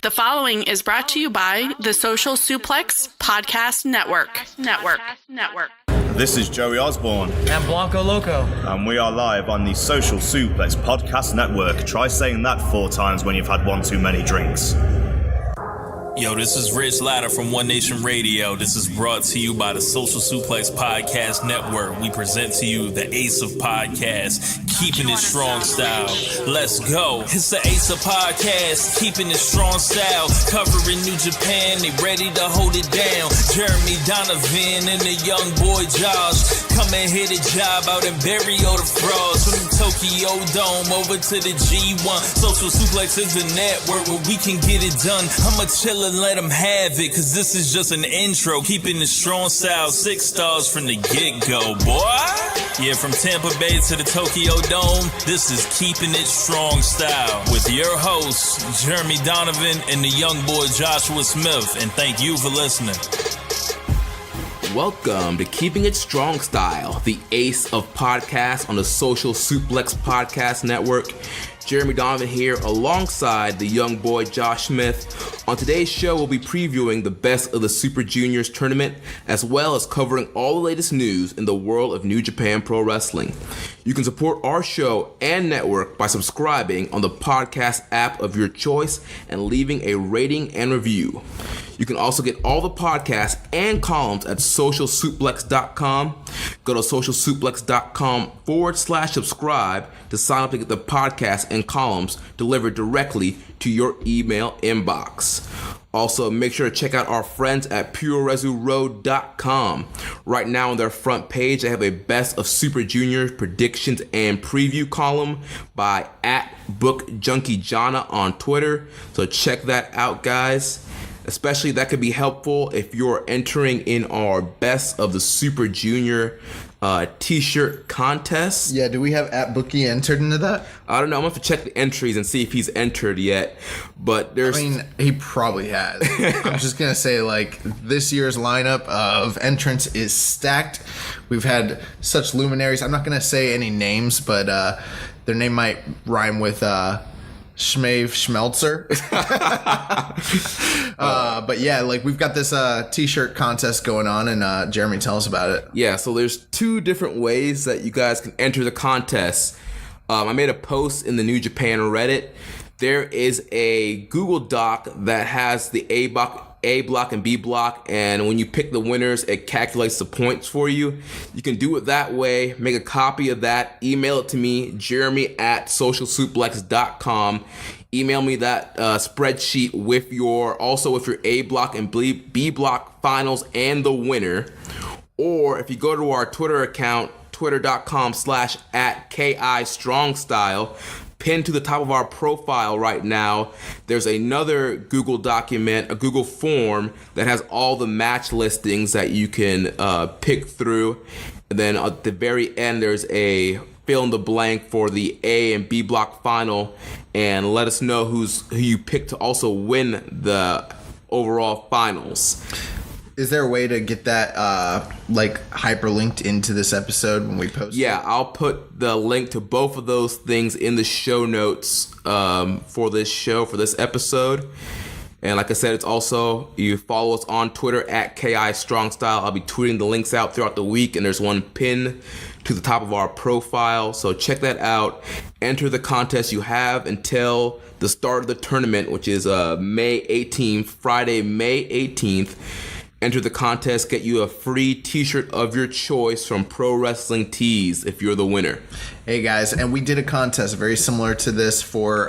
The following is brought to you by the Social Suplex Podcast Network. This is Joey Osborne. And Blanco Loco. And we are live on the Social Suplex Podcast Network. Try saying that 4 times when you've had one too many drinks. Yo, this is Rich Latta from One Nation Radio. This is brought to you by the Social Suplex Podcast Network. We present to you the Ace of Podcasts, Keepin It Strong Style. Let's go. It's the Ace of Podcasts, Keepin It Strong Style. Covering New Japan, they ready to hold it down. Jeremy Donovan and the young boy Josh. Come and hit a job out and bury all the frauds. From the Tokyo Dome over to the G1. Social Suplex is the network where we can get it done. I'ma chill and let them have it, cause this is just an intro. Keeping the strong style, 6 stars from the get-go, boy. Yeah, from Tampa Bay to the Tokyo Dome, this is Keeping It Strong Style with your hosts, Jeremy Donovan and the young boy Joshua Smith. And thank you for listening. Welcome to Keeping It Strong Style, the ace of podcasts on the Social Suplex Podcast Network. Jeremy Donovan here alongside the young boy Josh Smith. On today's show, we'll be previewing the best of the Super Juniors tournament, as well as covering all the latest news in the world of New Japan Pro Wrestling. You can support our show and network by subscribing on the podcast app of your choice and leaving a rating and review. You can also get all the podcasts and columns at socialsuplex.com. Go to socialsuplex.com/subscribe to sign up to get the podcast and columns delivered directly to your email inbox. Also, make sure to check out our friends at pureresuroad.com. Right now on their front page, they have a best of Super Junior predictions and preview column by @BookJunkieJana on Twitter. So check that out, guys. Especially that could be helpful if you're entering in our best of the Super Junior t-shirt contest. Yeah, do we have @Bookie entered into that? I don't know. I'm going to have to check the entries and see if he's entered yet. But there's... I mean, he probably has. I'm just going to say, like, this year's lineup of entrants is stacked. We've had such luminaries. I'm not going to say any names, but their name might rhyme with... Schmave Schmelzer. But yeah, like we've got this t-shirt contest going on, and Jeremy, tell us about it. Yeah, so there's 2 different ways that you guys can enter the contest. I made a post in the New Japan Reddit. There is a Google Doc that has the A block and B block, and when you pick the winners, it calculates the points for you. You can do it that way. Make a copy of that, email it to me, jeremy@socialsuplex.com. Email me that spreadsheet with your A block and B block finals and the winner. Or if you go to our Twitter account, twitter.com/@KIStrongstyle, pinned to the top of our profile right now, there's another Google document, a Google form that has all the match listings that you can pick through. And then at the very end, there's a fill in the blank for the A and B block final, and let us know who you picked to also win the overall finals. Is there a way to get that hyperlinked into this episode when we post it? Yeah, I'll put the link to both of those things in the show notes for this show, for this episode. And like I said, it's also, you follow us on Twitter @KIStrongstyle. I'll be tweeting the links out throughout the week, and there's one pinned to the top of our profile. So check that out. Enter the contest. You have until the start of the tournament, which is May 18th, Friday, May 18th. Enter the contest, get you a free t-shirt of your choice from Pro Wrestling Tees if you're the winner. Hey guys, and we did a contest very similar to this for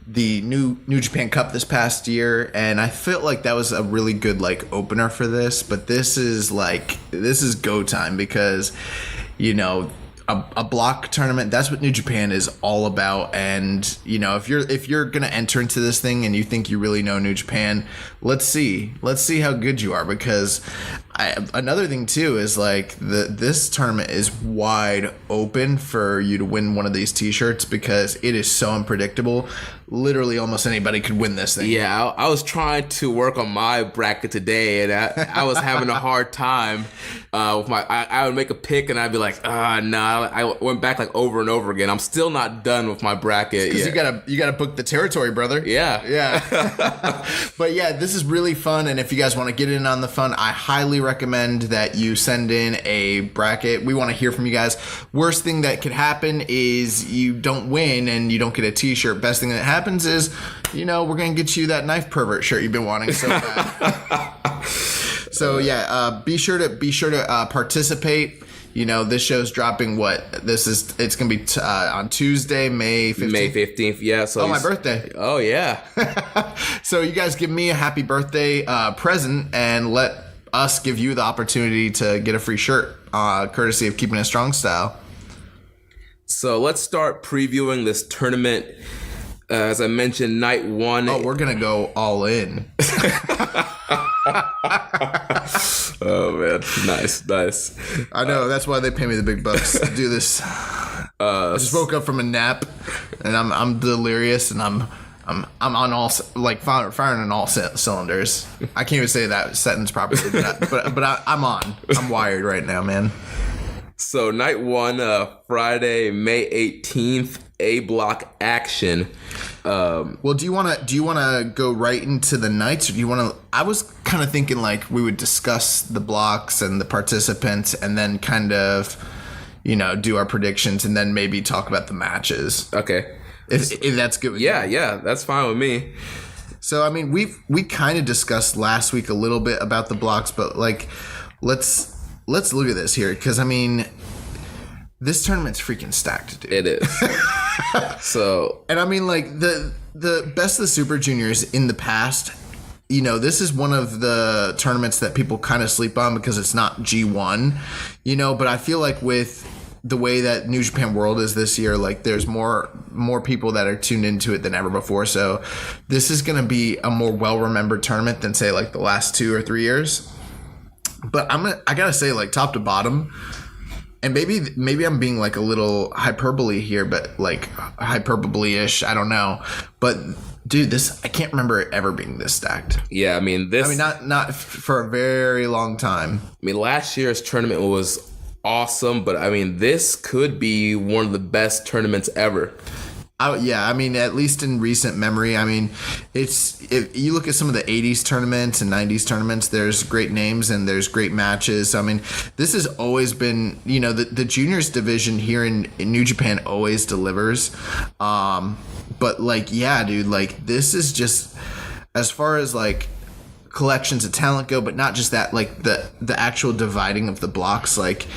the New Japan Cup this past year, and I felt like that was a really good opener for this, but this is go time because, you know, a block tournament, that's what New Japan is all about. And you know, if you're gonna enter into this thing and you think you really know New Japan, let's see how good you are, because another thing too is like this tournament is wide open for you to win one of these t-shirts because it is so unpredictable. Literally almost anybody could win this thing. Yeah, I was trying to work on my bracket today, and I was having a hard time with my. I would make a pick, and I'd be like, no. I went back like over and over again. I'm still not done with my bracket. Because you gotta book the territory, brother. Yeah. But yeah, this is really fun, and if you guys want to get in on the fun, I highly recommend that you send in a bracket. We want to hear from you guys. Worst thing that could happen is you don't win and you don't get a t-shirt. Best thing that happens is, we're gonna get you that knife pervert shirt you've been wanting so bad. So yeah, be sure to participate. This show's dropping it's gonna be on Tuesday, May 15th. May 15th, yeah. So my birthday. Oh yeah. So you guys give me a happy birthday present and let us give you the opportunity to get a free shirt, courtesy of Keepin' It Strong Style. So let's start previewing this tournament. As I mentioned, night one. Oh, we're going to go all in. Oh, man. Nice. I know. That's why they pay me the big bucks to do this. I just woke up from a nap, and I'm delirious, and I'm on all, like, firing on all cylinders. I can't even say that sentence properly, but I'm on. I'm wired right now, man. So night one, Friday, May 18th, A block action. Well, do you want to go right into the nights, or do you want to? I was kind of thinking like we would discuss the blocks and the participants, and then kind of, do our predictions, and then maybe talk about the matches. Okay, if that's good with you. Yeah, that's fine with me. So I mean, we kind of discussed last week a little bit about the blocks, but like, let's look at this here, because I mean, this tournament's freaking stacked, dude. It is. So, and I mean, like the best of the Super Juniors in the past, this is one of the tournaments that people kind of sleep on because it's not G1, but I feel like with the way that New Japan World is this year, like there's more people that are tuned into it than ever before. So this is going to be a more well-remembered tournament than say like the last 2 or 3 years. But I gotta say, like, top to bottom, and maybe I'm being like a little hyperbole here, but like hyperbole-ish, I don't know. But dude, I can't remember it ever being this stacked. Yeah, I mean not for a very long time. I mean, last year's tournament was awesome, but I mean, this could be one of the best tournaments ever. Yeah, I mean, at least in recent memory. I mean, if you look at some of the 80s tournaments and 90s tournaments, there's great names and there's great matches. I mean, this has always been, the juniors division here in New Japan always delivers. But like, yeah, dude, like this is just, as far as like collections of talent go, but not just that, like the actual dividing of the blocks, like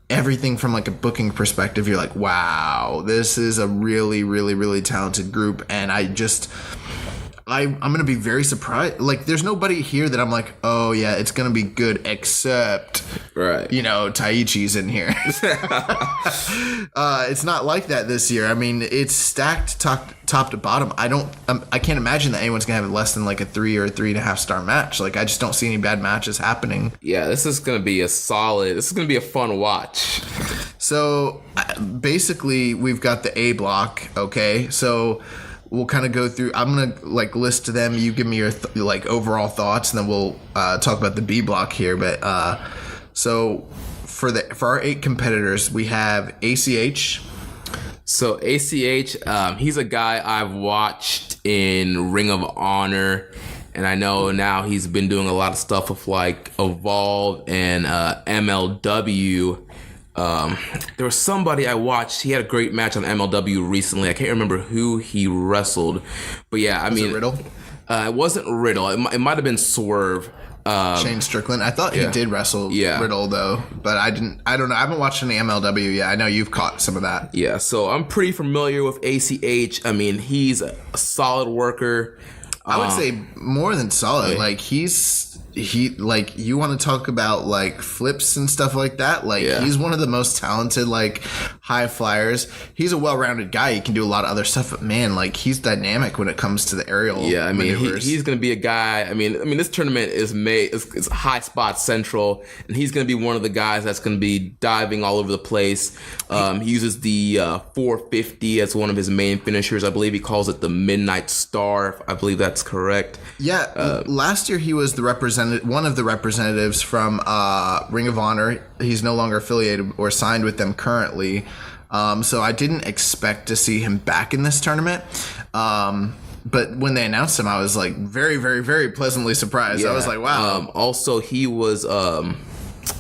everything from like a booking perspective, you're like, wow, this is a really, really, really talented group. And I'm going to be very surprised. Like, there's nobody here that I'm like, oh yeah, it's going to be good, except, right, Taichi's in here. It's not like that this year. I mean, it's stacked top to bottom. I can't imagine that anyone's going to have less than like a 3 or 3.5 star match. Like, I just don't see any bad matches happening. Yeah, this is going to be this is going to be a fun watch. So basically we've got the A block. Okay. So we'll kind of go through. I'm gonna like list them. You give me your overall thoughts, and then we'll talk about the B block here. But so for our 8 competitors, we have ACH. So ACH, he's a guy I've watched in Ring of Honor, and I know now he's been doing a lot of stuff with like Evolve and MLW. There was somebody I watched. He had a great match on MLW recently. I can't remember who he wrestled, but yeah, I mean, it Riddle? It wasn't Riddle. It might have been Swerve. Shane Strickland. I thought he did wrestle Riddle though, but I don't know. I haven't watched any MLW yet. I know you've caught some of that. Yeah, so I'm pretty familiar with ACH. I mean, he's a solid worker. I would say more than solid. Like he's he, like, you want to talk about like flips and stuff like that. Like, he's one of the most talented, like, high flyers. He's a well-rounded guy. He can do a lot of other stuff, but man, like, he's dynamic when it comes to the aerial. Yeah, I mean, maneuvers. he's going to be a guy. I mean, this tournament is it's high spot central, and he's going to be one of the guys that's going to be diving all over the place. He uses the 450 as one of his main finishers. I believe he calls it the Midnight Star. I believe that's correct. Yeah, last year he was one of the representatives from Ring of Honor. He's no longer affiliated or signed with them currently. So I didn't expect to see him back in this tournament. But when they announced him, I was like very, very, very pleasantly surprised. I was like, wow. Also, he was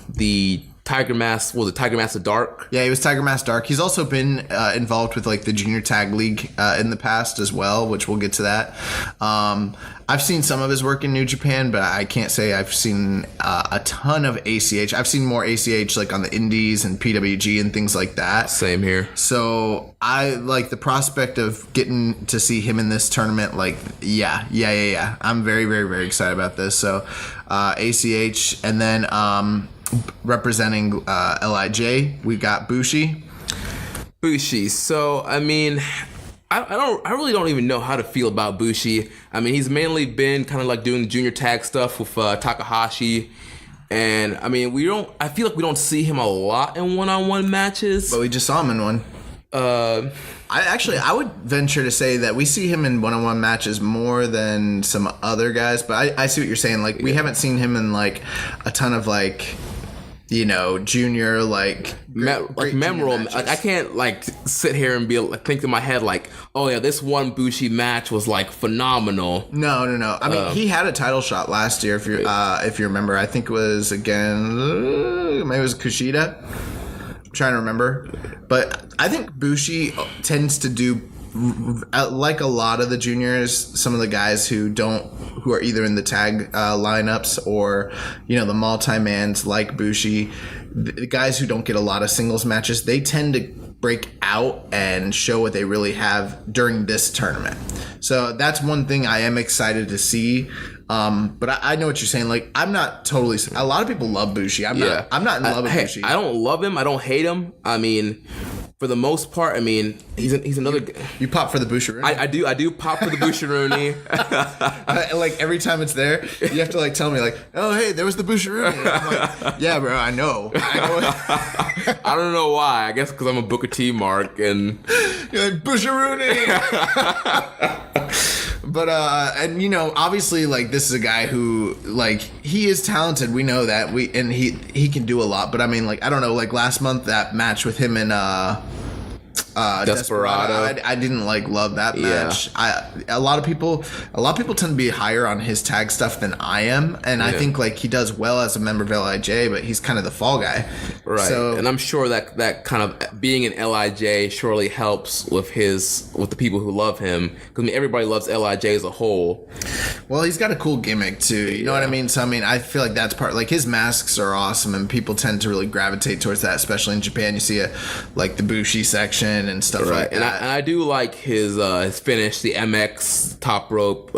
the Tiger Mask. Was it Tiger Mask of Dark? Yeah, he was Tiger Mask Dark. He's also been involved with like the Junior Tag League in the past as well, which we'll get to that. I've seen some of his work in New Japan, but I can't say I've seen a ton of ACH. I've seen more ACH like on the Indies and PWG and things like that. Same here. So I like the prospect of getting to see him in this tournament. Like, yeah. I'm very, very, very excited about this. So ACH, and then representing LIJ, we got Bushi. So I mean, I really don't even know how to feel about Bushi. I mean, he's mainly been kind of like doing the junior tag stuff with Takahashi, and I mean, I feel like we don't see him a lot in one-on-one matches. But we just saw him in one. I would venture to say that we see him in one-on-one matches more than some other guys. But I see what you're saying. Like, we haven't seen him in like a ton of like, you know, junior like memorable. Like, I can't like sit here and be like, think in my head like, oh yeah, this one Bushi match was like phenomenal. No. I mean, he had a title shot last year. If you remember, I think it was maybe it was Kushida. I'm trying to remember, but I think Bushi tends to do, like a lot of the juniors, some of the guys who are either in the tag lineups or, you know, the multi-mans like Bushi, the guys who don't get a lot of singles matches, they tend to break out and show what they really have during this tournament. So that's one thing I am excited to see. But I know what you're saying. Like, I'm not totally. A lot of people love Bushi. I'm not in love with Bushi. I don't love him. I don't hate him. I mean, for the most part, I mean, he's another. You pop for the Bushirooney. I do pop for the Bushirooney. Like every time it's there, you have to like tell me like, oh hey, there was the Bushirooney. I'm like, yeah, bro, I know. I don't know why. I guess because I'm a Booker T mark and you're like Bushirooney. But and you know, obviously, like, this is a guy who, like, he is talented. We know that. He can do a lot. But I mean, like, I don't know, like last month that match with him and Desperado. I didn't like love that match. A lot of people tend to be higher on his tag stuff than I am, and I think like he does well as a member of LIJ, but he's kind of the fall guy, right? So, and I'm sure that kind of being in LIJ surely helps with the people who love him, because I mean, everybody loves LIJ as a whole. Well, he's got a cool gimmick too. You know what I mean? So I mean, I feel like that's part. Like, his masks are awesome, and people tend to really gravitate towards that, especially in Japan. You see like the Bushi section and stuff like that. And I do like his finish, the MX top rope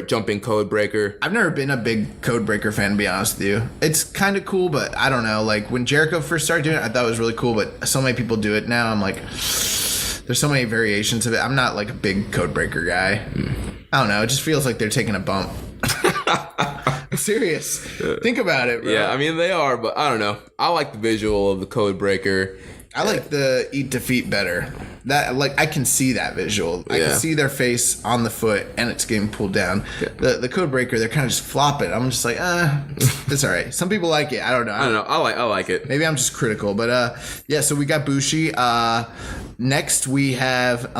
jumping code breaker. I've never been a big code breaker fan, to be honest with you. It's kind of cool, but I don't know. Like, when Jericho first started doing it, I thought it was really cool, but so many people do it now. I'm like, there's so many variations of it. I'm not like a big code breaker guy. I don't know. It just feels like they're taking a bump. I'm serious. Think about it, bro. Yeah, I mean, they are, but I don't know. I like the visual of the code breaker. I like the eat defeat better. That, like, I can see that visual. I can see their face on the foot and it's getting pulled down. The code breaker, they're kind of just flopping. I'm just like, it's all right. Some people like it. I don't know. I like it. Maybe I'm just critical, but yeah. So we got Bushi. Next we have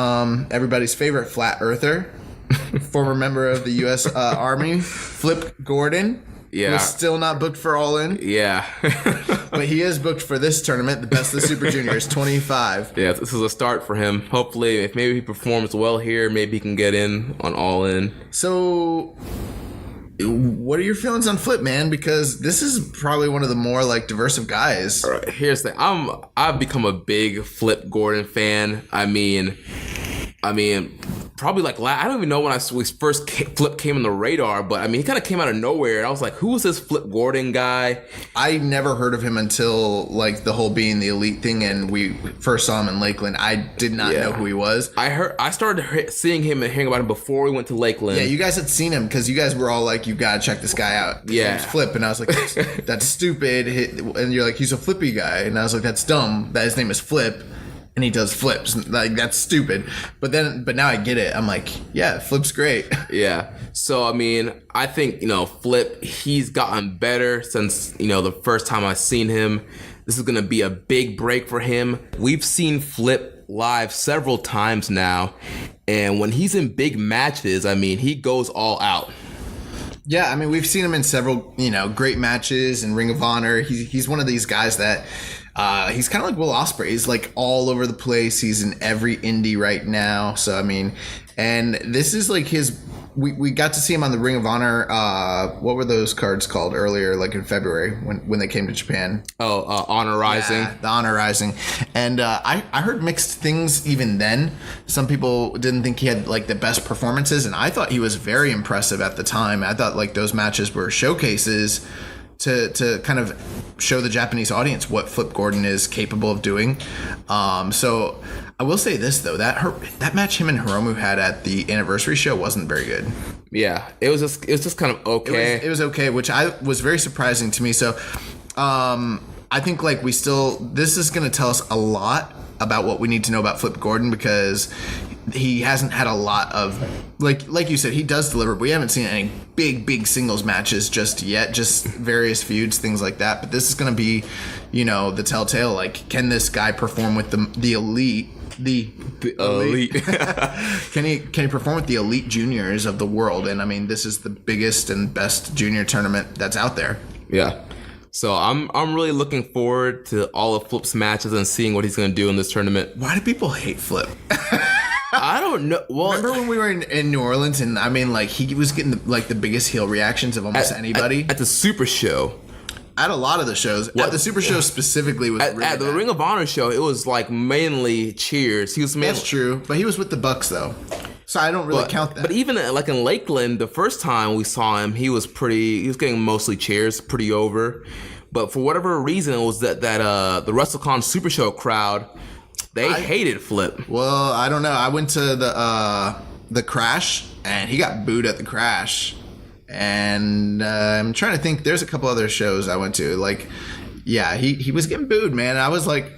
everybody's favorite flat earther, former member of the U.S. Army, Flip Gordon. Yeah. Was still not booked for All In. Yeah. But he is booked for this tournament, the Best of the Super Juniors, 25. Yeah, this is a start for him. Hopefully, if maybe he performs well here, maybe he can get in on All In. So, what are your feelings on Flip, man? Because this is probably one of the more, like, diverse of guys. All right, here's the thing. I've become a big Flip Gordon fan. I mean, probably like I don't even know when Flip came on the radar, but I mean, he kind of came out of nowhere. And I was like, who was this Flip Gordon guy? I never heard of him until like the whole being the elite thing, and we first saw him in Lakeland. I did not know who he was. I started seeing him and hearing about him before we went to Lakeland. Yeah, you guys had seen him because you guys were all like, you gotta check this guy out. His name's Flip, and I was like, that's stupid. And you're like, he's a flippy guy, and I was like, that's dumb that his name is Flip. And he does flips. Like, that's stupid. But now I get it. I'm like, yeah, Flip's great. Yeah. So, I mean, I think, Flip, he's gotten better since, the first time I seen him. This is going to be a big break for him. We've seen Flip live several times now. And when he's in big matches, I mean, he goes all out. Yeah, I mean, we've seen him in several, great matches in Ring of Honor. He's one of these guys that... he's kind of like Will Ospreay. He's like all over the place. He's in every indie right now. So, I mean, and this is like his... We got to see him on the Ring of Honor. What were those cards called earlier, like in February when they came to Japan? Honor Rising. Yeah, the Honor Rising. And I heard mixed things even then. Some people didn't think he had like the best performances, and I thought he was very impressive at the time. I thought like those matches were showcases to kind of show the Japanese audience what Flip Gordon is capable of doing. So I will say this though, that match him and Hiromu had at the anniversary show wasn't very good. Yeah, it was just kind of okay. It was okay, which was very surprising to me. So I think like this is going to tell us a lot about what we need to know about Flip Gordon, because he hasn't had a lot of like you said, he does deliver, but we haven't seen any big singles matches just yet, just various feuds, things like that. But this is going to be, the telltale, like, can this guy perform with the elite? The elite. Can he perform with the elite juniors of the world? And I mean, this is the biggest and best junior tournament that's out there. Yeah. So I'm really looking forward to all of Flip's matches and seeing what he's going to do in this tournament. Why do people hate Flip? I don't know. Well, remember when we were in New Orleans, and I mean, like, he was getting the biggest heel reactions of almost anybody at the Super Show. At a lot of the shows, at the Super Show specifically, was really at the Ring of Honor show. It was like mainly cheers. He was mainly, that's true, but he was with the Bucks though, so I don't really count that. But even like in Lakeland, the first time we saw him, he was getting mostly cheers, pretty over. But for whatever reason, it was that the WrestleCon Super Show crowd, they hated Flip. Well, I don't know. I went to the Crash, and he got booed at the Crash. And I'm trying to think. There's a couple other shows I went to. Like, yeah, he was getting booed, man. I was like,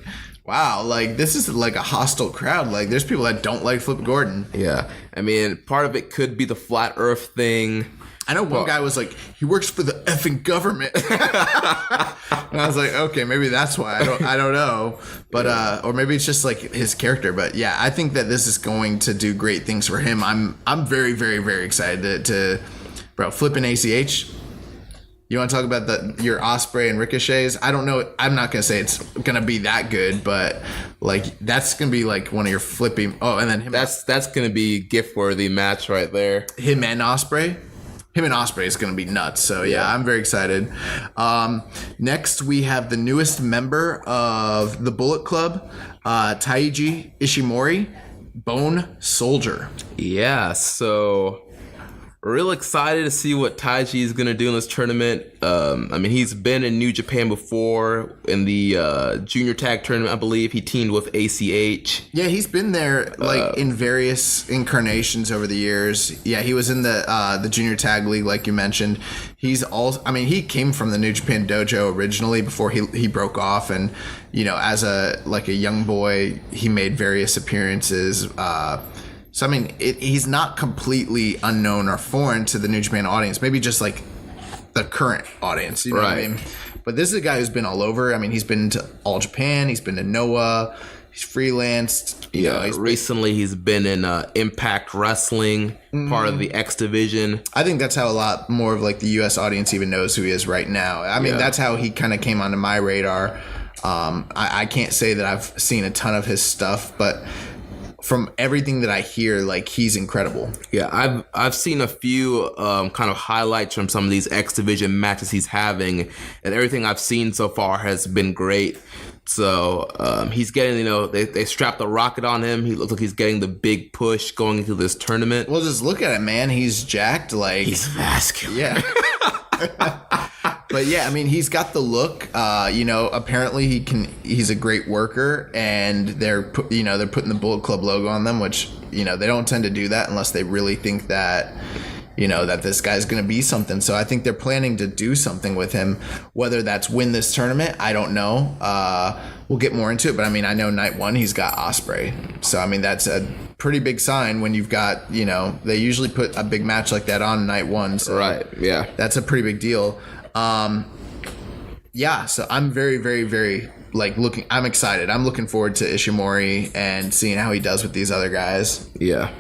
wow, like, this is like a hostile crowd. Like, there's people that don't like Flip Gordon. Yeah. I mean, part of it could be the flat earth thing. I know one guy was like, he works for the effing government. And I was like, okay, maybe that's why. I don't know. But or maybe it's just like his character. But yeah, I think that this is going to do great things for him. I'm very, very, very excited to bro, Flip and ACH. You want to talk about your Ospreay and Ricochets? I don't know. I'm not going to say it's going to be that good, but like that's going to be like one of your flippy. Oh, and then him. That's going to be gift-worthy match right there. Him and Ospreay is going to be nuts. So yeah, I'm very excited. Next, we have the newest member of the Bullet Club, Taiji Ishimori, Bone Soldier. Yeah, so real excited to see what Taiji is going to do in this tournament. I mean, he's been in New Japan before in the junior tag tournament, I believe. He teamed with ACH. Yeah, he's been there like in various incarnations over the years. Yeah, he was in the junior tag league, like you mentioned. He's also, I mean, he came from the New Japan Dojo originally before he broke off, and as a young boy, he made various appearances. So, I mean, he's not completely unknown or foreign to the New Japan audience. Maybe just, like, the current audience. You know what I mean? But this is a guy who's been all over. I mean, he's been to All Japan. He's been to Noah. He's freelanced. Recently he's been in Impact Wrestling, part of the X Division. I think that's how a lot more of, like, the U.S. audience even knows who he is right now. I mean, that's how he kind of came onto my radar. I can't say that I've seen a ton of his stuff, but from everything that I hear, like, he's incredible. Yeah, I've seen a few kind of highlights from some of these X Division matches he's having, and everything I've seen so far has been great. So he's getting, they strapped the rocket on him. He looks like he's getting the big push going into this tournament. Well, just look at it, man. He's jacked. He's vascular. Yeah. But yeah, I mean, he's got the look. Apparently he's a great worker, and they're putting the Bullet Club logo on them, which, they don't tend to do that unless they really think that, that this guy's going to be something. So I think they're planning to do something with him. Whether that's win this tournament, I don't know. We'll get more into it, but I mean, I know night one he's got Osprey. So I mean, that's a pretty big sign when you've got, they usually put a big match like that on night one. So right, yeah. That's a pretty big deal. So I'm very, very, very I'm excited. I'm looking forward to Ishimori and seeing how he does with these other guys. Yeah.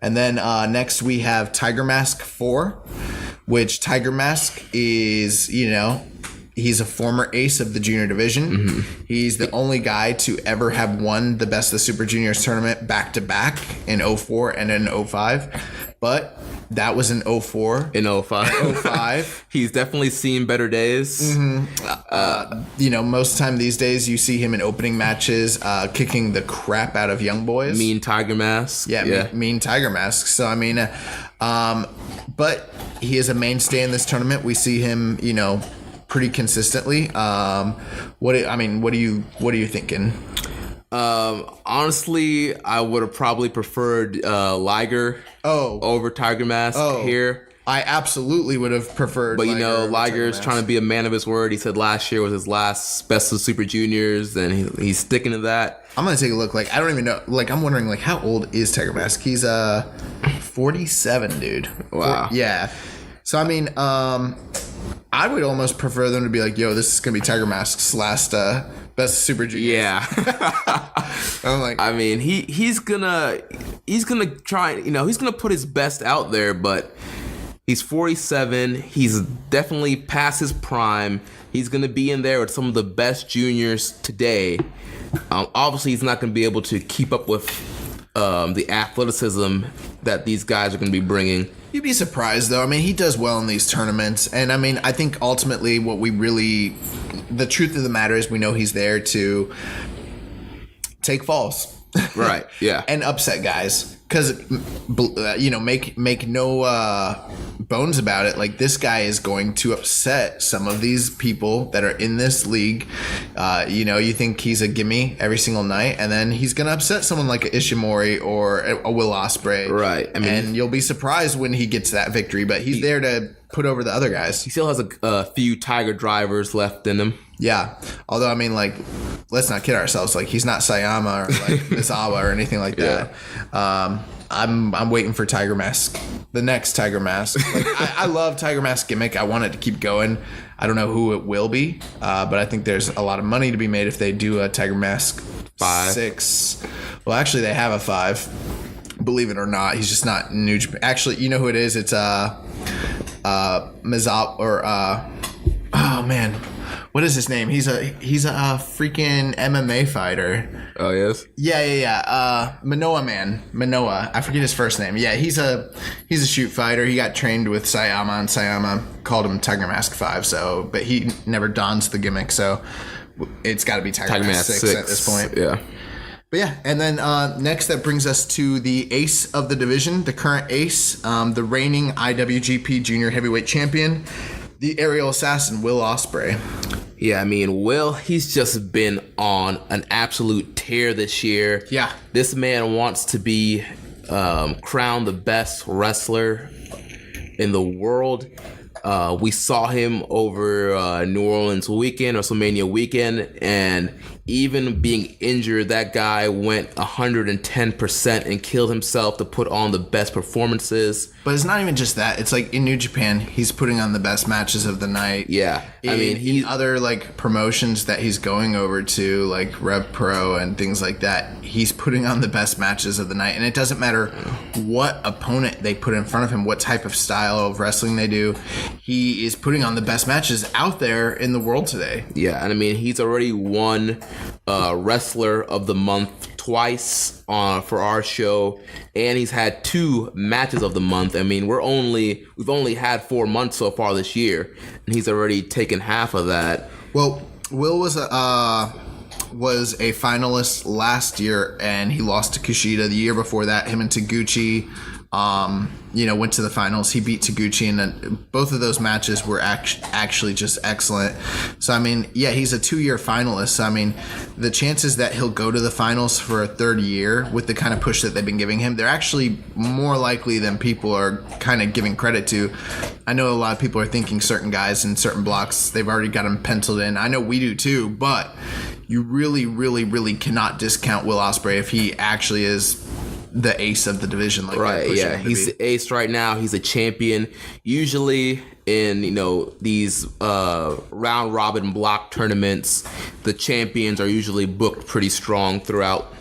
And then next we have Tiger Mask 4, which Tiger Mask is, he's a former ace of the junior division. Mm-hmm. He's the only guy to ever have won the Best of the Super Juniors tournament back-to-back in 04 and in 05. But that was in 04. In 05. He's definitely seen better days. Mm-hmm. Most time these days you see him in opening matches kicking the crap out of young boys. Mean Tiger Mask. Yeah. Mean Tiger Mask. So, I mean, but he is a mainstay in this tournament. We see him, pretty consistently. What are you thinking? Honestly, I would have probably preferred Liger over Tiger Mask here. I absolutely would have preferred. But Liger's trying to be a man of his word. He said last year was his last Best of Super Juniors, and he's sticking to that. I'm gonna take a look. I don't even know. I'm wondering how old is Tiger Mask? He's 47, dude. Wow. Yeah. So I mean, I would almost prefer them to be this is gonna be Tiger Mask's last Best Super Juniors. Yeah. I mean, he's gonna try. He's gonna put his best out there, but he's 47. He's definitely past his prime. He's gonna be in there with some of the best juniors today. Obviously, he's not gonna be able to keep up with the athleticism that these guys are gonna be bringing. You'd be surprised, though. I mean, he does well in these tournaments. And, I mean, I think ultimately the truth of the matter is we know he's there to take falls. Right, yeah. And upset guys. Because, make no bones about it. This guy is going to upset some of these people that are in this league. You think he's a gimme every single night, and then he's going to upset someone like a Ishimori or a Will Ospreay. Right. I mean, and you'll be surprised when he gets that victory, but he's there to put over the other guys. He still has a few Tiger drivers left in him. Yeah. Although, I mean, let's not kid ourselves. He's not Sayama or Misawa or anything like that. I'm waiting for Tiger Mask, the next Tiger Mask. I love Tiger Mask gimmick. I want it to keep going. I don't know who it will be, but I think there's a lot of money to be made if they do a Tiger Mask 6. Well, actually, they have a 5. Believe it or not, he's just not in New Japan. Actually, you know who it is? It's Misawa or oh man. What is his name? He's a freaking MMA fighter. Oh, yes? Yeah. Manoa. I forget his first name. Yeah, he's a shoot fighter. He got trained with Sayama, and Sayama called him Tiger Mask 5. But he never dons the gimmick, so it's got to be Tiger Mask 6 at this point. Yeah. But yeah, and then next that brings us to the ace of the division, the current ace, the reigning IWGP Junior Heavyweight Champion, the aerial assassin, Will Ospreay. Yeah, I mean, Will, he's just been on an absolute tear this year. Yeah. This man wants to be crowned the best wrestler in the world. We saw him over New Orleans weekend, WrestleMania weekend, and even being injured, that guy went 110% and killed himself to put on the best performances. But it's not even just that. It's in New Japan, he's putting on the best matches of the night. Yeah. In other promotions that he's going over to, like Rev Pro and things like that, he's putting on the best matches of the night. And it doesn't matter what opponent they put in front of him, what type of style of wrestling they do. He is putting on the best matches out there in the world today. Yeah, and I mean, he's already won Wrestler of the Month twice for our show, and he's had 2 matches of the month. I mean, we've only had 4 months so far this year, and he's already taken half of that. Well, Will was was a finalist last year, and he lost to Kushida. The year before that, him and Taguchi, went to the finals. He beat Taguchi, and then both of those matches were actually just excellent. So, I mean, yeah, he's a 2-year finalist. So, I mean, the chances that he'll go to the finals for a third year with the kind of push that they've been giving him, they're actually more likely than people are kind of giving credit to. I know a lot of people are thinking certain guys in certain blocks, they've already got them penciled in. I know we do too, but you really, really, really cannot discount Will Ospreay if he actually is the ace of the division. Right, yeah. He's the ace right now. He's a champion. Usually in, these round robin block tournaments, the champions are usually booked pretty strong throughout.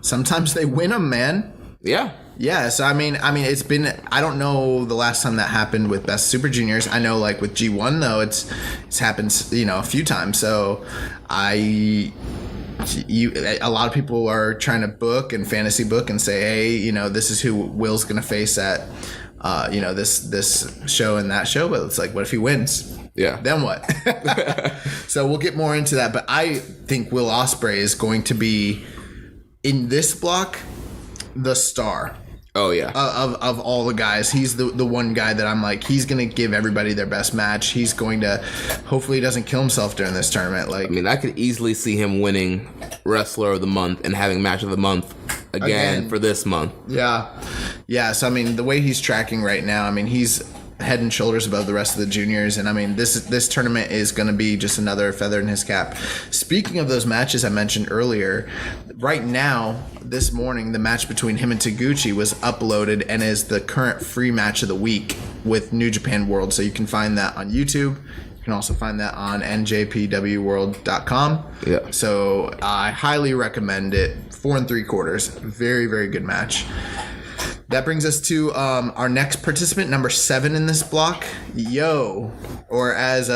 Sometimes they win them, man. Yeah. Yeah, so I mean, it's been, I don't know the last time that happened with Best Super Juniors. I know, like, with G1, though, it's happened, a few times. So a lot of people are trying to book and fantasy book and say, hey, this is who Will's going to face at, this show and that show. But it's like, what if he wins? Yeah. Then what? So we'll get more into that. But I think Will Ospreay is going to be, in this block, the star. Oh, yeah. Of all the guys, he's the one guy that I'm like, he's going to give everybody their best match. He's going to, hopefully he doesn't kill himself during this tournament. Like, I mean, I could easily see him winning Wrestler of the Month and having Match of the Month again for this month. Yeah. Yeah, so I mean, the way he's tracking right now, I mean, he's head and shoulders above the rest of the juniors, and I mean, this tournament is going to be just another feather in his cap. Speaking of those matches I mentioned earlier, right now, this morning, the match between him and Taguchi was uploaded and is the current free match of the week with New Japan World, so you can find that on YouTube. You can also find that on njpwworld.com. Yeah. So I highly recommend it. 4 3/4, very, very good match. That brings us to our next participant, number 7 in this block, Yo, or as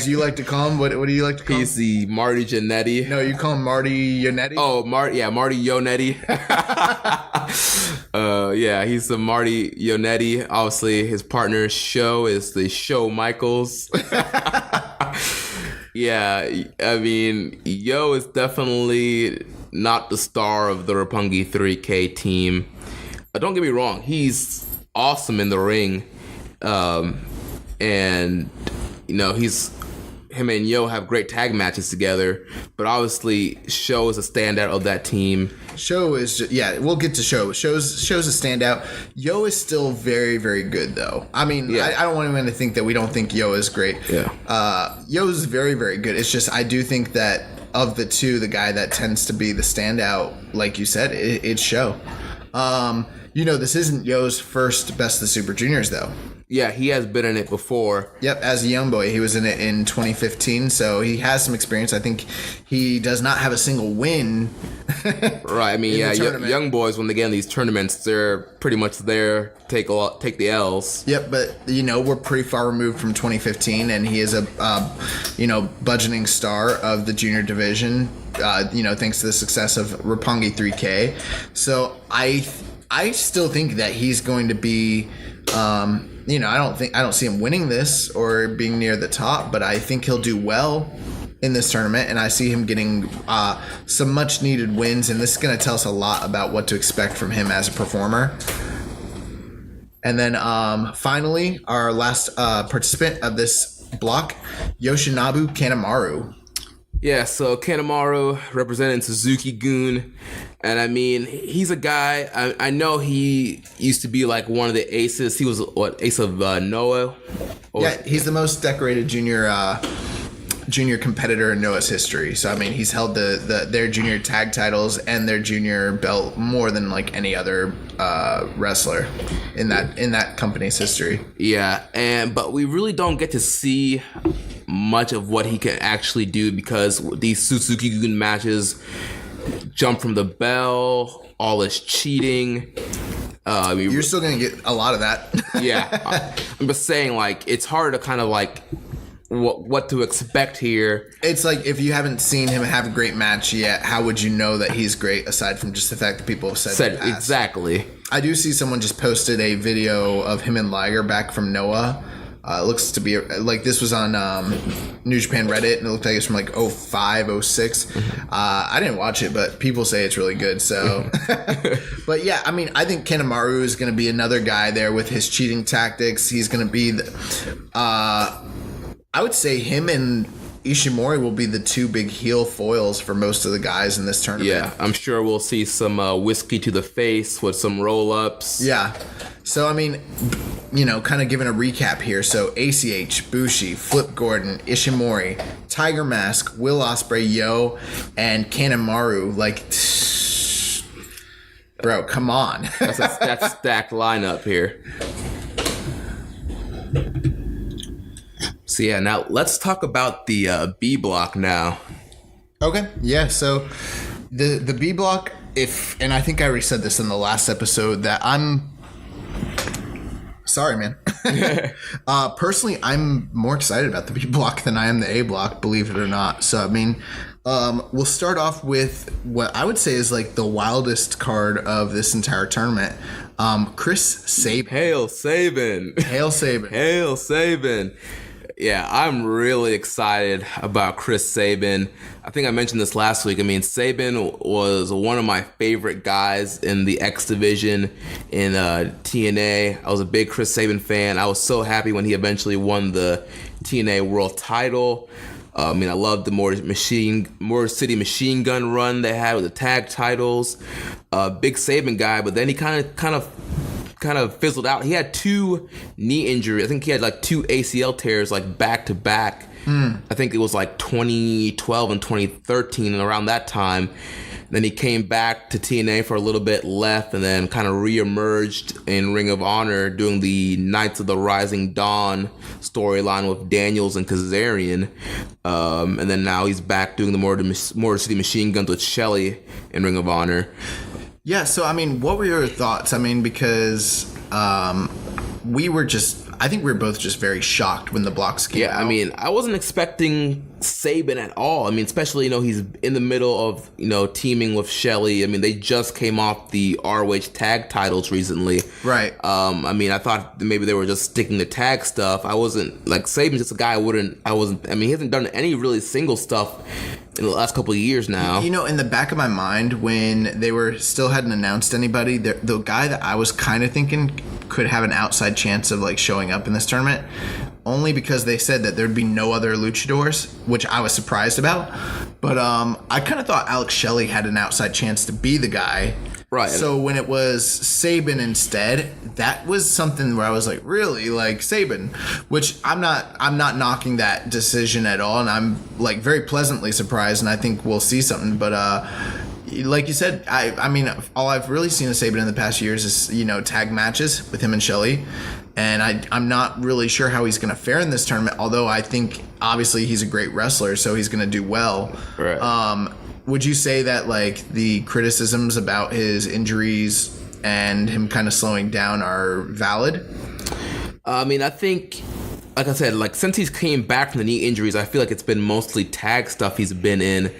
you like to call him. What do you like to call him? He's the Marty Jannetty. No, you call him Marty Jannetty? Oh, Marty Jannetty. Yeah, he's the Marty Jannetty. Obviously, his partner Show is the Show Michaels. Yeah, I mean, Yo is definitely not the star of the Roppongi 3K team. Don't get me wrong, he's awesome in the ring. And, him and Yo have great tag matches together, but obviously Show is a standout of that team. Show is, we'll get to Show. Show's a standout. Yo is still very, very good, though. I mean, yeah. I don't want anyone to think that we don't think Yo is great. Yeah. Yo's very, very good. It's just, I do think that of the two, the guy that tends to be the standout, like you said, it's Show. This isn't Yo's first Best of the Super Juniors, though. Yeah, he has been in it before. Yep, as a young boy. He was in it in 2015, so he has some experience. I think he does not have a single win. Right, I mean, yeah, young boys, when they get in these tournaments, they're pretty much there to take the L's. Yep, but, we're pretty far removed from 2015, and he is a, budgeting star of the junior division, thanks to the success of Roppongi 3K. So I still think that he's going to be... I don't see him winning this or being near the top, but I think he'll do well in this tournament, and I see him getting some much needed wins, and this is going to tell us a lot about what to expect from him as a performer. And then finally, our last participant of this block, Yoshinobu Kanemaru. Yeah, so Kanemaru representing Suzuki-gun, and I mean, he's a guy, I know he used to be like one of the aces. He was, ace of Noah? Yeah, he's the most decorated junior competitor in Noah's history. So, I mean, he's held their junior tag titles and their junior belt more than like any other wrestler in that company's history. Yeah, but we really don't get to see much of what he can actually do because these Suzuki-gun matches jump from the bell, all this cheating. You're still going to get a lot of that. Yeah. I'm just saying, like, it's hard to kind of, like, what to expect here. It's like, if you haven't seen him have a great match yet, how would you know that he's great aside from just the fact that people have said in the past? Exactly. I do see someone just posted a video of him and Liger back from Noah. It looks to be like this was on New Japan Reddit, and it looked like it's from like 05, 06. I didn't watch it, but people say it's really good. So, but yeah, I mean, I think Kanemaru is going to be another guy there with his cheating tactics. He's going to be, I would say him and Ishimori will be the two big heel foils for most of the guys in this tournament. Yeah, I'm sure we'll see some whiskey to the face with some roll-ups. Yeah. So, I mean, kind of giving a recap here. So, ACH, Bushi, Flip Gordon, Ishimori, Tiger Mask, Will Ospreay, Yo, and Kanemaru. Like, bro, come on. That's a stacked lineup here. So yeah, now let's talk about the B block now. Okay, yeah. So the B block, and I think I already said this in the last episode that I'm sorry, man. Personally, I'm more excited about the B block than I am the A block, believe it or not. So I mean, we'll start off with what I would say is like the wildest card of this entire tournament. Chris Sabin. Hail Sabin. Hail Sabin. Hail Sabin. Yeah, I'm really excited about Chris Sabin. I think I mentioned this last week. I mean, Sabin was one of my favorite guys in the X division in TNA. I was a big Chris Sabin fan. I was so happy when he eventually won the TNA World title. I mean, I loved the Motor City Machine Gun run they had with the tag titles. Big Sabin guy, but then he kind of fizzled out. He had 2 knee injuries. I think he had like 2 ACL tears like back to back. I think it was like 2012 and 2013 and around that time. Then he came back to TNA for a little bit, left, and then kind of re-emerged in Ring of Honor doing the Knights of the Rising Dawn storyline with Daniels and Kazarian. And then now he's back doing the Motor City Machine Guns with Shelley in Ring of Honor. Yeah, so I mean, what were your thoughts? I mean, because I think we were both just very shocked when the blocks came out. Yeah, I mean, I wasn't expecting Sabin at all. I mean, especially, he's in the middle of, teaming with Shelley. I mean, they just came off the ROH tag titles recently. Right. I mean, I thought maybe they were just sticking to tag stuff. I wasn't, like, Sabin's just a guy he hasn't done any really single stuff in the last couple of years now. In the back of my mind, when they still hadn't announced anybody, the guy that I was kind of thinking could have an outside chance of like showing up in this tournament, only because they said that there'd be no other luchadors, which I was surprised about. But I kind of thought Alex Shelley had an outside chance to be the guy. Right. So when it was Sabin instead, that was something where I was like, really, like Sabin, which I'm not knocking that decision at all, and I'm like very pleasantly surprised, and I think we'll see something. But like you said, I mean, all I've really seen of Sabin in the past years is tag matches with him and Shelley, and I'm not really sure how he's going to fare in this tournament. Although I think obviously he's a great wrestler, so he's going to do well. Right. Would you say that like the criticisms about his injuries and him kind of slowing down are valid? I mean, I think, like I said, like since he's came back from the knee injuries, I feel like it's been mostly tag stuff he's been in.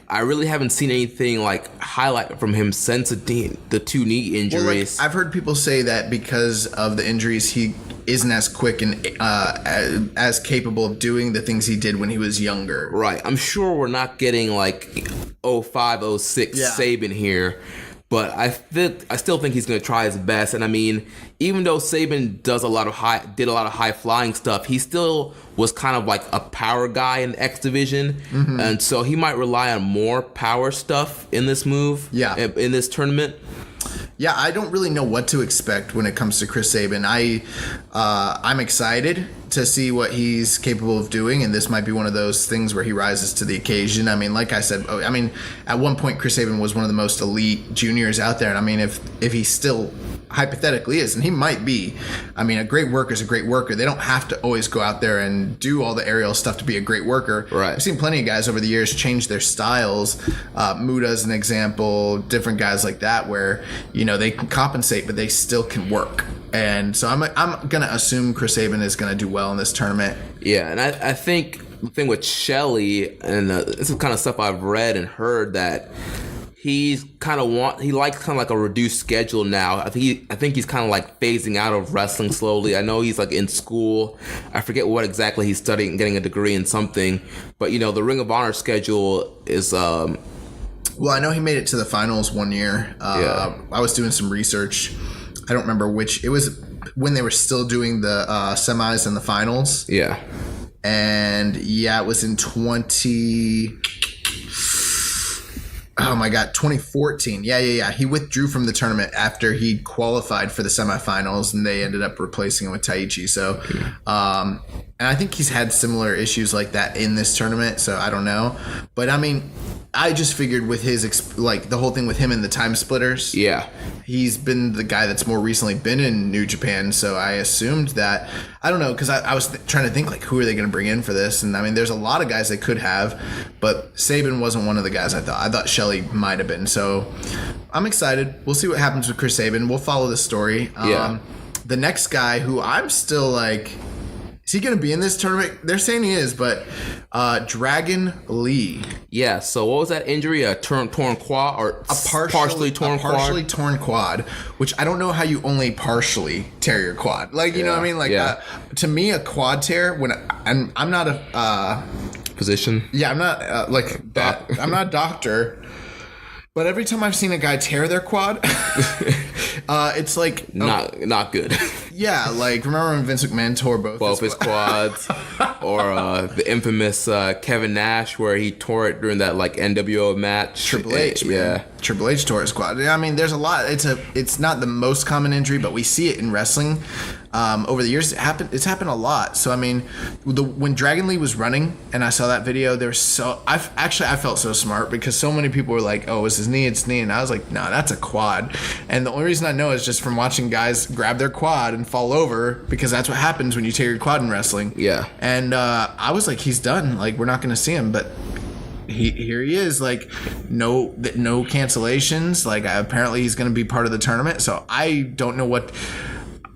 I really haven't seen anything like highlight from him since the 2 knee injuries. Well, I've heard people say that because of the injuries, he isn't as quick and as capable of doing the things he did when he was younger. Right. I'm sure we're not getting like 05, 06 Sabin here, but I still think he's going to try his best. And I mean, even though Sabin did a lot of high flying stuff, he still was kind of like a power guy in the X division, and so he might rely on more power stuff in this move. Yeah. In this tournament. Yeah, I don't really know what to expect when it comes to Chris Sabin. I'm excited to see what he's capable of doing, and this might be one of those things where he rises to the occasion. I mean, like I said, at one point Chris Sabin was one of the most elite juniors out there, and I mean, if he still hypothetically is, and he might be, I mean, a great worker is a great worker. They don't have to always go out there and do all the aerial stuff to be a great worker. Right. I've seen plenty of guys over the years change their styles. Muda's an example, different guys like that where, they can compensate, but they still can work. And so I'm going to assume Chris Sabin is going to do well in this tournament. Yeah, and I think the thing with Shelley, and this is kind of stuff I've read and heard, that he's he likes kind of like a reduced schedule now. I think he's kind of like phasing out of wrestling slowly. I know he's like in school. I forget what exactly he's studying, getting a degree in something. But the Ring of Honor schedule is Well, I know he made it to the finals one year. I was doing some research. I don't remember which. It was when they were still doing the semis and the finals. Yeah. And it was in 2014. Yeah. He withdrew from the tournament after he qualified for the semifinals, and they ended up replacing him with Taichi. So, and I think he's had similar issues like that in this tournament. So I don't know, but I mean, I just figured with his the whole thing with him and the time splitters. Yeah. He's been the guy that's more recently been in New Japan, so I assumed that. I don't know, because I was trying to think, like, who are they going to bring in for this? And, I mean, there's a lot of guys they could have, but Sabin wasn't one of the guys I thought. I thought Shelley might have been, so I'm excited. We'll see what happens with Chris Sabin. We'll follow the story. The next guy who I'm still, like... Is he going to be in this tournament? They're saying he is, but Dragon Lee. Yeah, so what was that injury? A torn quad or partially torn quad? Partially torn quad, which I don't know how you only partially tear your quad. Like, you know what I mean? Like, to me, a quad tear, when I'm not a... Physician? Yeah, I'm not I'm not a doctor. But every time I've seen a guy tear their quad, it's like... Not good. Yeah, like, remember when Vince McMahon tore both his quads? Or the infamous Kevin Nash, where he tore it during that, like, NWO match. Triple H, man. Yeah. Triple H tore his quad. I mean, there's a lot. It's not the most common injury, but we see it in wrestling. Over the years, it's happened a lot. So, I mean, when Dragon Lee was running, and I saw that video, I felt so smart, because so many people were like, oh, it's his knee, and I was like, no, that's a quad. And the only reason I know is just from watching guys grab their quad and fall over, because that's what happens when you tear your quad in wrestling. Yeah. And I was like, he's done. Like, we're not going to see him, but here he is. Like, no cancellations. Like, apparently he's going to be part of the tournament. So I don't know what...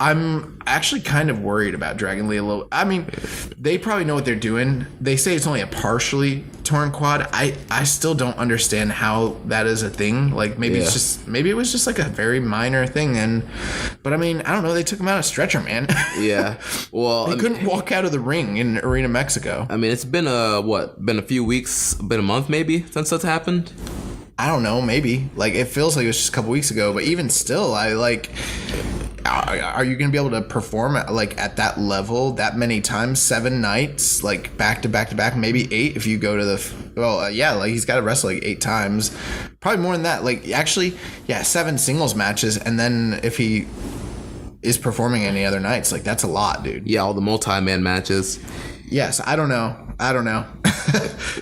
I'm actually kind of worried about Dragon Lee a little. I mean, they probably know what they're doing. They say it's only a partially torn quad. I still don't understand how that is a thing. Like, maybe it was just like a very minor thing. But I mean, I don't know. They took him out of stretcher, man. Yeah. Well, he couldn't walk out of the ring in Arena Mexico. I mean, it's been been a few weeks, been a month maybe since that's happened. I don't know. Maybe. Like, it feels like it was just a couple weeks ago. But even still, are you going to be able to perform at that level that many times, 7 nights, like back to back to back, maybe 8 if you go to he's got to wrestle like 8 times, probably more than that. Like, actually, 7 singles matches, and then if he is performing any other nights, like, that's a lot, dude. Yeah, all the multi-man matches. Yes, I don't know.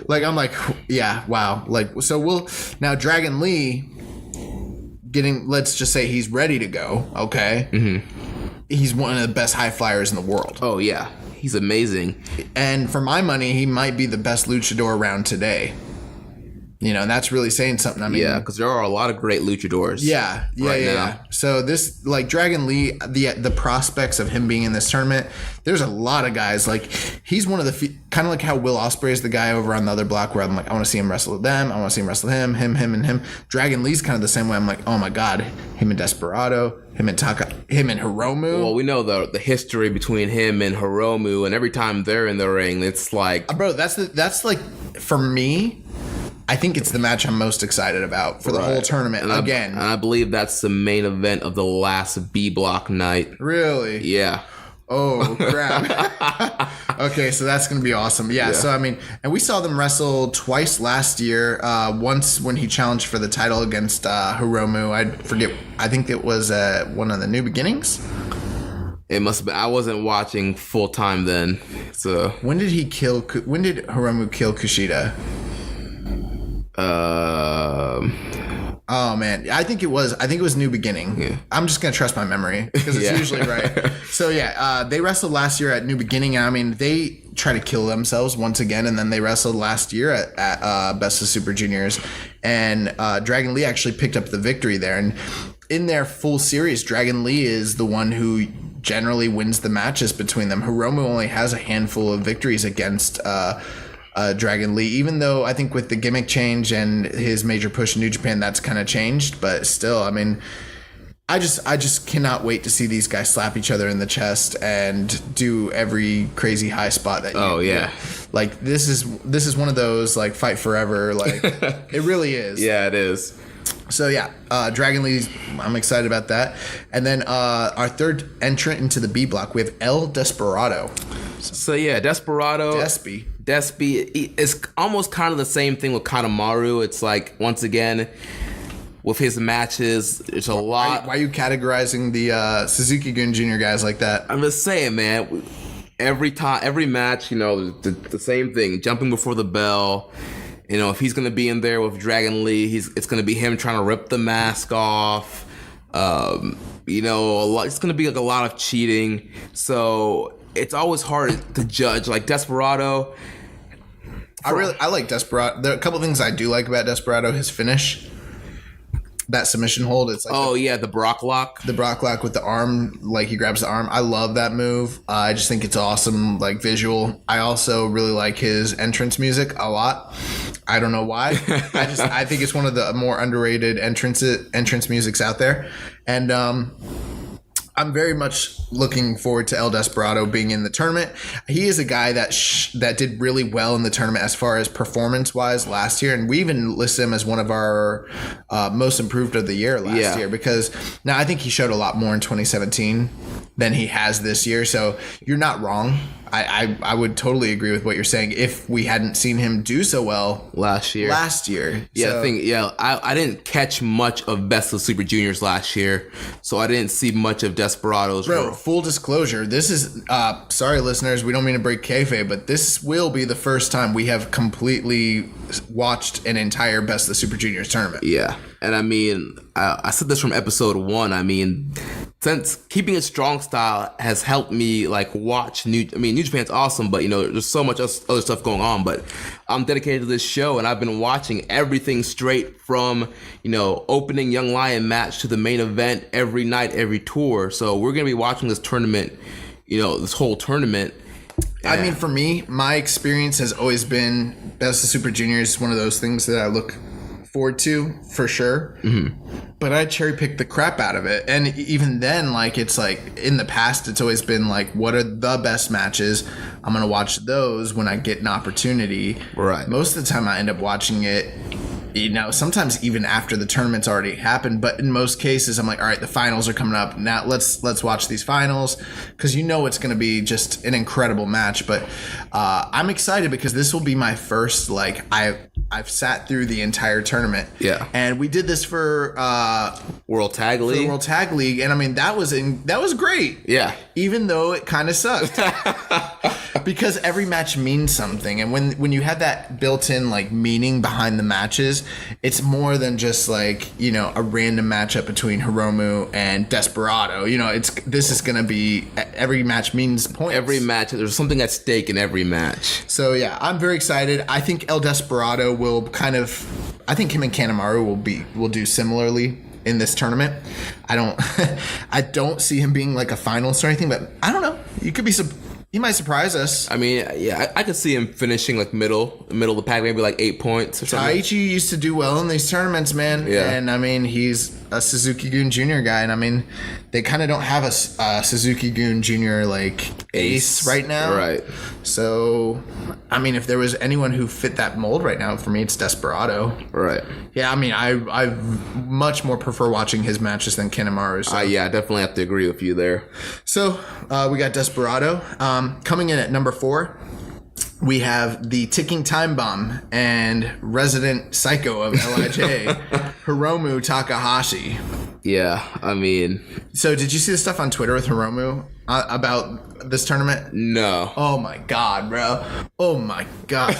Like, I'm like, yeah, wow. Like, so now Dragon Lee let's just say he's ready to go, okay? Mm-hmm. He's one of the best high flyers in the world. Oh, yeah. He's amazing. And for my money, he might be the best luchador around today. And that's really saying something. I mean, yeah, because there are a lot of great luchadors. Yeah. Now. So this, like, Dragon Lee, the prospects of him being in this tournament, there's a lot of guys. Like, he's one of the kind of like how Will Ospreay is the guy over on the other block where I'm like, I want to see him wrestle with them. I want to see him wrestle him, and him. Dragon Lee's kind of the same way. I'm like, oh my god, him and Desperado, him and Hiromu. Well, we know the history between him and Hiromu, and every time they're in the ring, it's like, bro, that's like, for me, I think it's the match I'm most excited about for the whole tournament. And I believe that's the main event of the last B block night. Really? Yeah. Oh, crap. Okay, so that's going to be awesome. Yeah, so, I mean, and we saw them wrestle twice last year. Once when he challenged for the title against Hiromu. I think it was one of the New Beginnings. It must have been. I wasn't watching full time then. So when did Hiromu kill Kushida? Oh man, I think it was New Beginning. Yeah. I'm just gonna trust my memory because it's usually right. So they wrestled last year at New Beginning. I mean, they try to kill themselves once again, and then they wrestled last year at Best of Super Juniors, and Dragon Lee actually picked up the victory there. And in their full series, Dragon Lee is the one who generally wins the matches between them. Hiromu only has a handful of victories against Dragon Lee, even though I think with the gimmick change and his major push in New Japan, that's kind of changed. But still, I mean, I just cannot wait to see these guys slap each other in the chest and do every crazy high spot that like this is one of those like fight forever, like it really is. Yeah, it is. So yeah, Dragon Lee's, I'm excited about that. And then our third entrant into the B block, we have El Desperado. So yeah, Desperado. Despy. It's almost kind of the same thing with Kanemaru. It's like, once again, with his matches, it's a lot. Why are you categorizing the Suzuki-gun Jr. guys like that? I'm just saying, man. Every match, the same thing. Jumping before the bell. If he's going to be in there with Dragon Lee, it's going to be him trying to rip the mask off. It's going to be like a lot of cheating. So it's always hard to judge. Like Desperado. I like Desperado. There are a couple things I do like about Desperado. His finish. That submission hold, it's like the Brock lock. The Brock lock with the arm, like he grabs the arm. I love that move. I just think it's awesome, like visual. I also really like his entrance music a lot. I don't know why. I think it's one of the more underrated entrance musics out there. And I'm very much looking forward to El Desperado being in the tournament. He is a guy that did really well in the tournament as far as performance-wise last year, and we even listed him as one of our most improved of the year last year, because now I think he showed a lot more in 2017 than he has this year, so you're not wrong. I would totally agree with what you're saying if we hadn't seen him do so well last year. Yeah, I didn't catch much of Best of Super Juniors last year, so I didn't see much of Desperado's. Bro, full disclosure, this is sorry listeners, we don't mean to break kayfabe, but this will be the first time we have completely watched an entire Best of Super Juniors tournament. Yeah, and I mean, I said this from episode 1. I mean, since keeping a strong style has helped me like watch New Japan's awesome, but there's so much other stuff going on. But I'm dedicated to this show, and I've been watching everything straight from opening Young Lion match to the main event every night, every tour. So we're gonna be watching this tournament, this whole tournament. I mean, for me, my experience has always been Best of Super Juniors. One of those things that I look forward to for sure. Mm-hmm. But I cherry picked the crap out of it, and even then, like, it's like in the past it's always been like, what are the best matches? I'm gonna watch those when I get an opportunity. Right. Most of the time I end up watching it sometimes even after the tournament's already happened, but in most cases I'm like, all right, the finals are coming up now, let's watch these finals, because it's going to be just an incredible match. But I'm excited because this will be my first, like, I've sat through the entire tournament. Yeah. And we did this for World Tag League. And I mean, that was great. Yeah. Even though it kind of sucked. Because every match means something, and when you have that built-in like meaning behind the matches, it's more than just like a random matchup between Hiromu and Desperado. This is gonna be, every match means points. Every match, there's something at stake in every match. So yeah, I'm very excited. I think El Desperado I think him and Kanemaru will do similarly in this tournament. I don't see him being like a finalist or anything, but I don't know. He might surprise us. I mean, yeah, I could see him finishing like middle of the pack, maybe like 8 points or something. Taichi used to do well in these tournaments, man. Yeah. And I mean, he's a Suzuki-gun Jr. guy, and I mean, they kind of don't have a Suzuki-gun Jr. like ace right now. Right. So, I mean, if there was anyone who fit that mold right now, for me, it's Desperado. Right. Yeah, I mean, I much more prefer watching his matches than Kanemaru. So. Yeah, I definitely have to agree with you there. So, we got Desperado. Coming in at number 4, we have the ticking time bomb and resident psycho of LIJ, Hiromu Takahashi. Yeah, I mean... So, did you see the stuff on Twitter with Hiromu about this tournament? No. Oh my god, bro. Oh my god.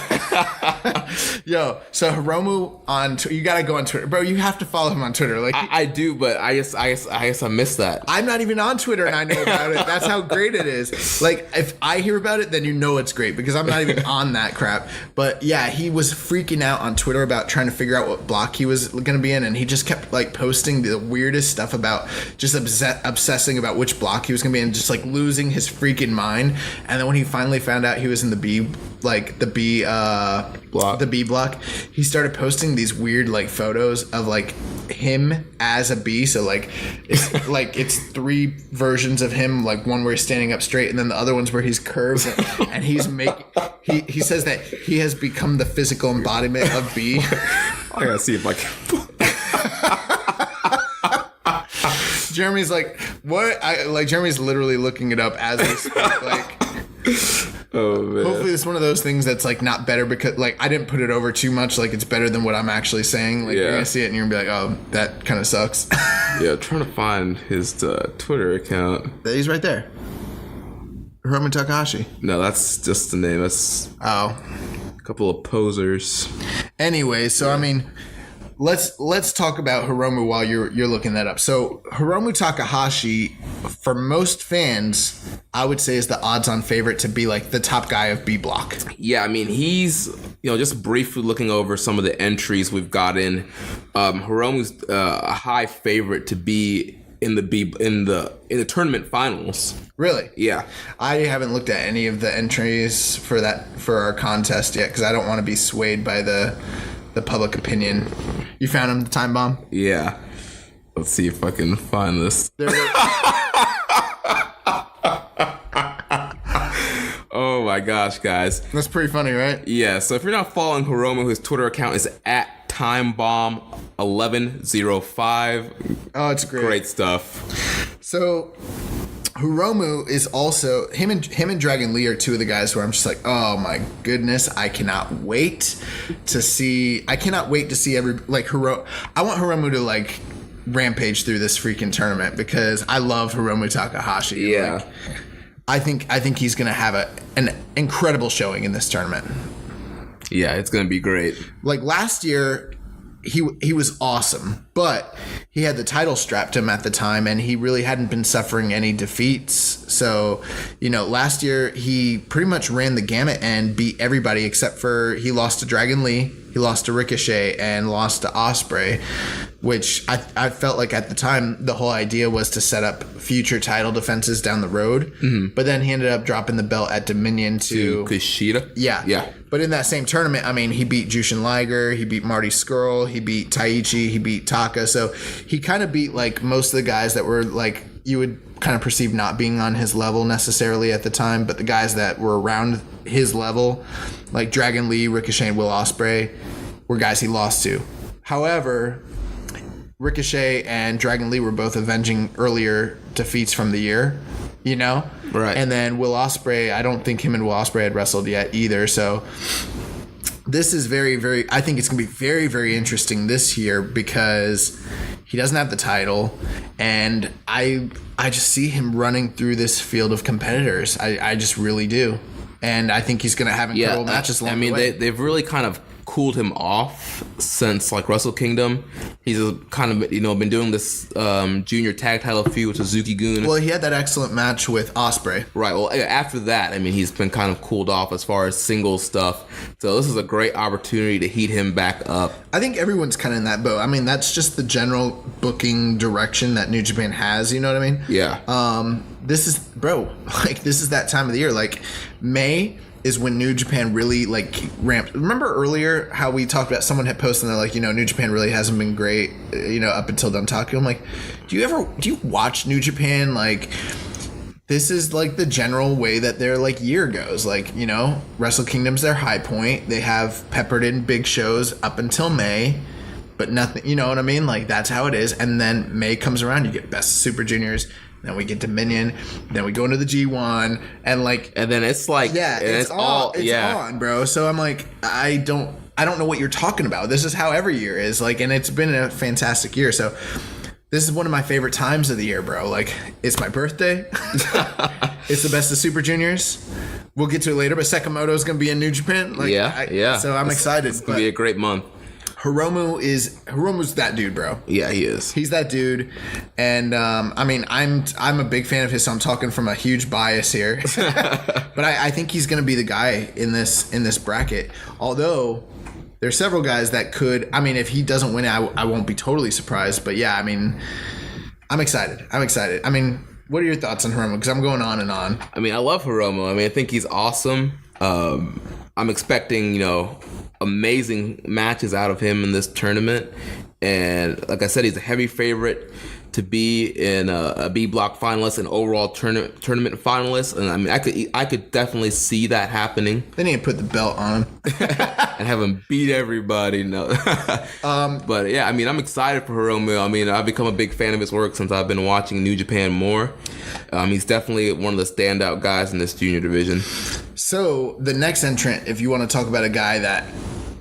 Yo, so Hiromu you gotta go on Twitter, bro. You have to follow him on Twitter. Like I do, but I guess I missed that. I'm not even on Twitter and I know about it. That's how great it is. Like if I hear about it, then you know it's great because I'm not even on that crap. But yeah, he was freaking out on Twitter about trying to figure out what block he was gonna be in, and he just kept like posting the weirdest stuff about just obsessing about which block he was gonna be in, just like losing his freaking mind. And then when he finally found out he was in the B block, he started posting these weird like photos of like him as a B. So like it's three versions of him, like one where he's standing up straight and then the other one's where he's curved, and he says that he has become the physical embodiment of B. I gotta see if I can. Jeremy's like, what? Jeremy's literally looking it up as we speak. Like, oh man. Hopefully it's one of those things that's like not better because like I didn't put it over too much. Like it's better than what I'm actually saying. Like you're gonna see it and you're gonna be like, oh, that kind of sucks. Yeah, trying to find his Twitter account. He's right there. Hiromu Takahashi. No, that's just the name. That's a couple of posers. Anyway, so I mean, let's talk about Hiromu while you're looking that up. So Hiromu Takahashi, for most fans, I would say is the odds-on favorite to be like the top guy of B block. Yeah, I mean he's just briefly looking over some of the entries we've got in. Hiromu's a high favorite to be in the tournament finals. Really? Yeah. I haven't looked at any of the entries for our contest yet because I don't want to be swayed by the public opinion. You found him, the time bomb? Yeah. Let's see if I can find this. Oh my gosh, guys. That's pretty funny, right? Yeah, so if you're not following Hiromu, his Twitter account is at timebomb1105. Oh, it's great. Great stuff. So Hiromu is also him and Dragon Lee are two of the guys where I'm just like, oh my goodness, I cannot wait to see every like Hiromu. I want Hiromu to like rampage through this freaking tournament because I love Hiromu Takahashi. Yeah. Like, I think he's gonna have an incredible showing in this tournament. Yeah, it's gonna be great. Like last year, he was awesome, but he had the title strapped to him at the time, and he really hadn't been suffering any defeats. So, last year he pretty much ran the gamut and beat everybody except for he lost to Dragon Lee, he lost to Ricochet, and lost to Ospreay, which I felt like at the time the whole idea was to set up future title defenses down the road. Mm-hmm. But then he ended up dropping the belt at Dominion to Kushida. Yeah. But in that same tournament, I mean, he beat Jushin Liger, he beat Marty Scurll, he beat Taichi, he beat Taka. So he kind of beat like most of the guys that were like you would kind of perceive not being on his level necessarily at the time, but the guys that were around his level, like Dragon Lee, Ricochet, and Will Ospreay, were guys he lost to. However, Ricochet and Dragon Lee were both avenging earlier defeats from the year, Right. And then Will Ospreay, I don't think him and Will Ospreay had wrestled yet either. So this is very, very, I think it's going to be very, very interesting this year because he doesn't have the title, and I just see him running through this field of competitors. I just really do. And I think he's going to have incredible matches along the way. They've really kind of cooled him off since like Wrestle Kingdom. He's kind of been doing this junior tag title feud with Suzuki-gun. Well, he had that excellent match with Ospreay. Right. Well, after that, he's been kind of cooled off as far as singles stuff. So this is a great opportunity to heat him back up. I think everyone's kind of in that boat. That's just the general booking direction that New Japan has. You know what I mean? Yeah. This is that time of the year. Like May is when New Japan really like ramped. Remember earlier how we talked about someone had posted and they're like, New Japan really hasn't been great, up until Dontaku. I'm like, do you watch New Japan? Like, this is like the general way that their like year goes. Like, Wrestle Kingdom's their high point. They have peppered in big shows up until May, but nothing, you know what I mean? Like, that's how it is. And then May comes around, you get Best of Super Juniors, then we get Dominion, then we go into the G1, and then it's like, it's on, bro. So I'm like, I don't know what you're talking about. This is how every year is, like, and it's been a fantastic year. So this is one of my favorite times of the year, bro. Like, it's my birthday. It's the Best of Super Juniors. we'll get to it later, but Sakamoto is going to be in New Japan. So I'm excited. It's going to be a great month. Hiromu's that dude, bro. Yeah, he is. He's that dude, and I mean, I'm a big fan of his, so I'm talking from a huge bias here. But I think he's going to be the guy in this bracket. Although there's several guys that could. I mean, if he doesn't win it, I won't be totally surprised. But yeah, I mean, I'm excited. I mean, what are your thoughts on Hiromu? Because I'm going on and on. I mean, I love Hiromu. I mean, I think he's awesome. I'm expecting, amazing matches out of him in this tournament. And like I said, he's a heavy favorite to be in a B block finalist and overall tournament finalist. And I mean, I could definitely see that happening. They need to put the belt on him and have him beat everybody. No, but yeah, I mean, I'm excited for Hiromu. I mean, I've become a big fan of his work since I've been watching New Japan more. He's definitely one of the standout guys in this junior division. So the next entrant, if you want to talk about a guy that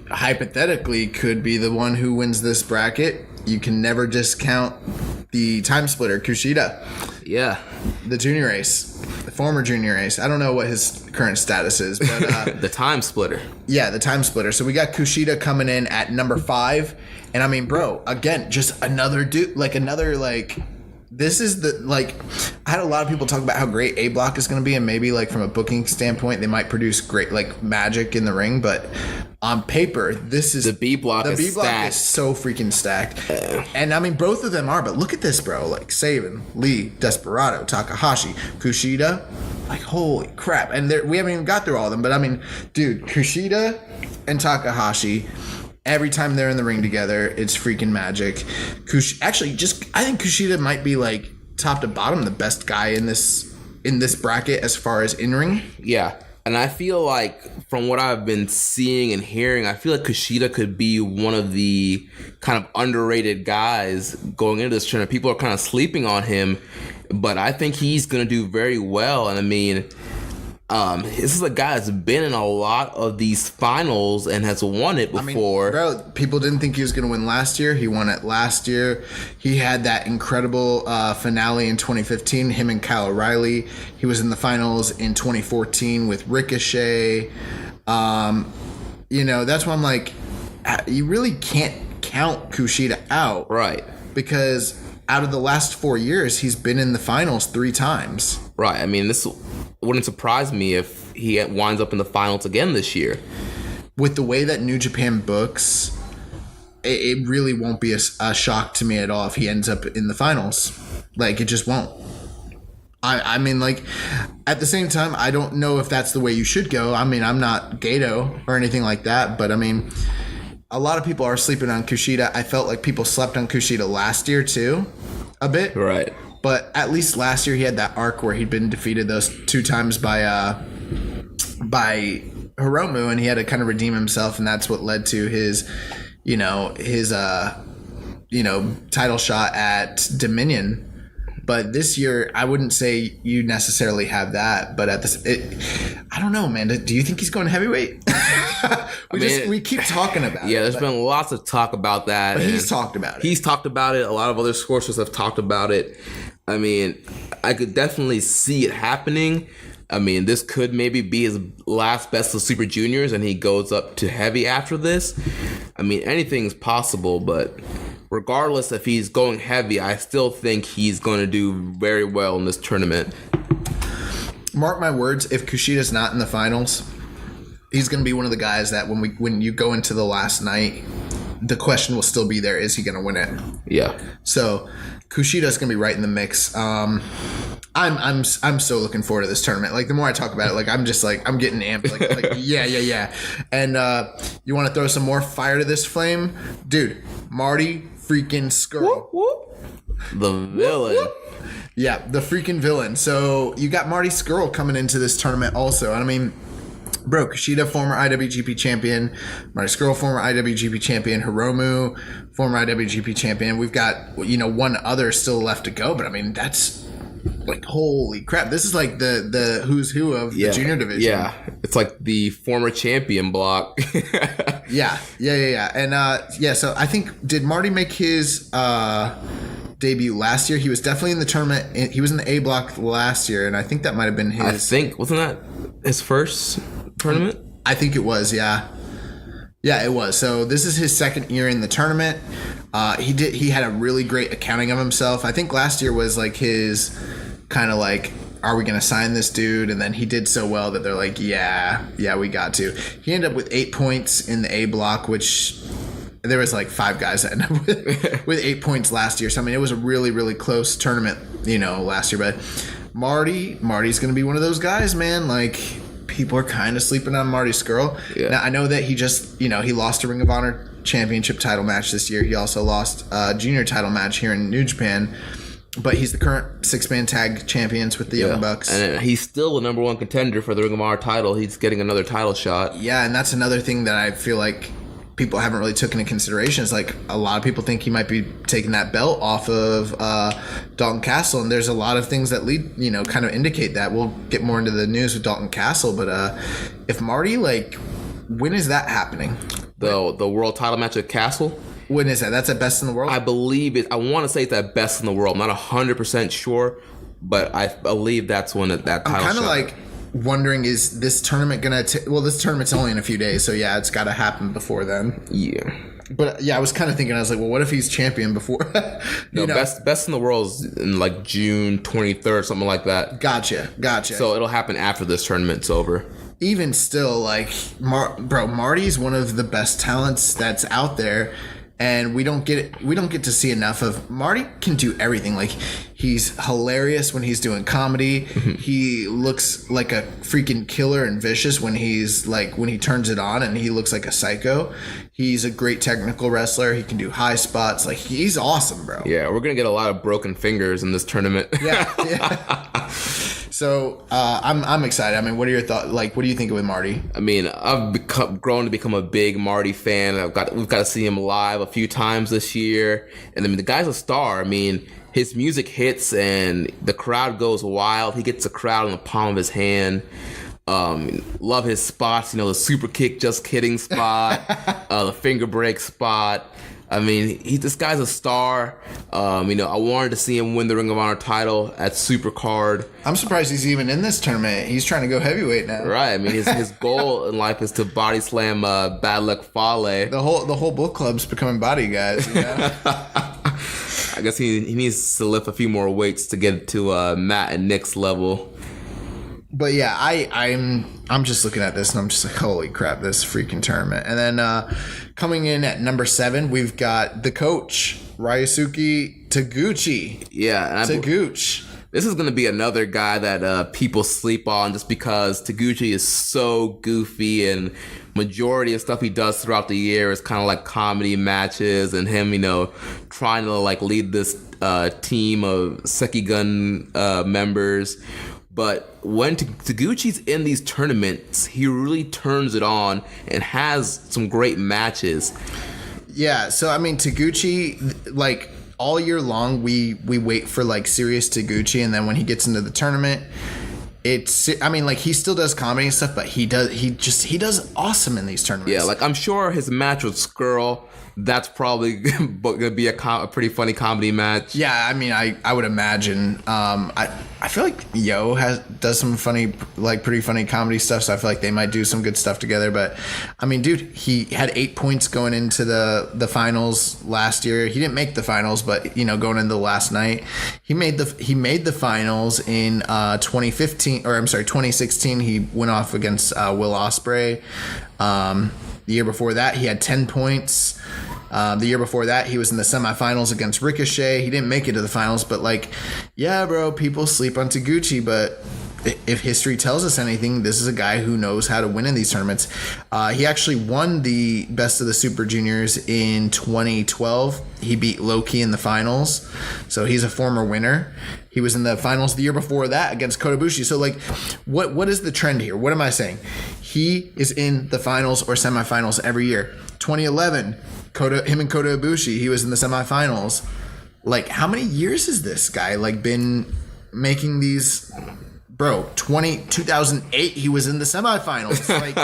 hypothetically could be the one who wins this bracket, you can never discount the time splitter, Kushida. Yeah. The junior ace. The former junior ace. I don't know what his current status is, but the time splitter. Yeah, the time splitter. So we got Kushida coming in at number 5. And I mean, bro, again, just another dude, this is I had a lot of people talk about how great A block is going to be, and maybe from a booking standpoint, they might produce great magic in the ring, but on paper, this is the B block. The B block is so freaking stacked, and I mean both of them are. But look at this, bro! Saban, Lee, Desperado, Takahashi, Kushida, holy crap! And we haven't even got through all of them, but I mean, dude, Kushida and Takahashi. Every time they're in the ring together, it's freaking magic. I think Kushida might be top to bottom the best guy in this bracket as far as in ring. Yeah, and I feel like from what I've been seeing and hearing, I feel like Kushida could be one of the kind of underrated guys going into this tournament. People are kind of sleeping on him, but I think he's going to do very well. And I mean, this is a guy that's been in a lot of these finals and has won it before. I mean, bro, people didn't think he was going to win last year. He won it last year. He had that incredible finale in 2015, him and Kyle O'Reilly. He was in the finals in 2014 with Ricochet. That's why I'm you really can't count Kushida out. Right. Because out of the last 4 years, he's been in the finals 3 times. Right. I mean, this wouldn't surprise me if he winds up in the finals again this year. With the way that New Japan books, it really won't be a shock to me at all if he ends up in the finals. It just won't. I mean, at the same time, I don't know if that's the way you should go. I mean, I'm not Gato or anything like that, but I mean, a lot of people are sleeping on Kushida. I felt like people slept on Kushida last year too, a bit. Right. But at least last year he had that arc where he'd been defeated those 2 times by Hiromu, and he had to kind of redeem himself, and that's what led to his title shot at Dominion. But this year, I wouldn't say you necessarily have that. But I don't know, man. Do you think he's going heavyweight? We keep talking about it. Yeah, there's been lots of talk about that. But he's talked about it. He's talked about it. A lot of other sources have talked about it. I mean, I could definitely see it happening. I mean, this could maybe be his last best of Super Juniors, and he goes up to heavy after this. I mean, anything's possible, but regardless if he's going heavy, I still think he's going to do very well in this tournament. Mark my words, if Kushida's not in the finals, he's going to be one of the guys that when you go into the last night, the question will still be there: is he going to win it? Yeah. So Kushida's going to be right in the mix. I'm so looking forward to this tournament. The more I talk about it, I'm just I'm getting amped. Yeah. And you want to throw some more fire to this flame, dude? Marty freaking Skrull. Whoop, whoop. The villain. Whoop, whoop. Yeah, the freaking villain. So you got Marty Skrull coming into this tournament also. And I mean, bro, Kushida, former IWGP champion. Marty Skrull, former IWGP champion. Hiromu, former IWGP champion. We've got, one other still left to go. But I mean, that's holy crap. This is the who's who of the junior division. Yeah, it's the former champion block. Yeah. And so I think, did Marty make his debut last year. He was definitely in the tournament. He was in the A block last year, and I think that might have been his. I think, wasn't that his first tournament? I think it was, yeah. Yeah, it was. So this is his second year in the tournament. He had a really great accounting of himself. I think last year was like his kind of like, are we going to sign this dude? And then he did so well that they're like, yeah, we got to. He ended up with 8 points in the A block, which there was like 5 guys that ended up with 8 points last year. So, I mean, it was a really, really close tournament, last year. But Marty's going to be one of those guys, man. Like, people are kind of sleeping on Marty Skrull. Yeah. Now, I know that he just, he lost a Ring of Honor championship title match this year. He also lost a junior title match here in New Japan. But he's the current 6-man tag champions with the Young Bucks. And he's still the number 1 contender for the Ring of Honor title. He's getting another title shot. Yeah, and that's another thing that I feel like people haven't really taken into consideration. Is like a lot of people think he might be taking that belt off of Dalton Castle, and there's a lot of things that lead, kind of indicate that. We'll get more into the news with Dalton Castle, but if Marty, like, when is that happening? The world title match at Castle? When is that? That's at Best in the World? I believe it. I want to say it's at Best in the World. I'm not 100% sure, but I believe that's when that title I'm kind of shot. like wondering, is this tournament going to... Well, this tournament's only in a few days, so yeah, it's got to happen before then. Yeah. But yeah, I was kind of thinking, I was like, well, what if he's champion before? Best in the World is in like June 23rd, something like that. Gotcha. So it'll happen after this tournament's over. Even still, like, Marty's one of the best talents that's out there. And we don't get to see enough of Marty. Can do everything. Like, he's hilarious when he's doing comedy. He looks like a freaking killer and vicious when when he turns it on, and he looks like a psycho. He's a great technical wrestler. He can do high spots. Like, he's awesome, bro. Yeah, we're gonna get a lot of broken fingers in this tournament. Yeah. So I'm excited. I mean, what are your thoughts? Like, what do you think with Marty? I mean, I've grown to become a big Marty fan. We've got to see him live a few times this year, and I mean, the guy's a star. I mean, his music hits and the crowd goes wild. He gets the crowd in the palm of his hand. Love his spots. The super kick, just kidding spot, the finger break spot. I mean, this guy's a star. I wanted to see him win the Ring of Honor title at Supercard. I'm surprised he's even in this tournament. He's trying to go heavyweight now. Right. I mean, his goal in life is to body slam Bad Luck Fale. The whole book club's becoming body guys. I guess he needs to lift a few more weights to get to Matt and Nick's level. But yeah, I'm just looking at this and I'm just like, holy crap, this freaking tournament. And then coming in at number 7, we've got the coach, Ryusuke Taguchi. Yeah. Taguchi. This is going to be another guy that people sleep on just because Taguchi is so goofy, and majority of stuff he does throughout the year is kind of like comedy matches and him, trying to like lead this team of Sekigun members. But when Taguchi's in these tournaments, he really turns it on and has some great matches. Yeah, so I mean, Taguchi, like, all year long we wait for like serious Taguchi, and then when he gets into the tournament, he still does comedy and stuff, but he does awesome in these tournaments. Yeah, like, I'm sure his match with Skrull, that's probably gonna be a pretty funny comedy match. Yeah, I mean, I would imagine. I feel like Yo does some funny, like, pretty funny comedy stuff, so I feel like they might do some good stuff together. But I mean, dude, he had 8 points going into the finals last year. He didn't make the finals, but going into the last night, he made the finals in 2016. He went off against Will Ospreay. The year before that, he had 10 points. The year before that, he was in the semifinals against Ricochet. He didn't make it to the finals, but like, yeah, bro, people sleep on Taguchi, but if history tells us anything, this is a guy who knows how to win in these tournaments. He actually won the Best of the Super Juniors in 2012. He beat Loki in the finals, so he's a former winner. He was in the finals the year before that against Kota Ibushi. So, like, what is the trend here? What am I saying? He is in the finals or semifinals every year. 2011, him and Kota Ibushi, he was in the semifinals. Like, how many years has this guy, like, been making these? Bro, 2008, he was in the semifinals. Like,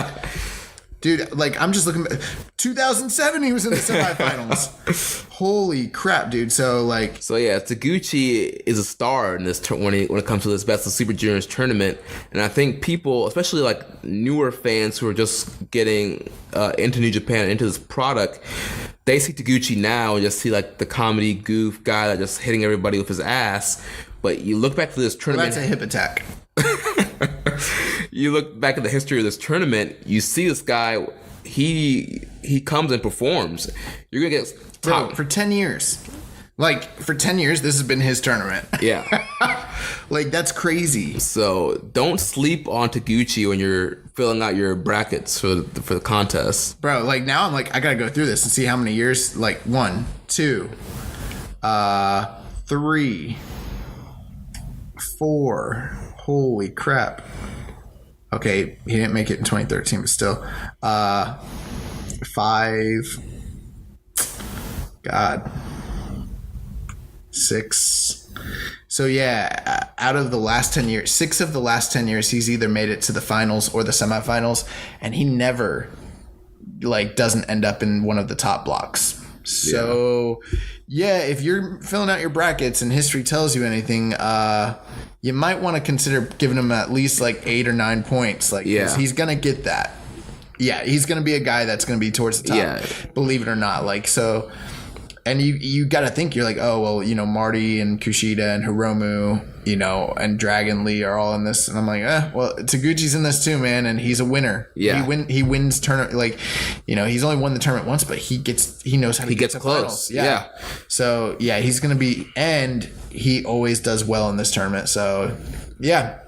Dude, like, I'm just looking. 2007, he was in the semifinals. Holy crap, dude. So yeah, Taguchi is a star in this when it comes to this Best of Super Juniors tournament, and I think people, especially like newer fans who are just getting into New Japan, into this product, they see Taguchi now and just see like the comedy goof guy that just hitting everybody with his ass. But you look back to this tournament. Well, that's a hip attack. You look back at the history of this tournament, you see this guy, he comes and performs. You're going to get top. Bro, for 10 years. Like, for 10 years, this has been his tournament. Yeah. Like, that's crazy. So, don't sleep on Taguchi when you're filling out your brackets for the contest. Bro, like, now I'm like, I got to go through this and see how many years. Like, 1, 2, 3, 4. Holy crap. Okay, he didn't make it in 2013, but still. 5. God. 6. So yeah, out of the last 10 years, 6 of the last 10 years, he's either made it to the finals or the semifinals, and he never like doesn't end up in one of the top blocks. So yeah, if you're filling out your brackets and history tells you anything, you might want to consider giving him at least like 8 or 9 points. Like, he's gonna get that. Yeah, he's gonna be a guy that's gonna be towards the top. Yeah. Believe it or not. Like, so, and you got to think, you're like, oh well, you know, Marty and Kushida and Hiromu, you know, and Dragon Lee are all in this, and I'm like, well, Taguchi's in this too, man, and he's a winner. Yeah, he wins tournament. Like, you know, he's only won the tournament once, but he knows how to get to close. Finals. Yeah. So yeah, he's gonna be, and he always does well in this tournament. So yeah,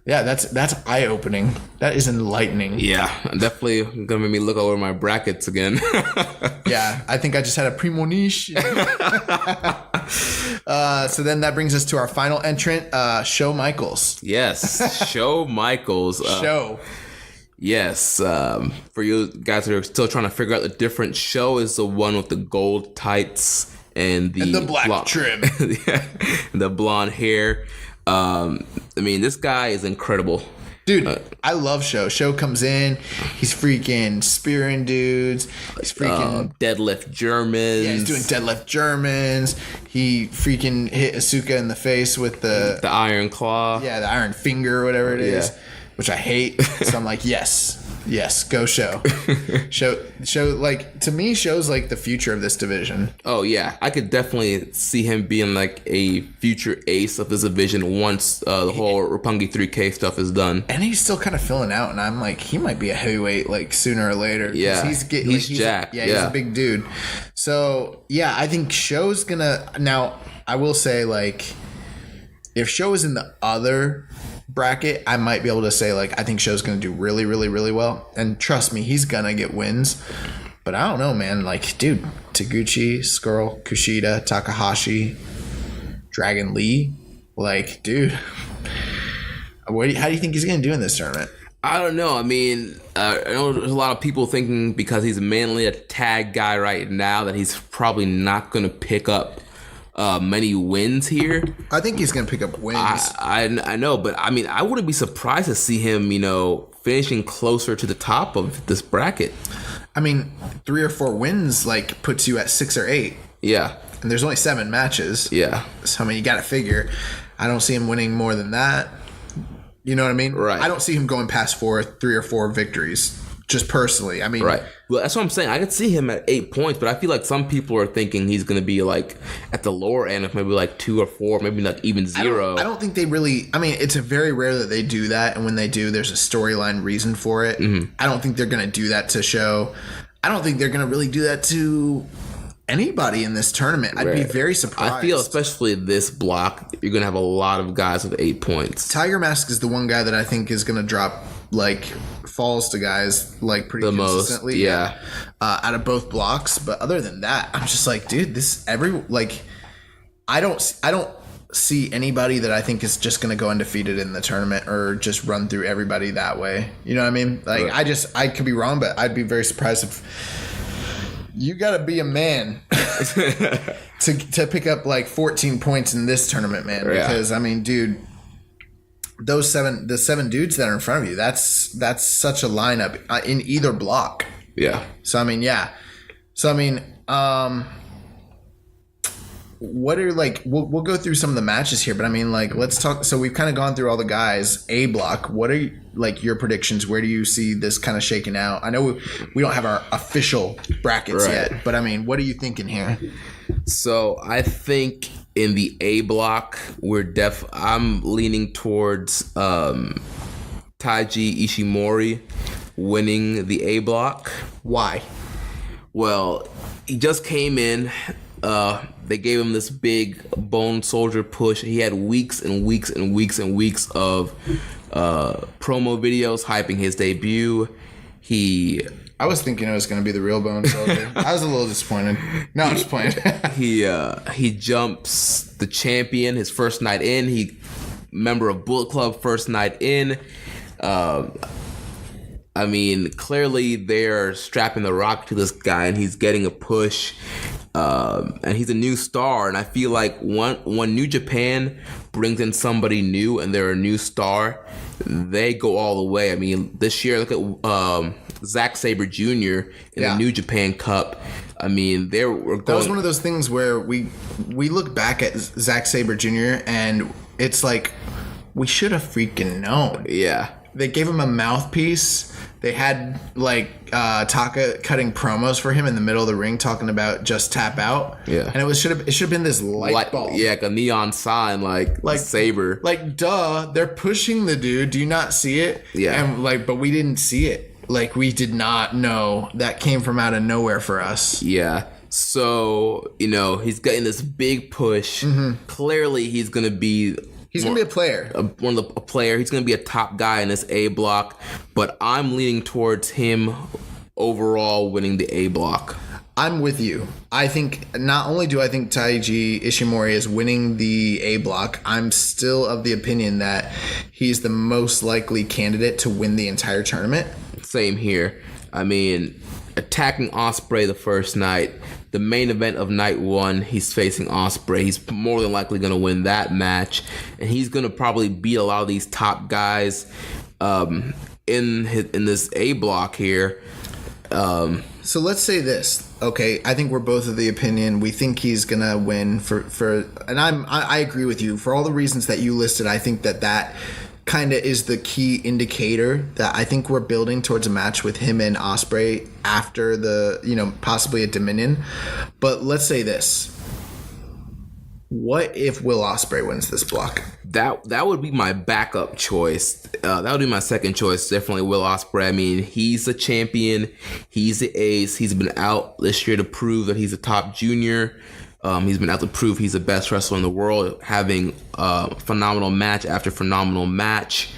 that's eye opening. That is enlightening. Yeah, definitely gonna make me look over my brackets again. Yeah, I think I just had a premonition. So then that brings us to our final entrant, Shawn Michaels. Yes, Shawn Michaels. Yes, for you guys that are still trying to figure out the difference, Show is the one with the gold tights and the black trim. The blonde hair. I mean, this guy is incredible. Dude, I love Show. Show comes in, he's freaking spearing dudes. He's freaking deadlift Germans. Yeah, he's doing deadlift Germans. He freaking hit Asuka in the face with the iron claw. Yeah, the iron finger or whatever it is, which I hate. So I'm like, yes, go Show. Show, like, to me, Show's like the future of this division. Oh yeah, I could definitely see him being like a future ace of this division once the whole Roppongi 3K stuff is done. And he's still kind of filling out, and I'm like, he might be a heavyweight like sooner or later. Yeah, he's jacked. He's a big dude. So yeah, I think Show's gonna. Now I will say, like, if Show is in the other bracket, I might be able to say, like, I think Show's gonna do really, really, really well, and trust me, he's gonna get wins. But I don't know, man. Like, dude, Taguchi, Skrull, Kushida, Takahashi, Dragon Lee, like, dude, how do you think he's gonna do in this tournament? I don't know. I mean, I know there's a lot of people thinking because he's mainly a tag guy right now that he's probably not gonna pick up many wins here. I think he's gonna pick up wins. I know, but I mean, I wouldn't be surprised to see him, you know, finishing closer to the top of this bracket. I mean, 3 or 4 wins like puts you at 6 or 8. Yeah, and there's only 7 matches. Yeah, so I mean, you got to figure. I don't see him winning more than that. You know what I mean? Right. I don't see him going past 3 or 4 victories. Just personally, I mean, right. Well, that's what I'm saying. I could see him at 8 points, but I feel like some people are thinking he's going to be like at the lower end of maybe like 2 or 4, maybe not even 0. I don't think they really. I mean, it's very rare that they do that, and when they do, there's a storyline reason for it. Mm-hmm. I don't think they're going to do that to Show. I don't think they're going to really do that to anybody in this tournament. I'd be very surprised. I feel especially this block, you're going to have a lot of guys with 8 points. Tiger Mask is the one guy that I think is going to drop like falls to guys like pretty consistently. Most, yeah. Out of both blocks, but other than that, I'm just like, dude, I don't see anybody that I think is just going to go undefeated in the tournament or just run through everybody that way. You know what I mean? Like, right. I could be wrong, but I'd be very surprised if you got to be a man to pick up like 14 points in this tournament, man. Because I mean, dude, the 7 dudes that are in front of you, that's such a lineup in either block. Yeah. So I mean, yeah. So I mean, what are like? We'll go through some of the matches here, but I mean, like, let's talk. So we've kind of gone through all the guys. A block. What are like your predictions? Where do you see this kind of shaking out? I know we don't have our official brackets yet, but I mean, what are you thinking here? So I think in the A block, I'm leaning towards Taiji Ishimori winning the A block. Why? Well, he just came in. They gave him this big Bone Soldier push. He had weeks and weeks and weeks and weeks of promo videos hyping his debut. I was thinking it was going to be the real Bone Soldier. I was a little disappointed. No, I'm just playing. He jumps the champion his first night in. He member of Bullet Club first night in. I mean, clearly they're strapping the rock to this guy, and he's getting a push. And he's a new star, and I feel like when New Japan brings in somebody new and they're a new star, they go all the way. I mean, this year, look at Zack Sabre Jr. in the New Japan Cup. I mean, that was one of those things where we look back at Zack Sabre Jr. and it's like, we should have freaking known. Yeah. They gave him a mouthpiece. They had like Taka cutting promos for him in the middle of the ring, talking about just tap out. Yeah, and it should have been this light bulb. Yeah, like a neon sign, like Saber. Like, duh, they're pushing the dude. Do you not see it? Yeah, and but we didn't see it. Like, we did not know. That came from out of nowhere for us. Yeah. So he's getting this big push. Mm-hmm. Clearly, he's gonna be. He's going to be a player. A player. He's going to be a top guy in this A block. But I'm leaning towards him overall winning the A block. I'm with you. I think not only do I think Taiji Ishimori is winning the A block, I'm still of the opinion that he's the most likely candidate to win the entire tournament. Same here. I mean, attacking Ospreay the first night. The main event of night 1, he's facing Ospreay. He's more than likely going to win that match, and he's going to probably beat a lot of these top guys in this A block here. So let's say this, okay? I think we're both of the opinion we think he's going to win and I agree with you for all the reasons that you listed. I think that kind of is the key indicator that I think we're building towards a match with him and Ospreay after the, possibly at Dominion. But let's say this. What if Will Ospreay wins this block? That would be my backup choice. That would be my second choice. Definitely Will Ospreay. I mean, he's a champion. He's the ace. He's been out this year to prove that he's a top junior. He's been out to prove he's the best wrestler in the world, having phenomenal match after phenomenal match.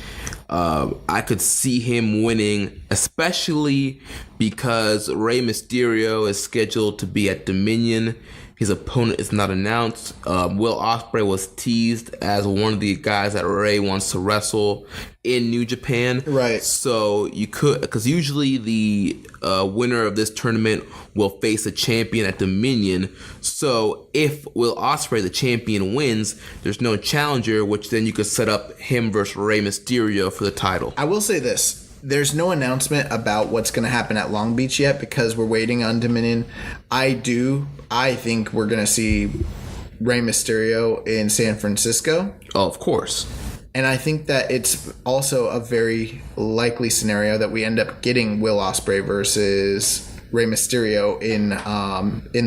I could see him winning, especially because Rey Mysterio is scheduled to be at Dominion. His opponent is not announced. Will Ospreay was teased as one of the guys that Rey wants to wrestle in New Japan. Right. So you could, because usually the winner of this tournament will face a champion at Dominion. So if Will Ospreay, the champion, wins, there's no challenger, which then you could set up him versus Rey Mysterio for the title. I will say this. There's no announcement about what's going to happen at Long Beach yet because we're waiting on Dominion. I think we're going to see Rey Mysterio in San Francisco. Oh, of course. And I think that it's also a very likely scenario that we end up getting Will Ospreay versus Rey Mysterio in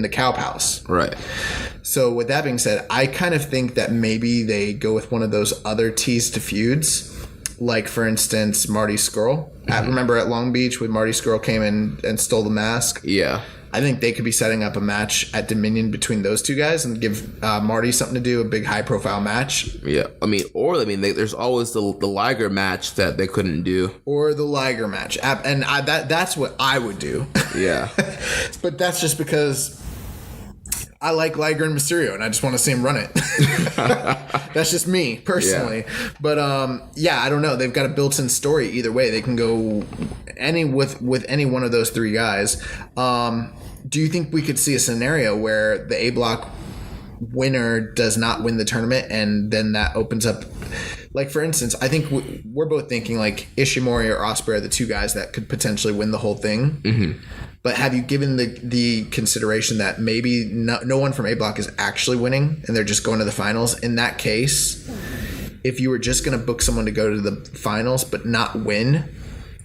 the Cow Palace. Right. So with that being said, I kind of think that maybe they go with one of those other teased feuds. Like, for instance, Marty Scurll. Mm-hmm. Remember at Long Beach when Marty Scurll came in and stole the mask? Yeah. I think they could be setting up a match at Dominion between those two guys and give Marty something to do, a big high-profile match. Yeah. There's always the Liger match that they couldn't do. Or the Liger match. And that's what I would do. Yeah. But that's just because I like Liger and Mysterio, and I just want to see him run it. That's just me, personally. Yeah. But, I don't know. They've got a built-in story either way. They can go with any one of those three guys. Do you think we could see a scenario where the A block winner does not win the tournament, and then that opens up like for instance, I think we're both thinking like Ishimori or Ospreay are the two guys that could potentially win the whole thing. Mm-hmm. But have you given the consideration that maybe no one from A Block is actually winning and they're just going to the finals? In that case, if you were just going to book someone to go to the finals but not win,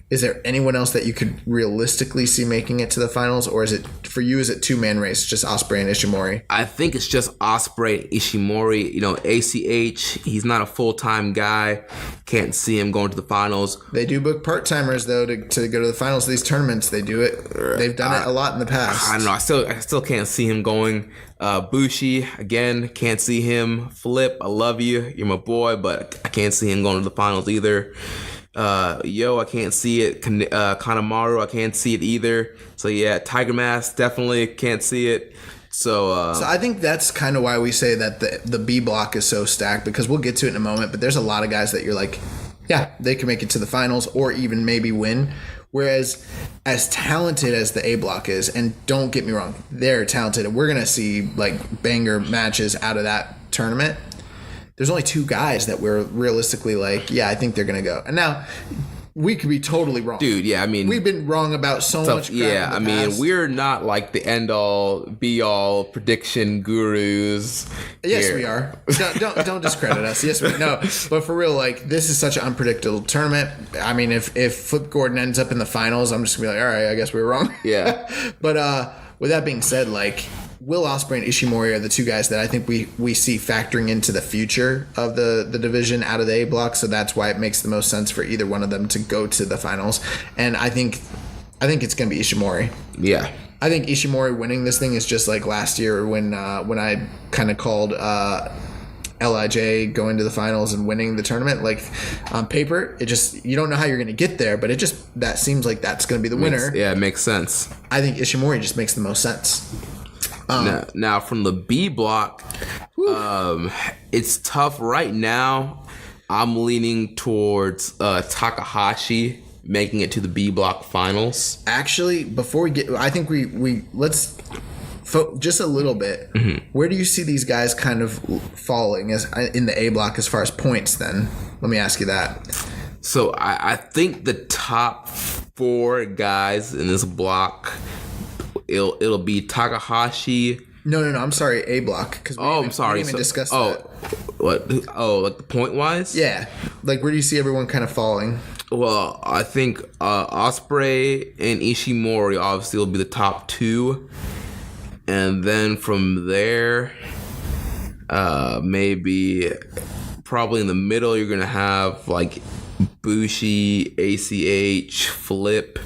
is there anyone else that you could realistically see making it to the finals? Or is it, for you, is it two-man race, just Ospreay and Ishimori? I think it's just Ospreay and Ishimori. You know, ACH, he's not a full-time guy. Can't see him going to the finals. They do book part-timers, though, to go to the finals of these tournaments. They do it. They've done it a lot in the past. I don't know. I still can't see him going. Bushi, again, can't see him. Flip, I love you. You're my boy, but I can't see him going to the finals either. I can't see it. Kanemaru, I can't see it either. So yeah, Tiger Mask, definitely can't see it. So I think that's kind of why we say that the B block is so stacked, because we'll get to it in a moment, but there's a lot of guys that you're like, yeah, they can make it to the finals or even maybe win. Whereas as talented as the A block is, and don't get me wrong, they're talented, and we're going to see like banger matches out of that tournament. There's only two guys that we're realistically like, yeah, I think they're going to go. And now, we could be totally wrong. Dude, yeah, I mean... We've been wrong about so much crap. Yeah, I mean, we're not like the end-all, be-all prediction gurus. Yes, here. we are. Don't discredit us. Yes, we no. But for real, like, this is such an unpredictable tournament. I mean, if Flip Gordon ends up in the finals, I'm just going to be like, all right, I guess we were wrong. Yeah. But with that being said, like... Will Ospreay and Ishimori are the two guys that I think we see factoring into the future of the division out of the A block, so that's why it makes the most sense for either one of them to go to the finals. And I think it's going to be Ishimori. Yeah. I think Ishimori winning this thing is just like last year when I kind of called LIJ going to the finals and winning the tournament. Like on paper, it just, you don't know how you're going to get there, but that seems like that's going to be the winner. It makes sense. I think Ishimori just makes the most sense. Now from the B block, it's tough right now. I'm leaning towards Takahashi making it to the B block finals. Actually, before we get, I think we let's just a little bit. Mm-hmm. Where do you see these guys kind of falling as in the A block as far as points? Then let me ask you that. So I think the top four guys in this block. It'll be Takahashi. No. I'm sorry, A block. I'm sorry. We didn't even discuss that. What? Oh, like the point wise? Yeah. Like where do you see everyone kind of falling? Well, I think Ospreay and Ishimori obviously will be the top two, and then from there, maybe probably in the middle you're gonna have like Bushi, ACH, Flip.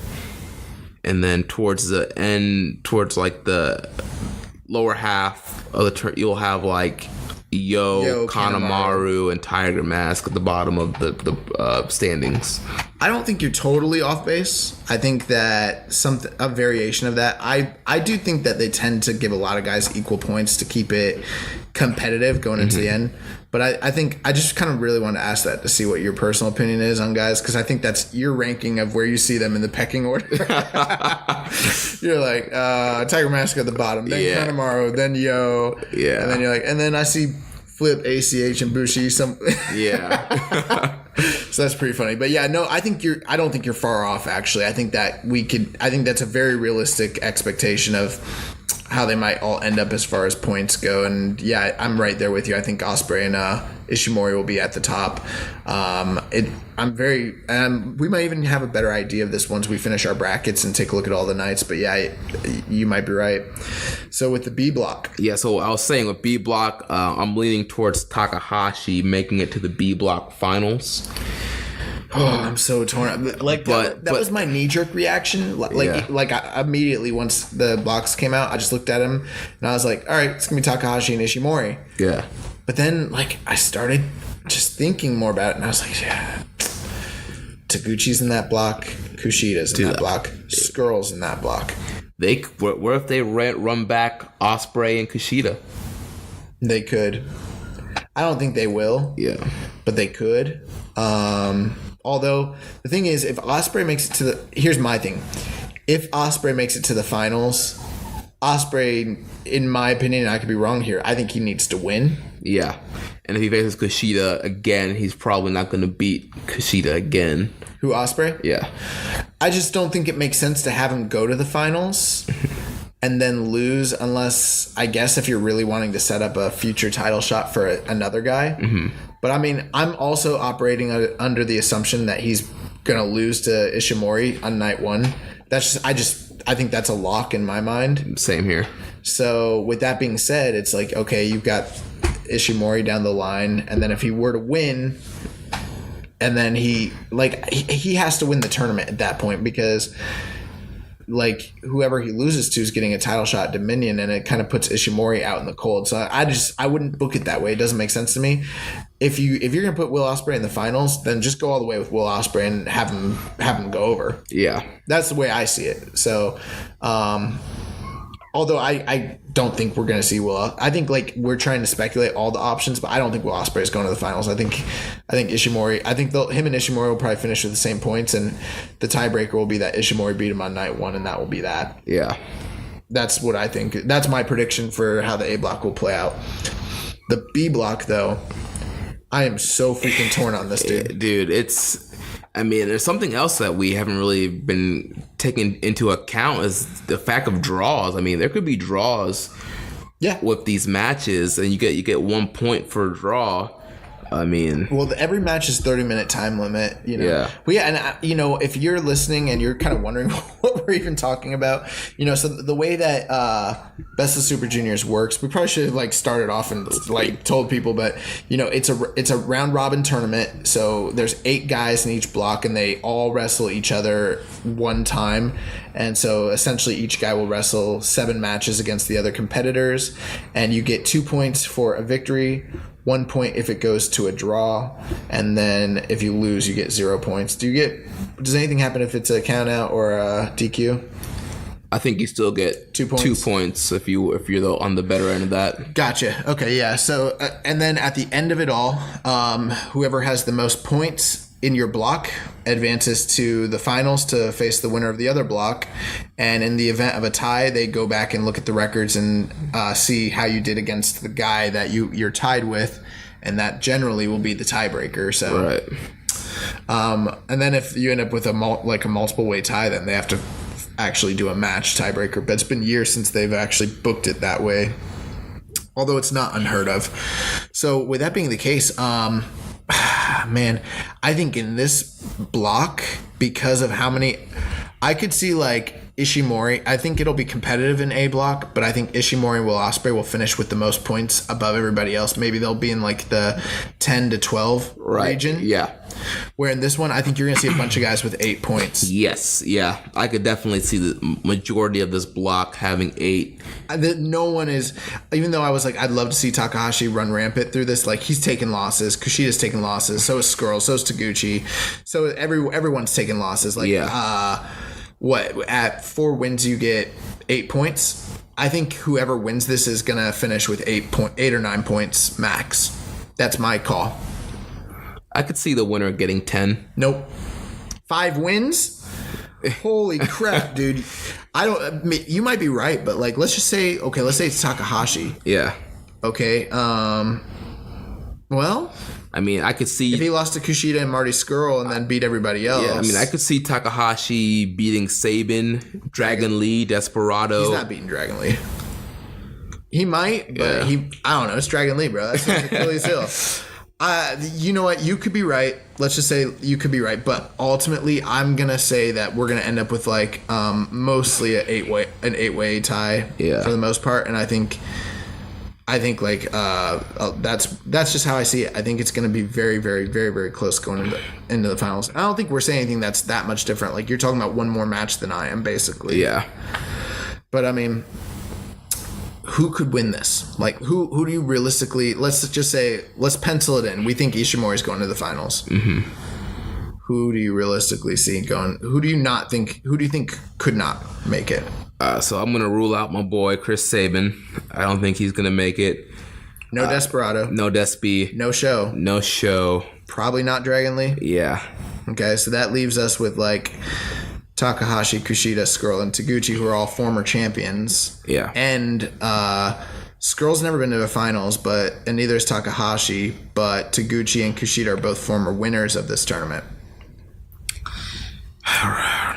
And then towards the end, towards like the lower half of the you'll have like Yo, Kanemaru, and Tiger Mask at the bottom of the standings. I don't think you're totally off base. I think that a variation of that. I do think that they tend to give a lot of guys equal points to keep it competitive going into the end. But I think I just kind of really want to ask that to see what your personal opinion is on guys, because I think that's your ranking of where you see them in the pecking order. You're like Tiger Mask at the bottom, then Kanemaru, then Yo, and then you're like, and then I see Flip, ACH, and Bushi. So that's pretty funny. But yeah, no, I don't think you're far off. Actually, I think that's a very realistic expectation of how they might all end up as far as points go. And yeah, I'm right there with you. I think Ospreay and Ishimori will be at the top. We might even have a better idea of this once we finish our brackets and take a look at all the nights. But yeah, you might be right. So with the B block. Yeah, so I was saying with B block, I'm leaning towards Takahashi making it to the B block finals. Oh, I'm so torn. Like that was my knee-jerk reaction. Like I immediately, once the blocks came out, I just looked at him and I was like, all right, it's gonna be Takahashi and Ishimori. Yeah. But then like I started just thinking more about it, and I was like, yeah, Taguchi's in that block, Kushida's in that block, Skrull's in that block. What if they run back Ospreay and Kushida? They could. I don't think they will. Yeah. But they could. Although the thing is, if Ospreay makes it to here's my thing. If Ospreay makes it to the finals, Ospreay, in my opinion, I could be wrong here, I think he needs to win. Yeah. And if he faces Kushida again, he's probably not going to beat Kushida again. Who, Ospreay? Yeah. I just don't think it makes sense to have him go to the finals and then lose, unless, I guess, if you're really wanting to set up a future title shot for another guy. Mm-hmm. But I mean, I'm also operating under the assumption that he's going to lose to Ishimori on night one. That's just, I think that's a lock in my mind. Same here. So with that being said, it's like, okay, you've got Ishimori down the line, and then if he were to win, and then he has to win the tournament at that point, because like whoever he loses to is getting a title shot at Dominion, and it kind of puts Ishimori out in the cold. So I wouldn't book it that way. It doesn't make sense to me. If you're gonna put Will Ospreay in the finals, then just go all the way with Will Ospreay and have him go over. Yeah, that's the way I see it. So, although I don't think we're going to see Will. I think like we're trying to speculate all the options, but I don't think Will Ospreay is going to the finals. I think Ishimori. I think him and Ishimori will probably finish with the same points, and the tiebreaker will be that Ishimori beat him on night one, and that will be that. Yeah, that's what I think. That's my prediction for how the A block will play out. The B block, though, I am so freaking torn on this, dude. Dude, there's something else that we haven't really been taking into account is the fact of draws. I mean, there could be draws with these matches, and you get 1 point for a draw. I mean, well, every match is 30-minute time limit, you know. Yeah. Well, yeah, and if you're listening and you're kind of wondering what we're even talking about, so the way that Best of Super Juniors works, we probably should have started off and told people, but it's a round robin tournament, so there's 8 guys in each block, and they all wrestle each other one time, and so essentially each guy will wrestle 7 matches against the other competitors, and you get 2 points for a victory, 1 point if it goes to a draw, and then if you lose, you get 0 points. Does anything happen if it's a count out or a DQ? I think you still get 2 points. 2 points if you're on the better end of that. Gotcha. Okay, yeah. So, and then at the end of it all, whoever has the most points in your block advances to the finals to face the winner of the other block, and in the event of a tie, they go back and look at the records and see how you did against the guy that you're tied with, and that generally will be the tiebreaker. So, right. And then if you end up with a multiple way tie, then they have to actually do a match tiebreaker. But it's been years since they've actually booked it that way, although it's not unheard of. So with that being the case, man, I think in this block, because of how many, I could see Ishimori. I think it'll be competitive in A block, but I think Ishimori and Will Ospreay will finish with the most points above everybody else. Maybe they'll be in the 10 to 12 region. Yeah. Where in this one, I think you're going to see a bunch of guys with 8 points. Yes, yeah. I could definitely see the majority of this block having 8. No one is, even though I was I'd love to see Takahashi run rampant through this. He's taking losses. Kushida's taking losses. So is Skrull. So is Taguchi. So everyone's taking losses. At 4 wins, you get 8 points. I think whoever wins this is going to finish with 8 or 9 points max. That's my call. I could see the winner getting 10. Nope. 5 wins? Holy crap, dude. You might be right, but let's just say, okay, let's say it's Takahashi. Yeah. Okay. Well, I mean, I could see if he lost to Kushida and Marty Scurll and then beat everybody else. Yeah, I mean, I could see Takahashi beating Sabin, Dragon Lee, Desperado. He's not beating Dragon Lee. He might, but I don't know. It's Dragon Lee, bro. That's Achilles heel. You know what? You could be right. Let's just say you could be right, but ultimately, I'm gonna say that we're gonna end up with mostly an eight-way tie for the most part, and I think that's just how I see it. I think it's gonna be very, very, very, very close going into the finals. I don't think we're saying anything that's that much different. You're talking about one more match than I am, basically. Yeah. But I mean, who could win this? Who do you realistically? Let's just say, let's pencil it in. We think Ishimori's going to the finals. Mm-hmm. Who do you realistically see going? Who do you think could not make it? So I'm gonna rule out my boy Chris Sabin. I don't think he's gonna make it. No Desperado. No Despy. No show. No show. Probably not Dragon Lee. Yeah. Okay, so that leaves us with Takahashi, Kushida, Skrull, and Taguchi, who are all former champions. Yeah. And Skrull's never been to the finals, and neither is Takahashi, but Taguchi and Kushida are both former winners of this tournament.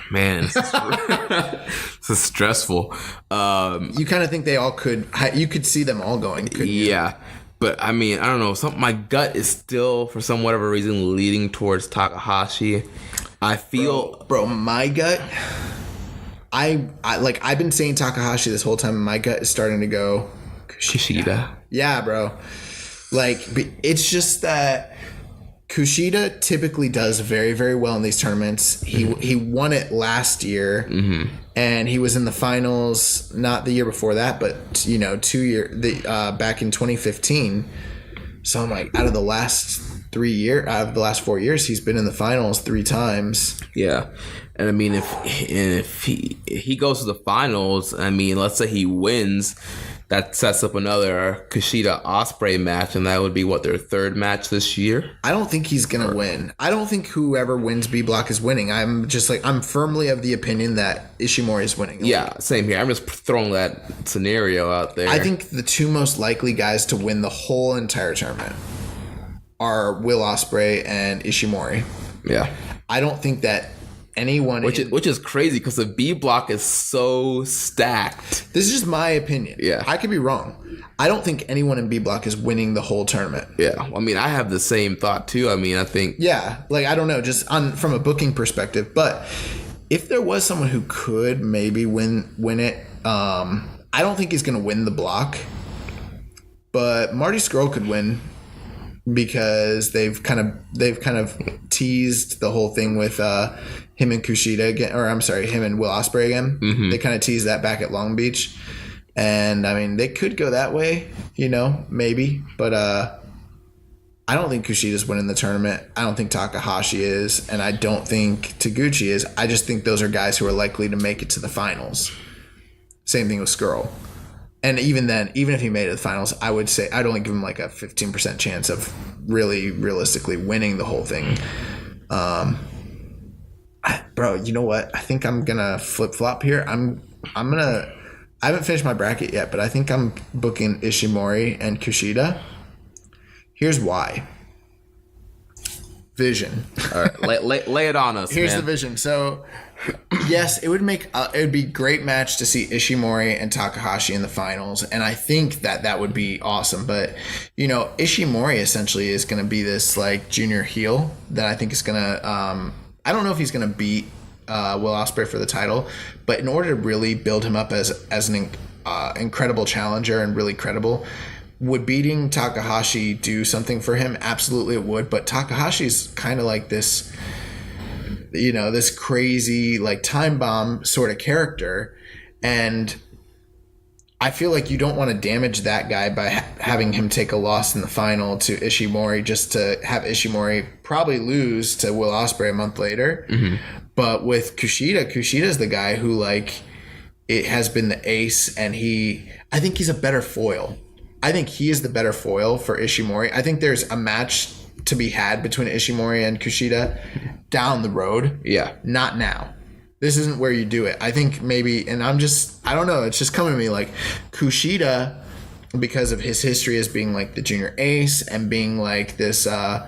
Man, this is stressful. You kind of think they all could, you could see them all going, couldn't you? Yeah. But, I mean, I don't know. My gut is still, for some whatever reason, leaning towards Takahashi. I feel... Bro, my gut... I've been saying Takahashi this whole time, and my gut is starting to go... Kushida. Yeah, bro. Like, it's just that Kushida typically does very, very well in these tournaments. He won it last year, and he was in the finals not the year before that, but 2 years back in 2015. So I'm like, out of the last 4 years, he's been in the finals 3 times. Yeah, and I mean, if he goes to the finals, I mean, let's say he wins. That sets up another Kushida Ospreay match, and that would be their 3rd match this year. I don't think he's gonna win. I don't think whoever wins B Block is winning. I'm firmly of the opinion that Ishimori is winning. Yeah, same here. I'm just throwing that scenario out there. I think the 2 most likely guys to win the whole entire tournament are Will Ospreay and Ishimori. Yeah, I don't think that anyone, which is crazy because the B Block is so stacked. This is just my opinion. Yeah, I could be wrong. I don't think anyone in B Block is winning the whole tournament. Yeah, I mean, I have the same thought too. I mean, I think I don't know, just from a booking perspective. But if there was someone who could maybe win it, I don't think he's going to win the block. But Marty Scurll could win, because they've kind of teased the whole thing with him and Kushida again, or I'm sorry, him and Will Ospreay again. Mm-hmm. They kind of teased that back at Long Beach, and I mean, they could go that way, maybe, but I don't think Kushida's winning the tournament. I don't think Takahashi is, and I don't think Taguchi is. I just think those are guys who are likely to make it to the finals. Same thing with Skrull. And even then, even if he made it to the finals, I would say I'd only give him like a 15% chance of really realistically winning the whole thing. Bro, you know what? I think I'm gonna flip-flop here. I haven't finished my bracket yet, but I think I'm booking Ishimori and Kushida. Here's why. Vision. All right, lay it on us. Here's man. The vision. So, yes, it would be a great match to see Ishimori and Takahashi in the finals, and I think that would be awesome. But Ishimori essentially is going to be this like junior heel that I think is going to. I don't know if he's going to beat Will Ospreay for the title, but in order to really build him up as an incredible challenger and really credible. Would beating Takahashi do something for him? Absolutely it would, but Takahashi's kind of like this, this crazy like time bomb sort of character, and I feel like you don't want to damage that guy by having him take a loss in the final to Ishimori just to have Ishimori probably lose to Will Ospreay a month later. Mm-hmm. But with Kushida's the guy who like it has been the ace, and I think he's a better foil. I think he is the better foil for Ishimori. I think there's a match to be had between Ishimori and Kushida down the road. Yeah. Not now. This isn't where you do it. I think maybe, and I don't know, it's just coming to me like Kushida, because of his history as being like the junior ace and being like this, kind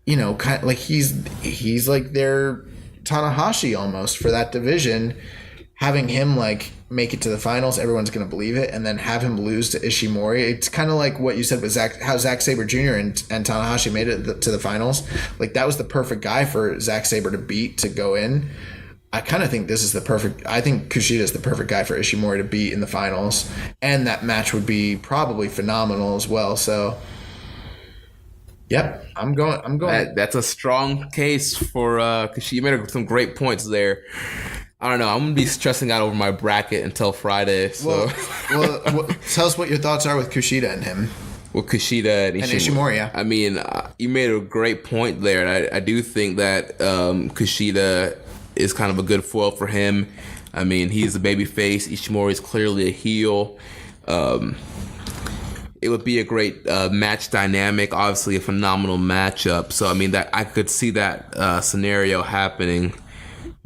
of like he's like their Tanahashi almost for that division. Having him like make it to the finals, everyone's going to believe it, and then have him lose to Ishimori. It's kind of like what you said with how Zack Sabre Jr. and Tanahashi made it to the finals. Like that was the perfect guy for Zack Sabre to beat to go in. I kind of think I think Kushida is the perfect guy for Ishimori to beat in the finals, and that match would be probably phenomenal as well. So, yep, I'm going. That's a strong case for Kushida. You made some great points there. I don't know. I'm going to be stressing out over my bracket until Friday. So. Well, tell us what your thoughts are with Kushida and him. With Kushida and Ishimori, yeah. I mean, you made a great point there. And I do think that Kushida is kind of a good foil for him. I mean, he's a baby face. Ishimori is clearly a heel. It would be a great match dynamic. Obviously, a phenomenal matchup. So, I mean, that I could see that scenario happening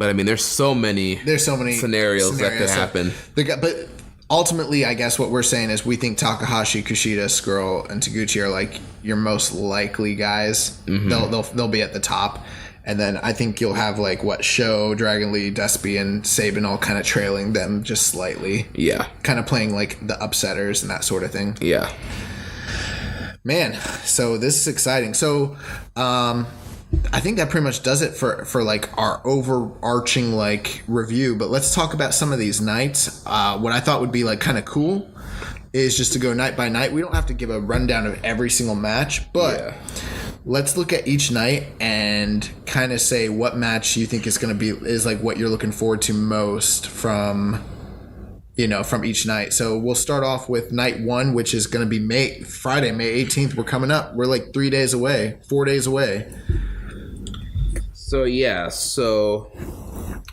But I mean, there's so many scenarios that could happen. But ultimately, I guess what we're saying is we think Takahashi, Kushida, Skrull, and Taguchi are like your most likely guys. Mm-hmm. They'll be at the top. And then I think you'll have Sho, Dragon Lee, Despy, and Saban all kind of trailing them just slightly. Yeah. Kind of playing like the upsetters and that sort of thing. Yeah. Man, so this is exciting. So I think that pretty much does it for like our overarching review. But let's talk about some of these nights. What I thought would be kind of cool is just to go night by night. We don't have to give a rundown of every single match, but let's look at each night and kind of say what match you think is what you're looking forward to most from each night. So we'll start off with night 1, which is going to be Friday, May 18th. We're coming up. We're 4 days away. So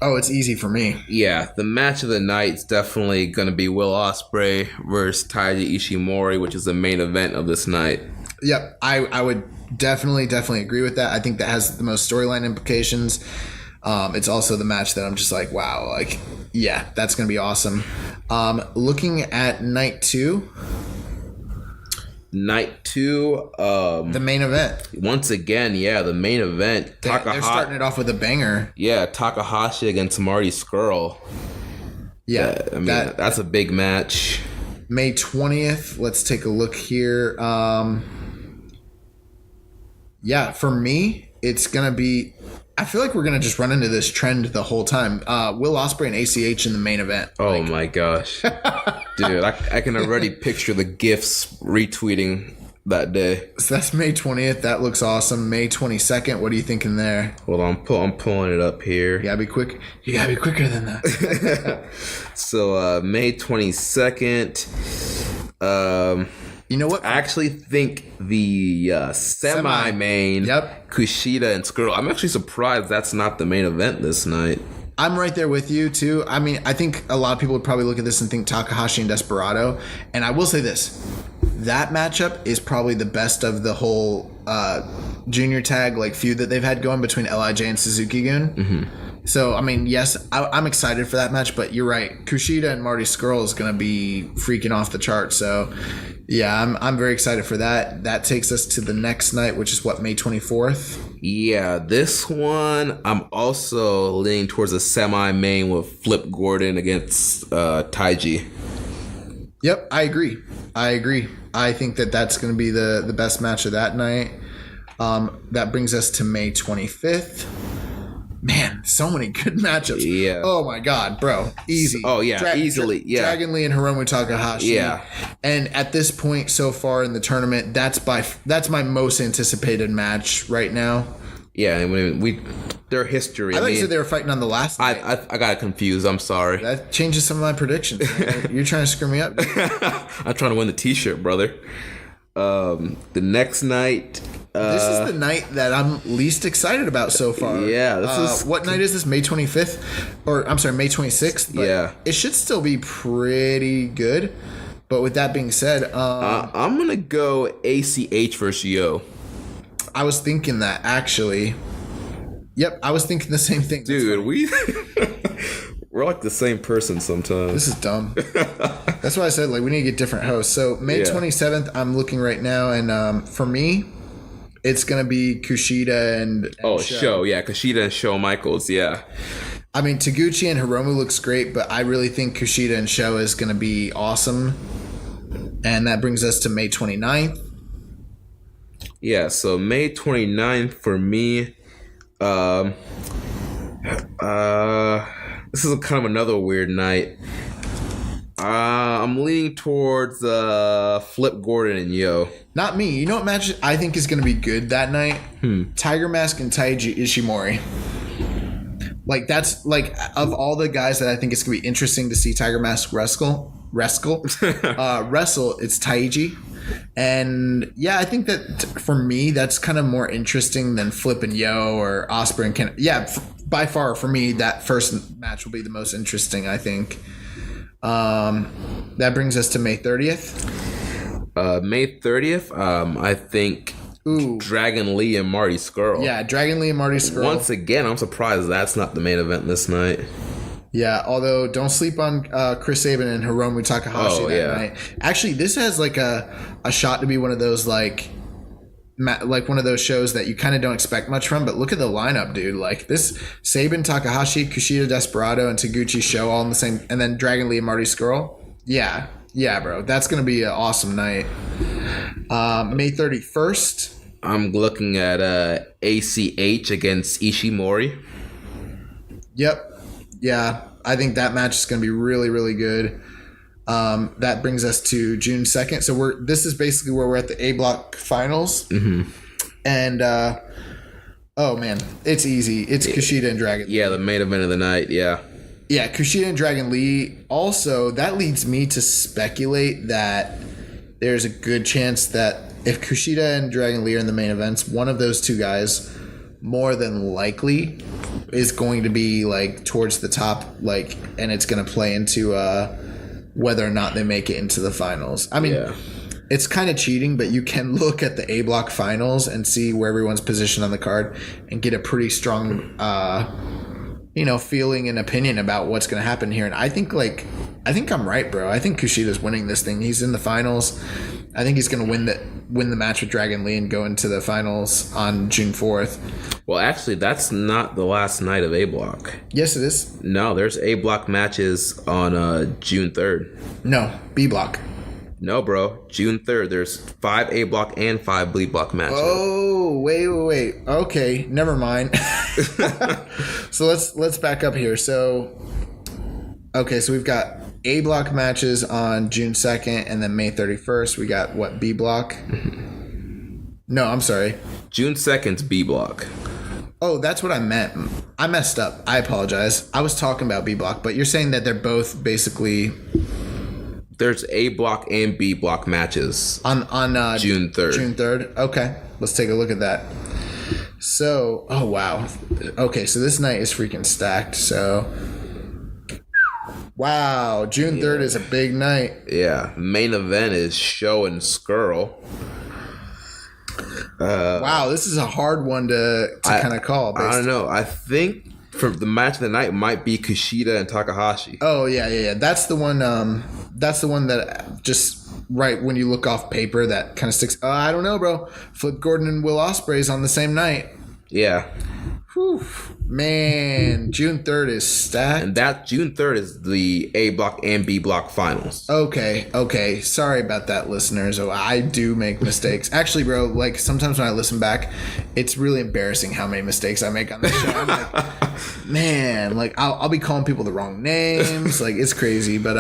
oh, it's easy for me. Yeah, the match of the night's definitely going to be Will Ospreay versus Taiji Ishimori, which is the main event of this night. Yep, I would definitely agree with that. I think that has the most storyline implications. It's also the match that I'm just wow, yeah, that's going to be awesome. Looking at night 2. The main event. Once again, the main event. They're starting it off with a banger. Yeah, Takahashi against Marty Scurll. Yeah, I mean, that's a big match. May 20th. Let's take a look here. For me, it's going to be... I feel like we're going to just run into this trend the whole time. Will Ospreay and ACH in the main event. Oh, my gosh. Dude, I can already picture the GIFs retweeting that day. So that's May 20th. That looks awesome. May 22nd. What are you thinking there? Hold on. I'm pulling it up here. You got to be quick. You got to be quicker than that. So, May 22nd. You know what? I actually think the semi-main Kushida and Skrull. I'm actually surprised that's not the main event this night. I'm right there with you, too. I mean, I think a lot of people would probably look at this and think Takahashi and Desperado. And I will say this. That matchup is probably the best of the whole junior tag feud that they've had going between LIJ and Suzuki-gun. Mm-hmm. So, I mean, yes, I'm excited for that match, but you're right. Kushida and Marty Scurll is going to be freaking off the chart. So, yeah, I'm very excited for that. That takes us to the next night, which is May 24th? Yeah, this one, I'm also leaning towards a semi-main with Flip Gordon against Taiji. Yep, I agree. I think that's going to be the best match of that night. That brings us to May 25th. Man, so many good matchups. Yeah. Oh my God, bro. Easy. Oh yeah, easily. Yeah. Dragon Lee and Hiromu Takahashi. Yeah. And at this point so far in the tournament, that's my most anticipated match right now. Yeah, I mean, their history. I thought you said they were fighting on the last night. I got confused. I'm sorry. That changes some of my predictions. You're trying to screw me up. I'm trying to win the T-shirt, brother. The next night. This is the night that I'm least excited about so far. Yeah. This is what night is this? May 25th? Or, I'm sorry, May 26th? But yeah. It should still be pretty good. But with that being said... I'm going to go ACH versus Yo. I was thinking that, actually. Yep, I was thinking the same thing. Dude, we're like the same person sometimes. This is dumb. That's why I said, we need to get different hosts. So, May 27th, I'm looking right now, and for me... It's going to be Kushida and Sho. Yeah, Kushida and Shawn Michaels, yeah. I mean, Taguchi and Hiromu looks great, but I really think Kushida and Sho is going to be awesome. And that brings us to May 29th. Yeah, so May 29th for me, this is kind of another weird night. I'm leaning towards Flip Gordon and Yo. Not me. You know what match I think is going to be good that night? Tiger Mask and Taiji Ishimori. That's of all the guys that I think it's going to be interesting to see Tiger Mask wrestle, it's Taiji. And yeah, I think that for me, that's kind of more interesting than Flip and Yo or Ospreay and Ken. Yeah, by far for me, that first match will be the most interesting, I think. That brings us to May 30th. May 30th, I think... Ooh. Dragon Lee and Marty Scurll. Yeah, Dragon Lee and Marty Scurll. Once again, I'm surprised that's not the main event this night. Yeah, although don't sleep on Chris Sabin and Hiromu Takahashi night. Actually, this has like a shot to be one of those like one of those shows that you kind of don't expect much from, but look at the lineup, dude. Like this Sabin, Takahashi, Kushida, Desperado, and Taguchi Show all in the same, and then Dragon Lee and Marty Scurll. Yeah, bro. That's going to be an awesome night. May 31st. I'm looking at ACH against Ishimori. Yep. Yeah, I think that match is going to be really, really good. That brings us to June 2nd. So this is basically where we're at the A Block finals. Mm-hmm. And, oh, man, it's easy. It's Kushida and Dragon Lee. Yeah, the main event of the night, yeah. Yeah, Kushida and Dragon Lee. Also, that leads me to speculate that there's a good chance that if Kushida and Dragon Lee are in the main events, one of those two guys more than likely is going to be like towards the top, like, and it's going to play into whether or not they make it into the finals. I mean, it's kind of cheating, but you can look at the A Block finals and see where everyone's positioned on the card and get a pretty strong feeling and opinion about what's going to happen here. And I think I'm right, bro. I think Kushida's winning this thing. He's in the finals. I think he's going to win the match with Dragon Lee and go into the finals on June 4th. Well, actually, that's not the last night of A Block. Yes, it is. No, there's A Block matches on June 3rd. No, B Block. No, bro. June 3rd, there's 5 A Block and 5 B Block matches. Oh, wait. Okay, never mind. So let's back up here. So we've got A Block matches on June 2nd, and then May 31st, we got what, B Block? No, I'm sorry. June 2nd's B Block. Oh, that's what I meant. I messed up. I apologize. I was talking about B Block, but you're saying that they're both basically... There's A Block and B Block matches on June 3rd. June 3rd? Okay, let's take a look at that. So, oh wow. Okay, so this night is freaking stacked, so... Wow, June 3rd is a big night. Yeah, main event is Show and Scurll. Wow, this is a hard one to kind of call. I don't know. I think for the match of the night might be Kushida and Takahashi. Oh yeah. That's the one. That's the one that just right when you look off paper that kind of sticks. I don't know, bro. Flip Gordon and Will Ospreay's on the same night. Yeah. Whew. Man, June 3rd is stacked. And that June 3rd is the A Block and B Block finals. Okay. Sorry about that, listeners. Oh, I do make mistakes. Actually, bro, like sometimes when I listen back, it's really embarrassing how many mistakes I make on this show. I'm like, man, like I'll be calling people the wrong names. Like it's crazy. But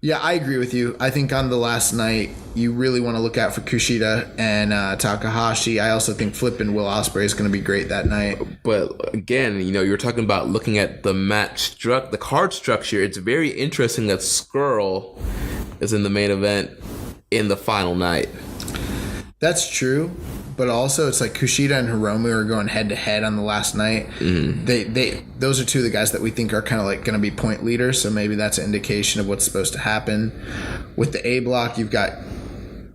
yeah, I agree with you. I think on the last night, you really want to look out for Kushida and Takahashi. I also think Flip and Will Ospreay is going to be great that night. But again, you're talking about looking at the the card structure. It's very interesting that Scurll is in the main event in the final night. That's true. But also, it's like Kushida and Hiromu are going head to head on the last night. Mm-hmm. Those are two of the guys that we think are kind of like going to be point leaders. So maybe that's an indication of what's supposed to happen. With the A Block, you've got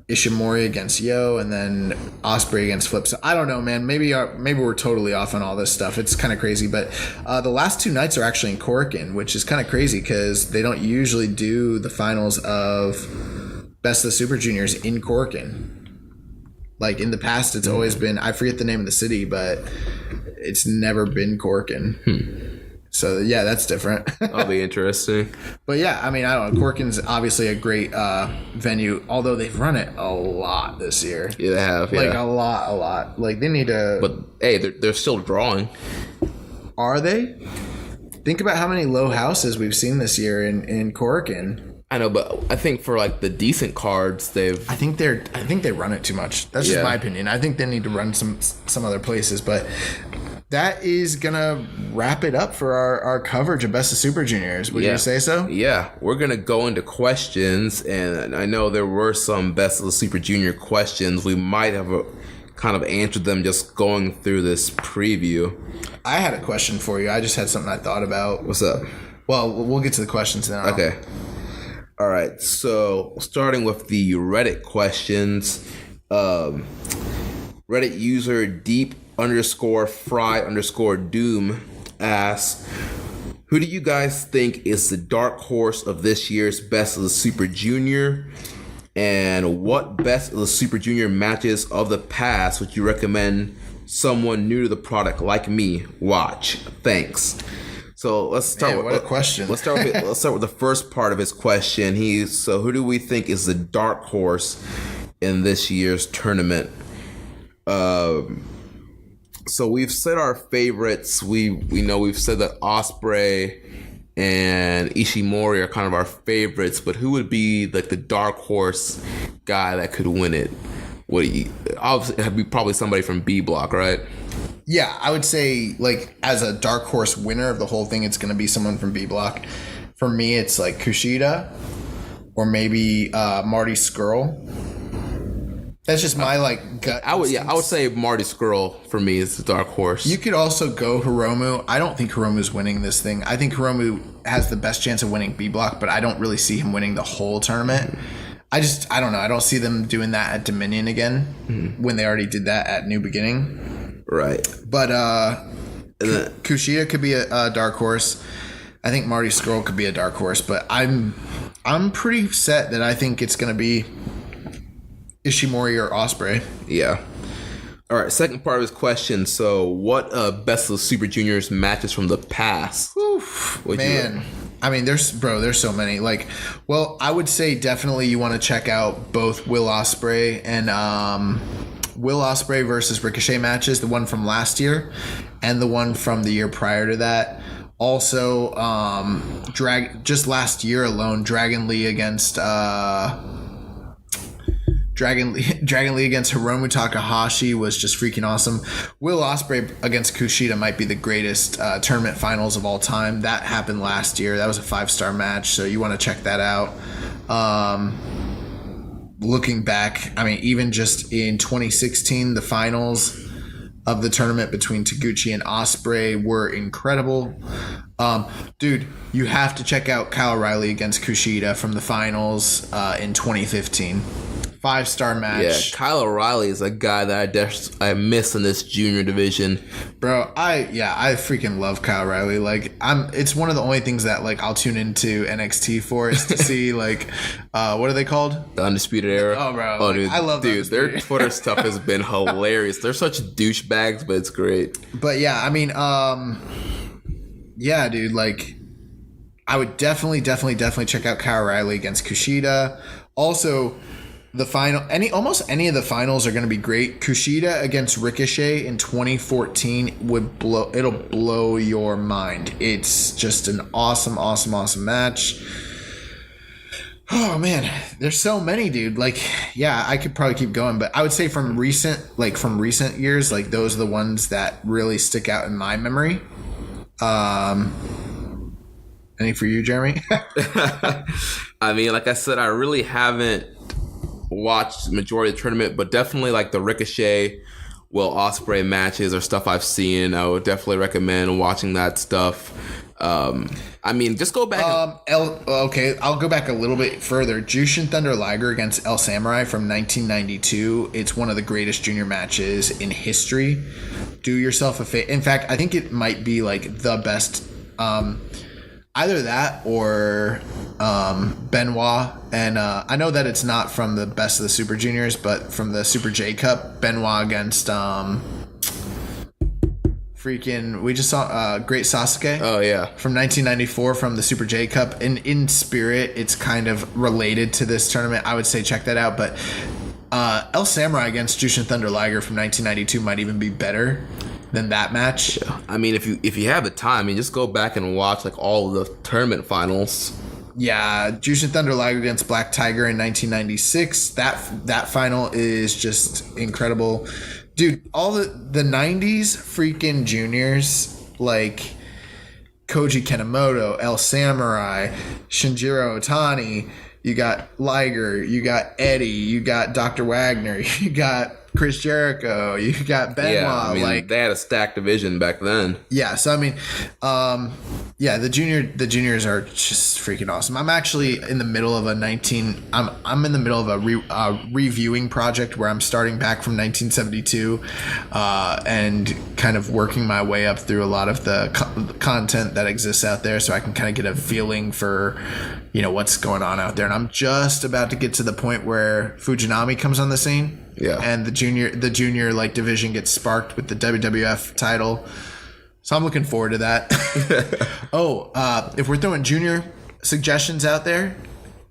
Ishimori against Yo, and then Ospreay against Flip. So I don't know, man. Maybe we're totally off on all this stuff. It's kind of crazy. But the last two nights are actually in Korakuen, which is kind of crazy because they don't usually do the finals of Best of the Super Juniors in Korakuen. Like in the past, it's always been, I forget the name of the city, but it's never been Korakuen. So yeah, that's different. That'll be interesting. But yeah, I mean, I don't know. Korakuen's obviously a great venue, although they've run it a lot this year. Yeah, they have. Like a lot. Like they need to. But hey, they're still drawing. Are they? Think about how many low houses we've seen this year in Korakuen. I know, but I think for like the decent cards, I think they run it too much. That's just my opinion. I think they need to run some other places. But that is gonna wrap it up for our coverage of Best of Super Juniors. Would you say so? Yeah, we're gonna go into questions, and I know there were some Best of the Super Junior questions. We might have kind of answered them just going through this preview. I had a question for you. I just had something I thought about. What's up? Well, we'll get to the questions now. Okay. All right, so starting with the Reddit questions, Reddit user deep_fry_doom asks, who do you guys think is the dark horse of this year's Best of the Super Junior? And what Best of the Super Junior matches of the past would you recommend someone new to the product like me watch? Thanks. So let's start with what a question. Let's start with the first part of his question. So who do we think is the dark horse in this year's tournament? So we've said our favorites. We've said that Ospreay and Ishimori are kind of our favorites, but who would be like the dark horse guy that could win it? Obviously it'd be probably somebody from B Block, right? Yeah, I would say, like, as a dark horse winner of the whole thing, it's going to be someone from B Block. For me, it's like Kushida or maybe Marty Scurll. That's just my gut. I would say Marty Scurll for me is the dark horse. You could also go Hiromu. I don't think Hiromu's winning this thing. I think Hiromu has the best chance of winning B Block, but I don't really see him winning the whole tournament. I don't know. I don't see them doing that at Dominion again when they already did that at New Beginning. Right. But Kushida could be a dark horse. I think Marty Scurll could be a dark horse, but I'm pretty set that I think it's going to be Ishimori or Ospreay. Yeah. All right, second part of his question. So, what Best of the Super Juniors matches from the past? Oof, man. I mean, there's so many. I would say definitely you want to check out both Will Ospreay and Will Ospreay versus Ricochet matches, the one from last year and the one from the year prior to that. Also, just last year alone, Dragon Lee against Hiromu Takahashi was just freaking awesome. Will Ospreay against Kushida might be the greatest tournament finals of all time. That happened last year. That was a 5-star match, so you want to check that out. Looking back, I mean, even just in 2016, the finals of the tournament between Taguchi and Ospreay were incredible. Dude, you have to check out Kyle O'Reilly against Kushida from the finals in 2015. 5-star match. Yeah, Kyle O'Reilly is a guy that I miss in this junior division. Bro, I freaking love Kyle O'Reilly. It's one of the only things that I'll tune into NXT for is to see what are they called? The Undisputed Era. Oh, bro. Oh, dude, I love dude. Their Twitter stuff has been hilarious. They're such douchebags, but it's great. But yeah, I mean, yeah, dude. I would definitely check out Kyle O'Reilly against Kushida. Also, the final, almost any of the finals are going to be great. Kushida against Ricochet in 2014 it'll blow your mind. It's just an awesome match. Oh man, there's so many, dude. Yeah, I could probably keep going, but I would say from recent years, those are the ones that really stick out in my memory. Any for you, Jeremy? I mean, like I said, I really haven't watched the majority of the tournament, but definitely the Ricochet, Will Ospreay matches are stuff I've seen. I would definitely recommend watching that stuff. I mean, just go back. Okay, I'll go back a little bit further. Jushin Thunder Liger against El Samurai from 1992. It's one of the greatest junior matches in history. Do yourself a favor. In fact, I think it might be the best. Either that or Benoit. And I know that it's not from the Best of the Super Juniors, but from the Super J Cup, Benoit against we just saw Great Sasuke. Oh, yeah. From 1994 from the Super J Cup. And in spirit, it's kind of related to this tournament. I would say check that out. But El Samurai against Jushin Thunder Liger from 1992 might even be better than that match. Yeah. I mean, if you have the time, just go back and watch all of the tournament finals. Yeah, Jushin Thunder Liger against Black Tiger in 1996. That final is just incredible. Dude, all the 90s freaking juniors, Koji Kanemoto, El Samurai, Shinjiro Otani, you got Liger, you got Eddie, you got Dr. Wagner, you got Chris Jericho, you got Benoit. Yeah, I mean, they had a stacked division back then. Yeah, so I mean, Yeah, the juniors are just freaking awesome. I'm actually in the middle of I'm in the middle of a reviewing project where I'm starting back from 1972 and kind of working my way up through a lot of the content that exists out there, so I can kind of get a feeling for what's going on out there. And I'm just about to get to the point where Fujinami comes on the scene. Yeah. And the junior like division gets sparked with the WWF title. So I'm looking forward to that. If we're throwing junior suggestions out there,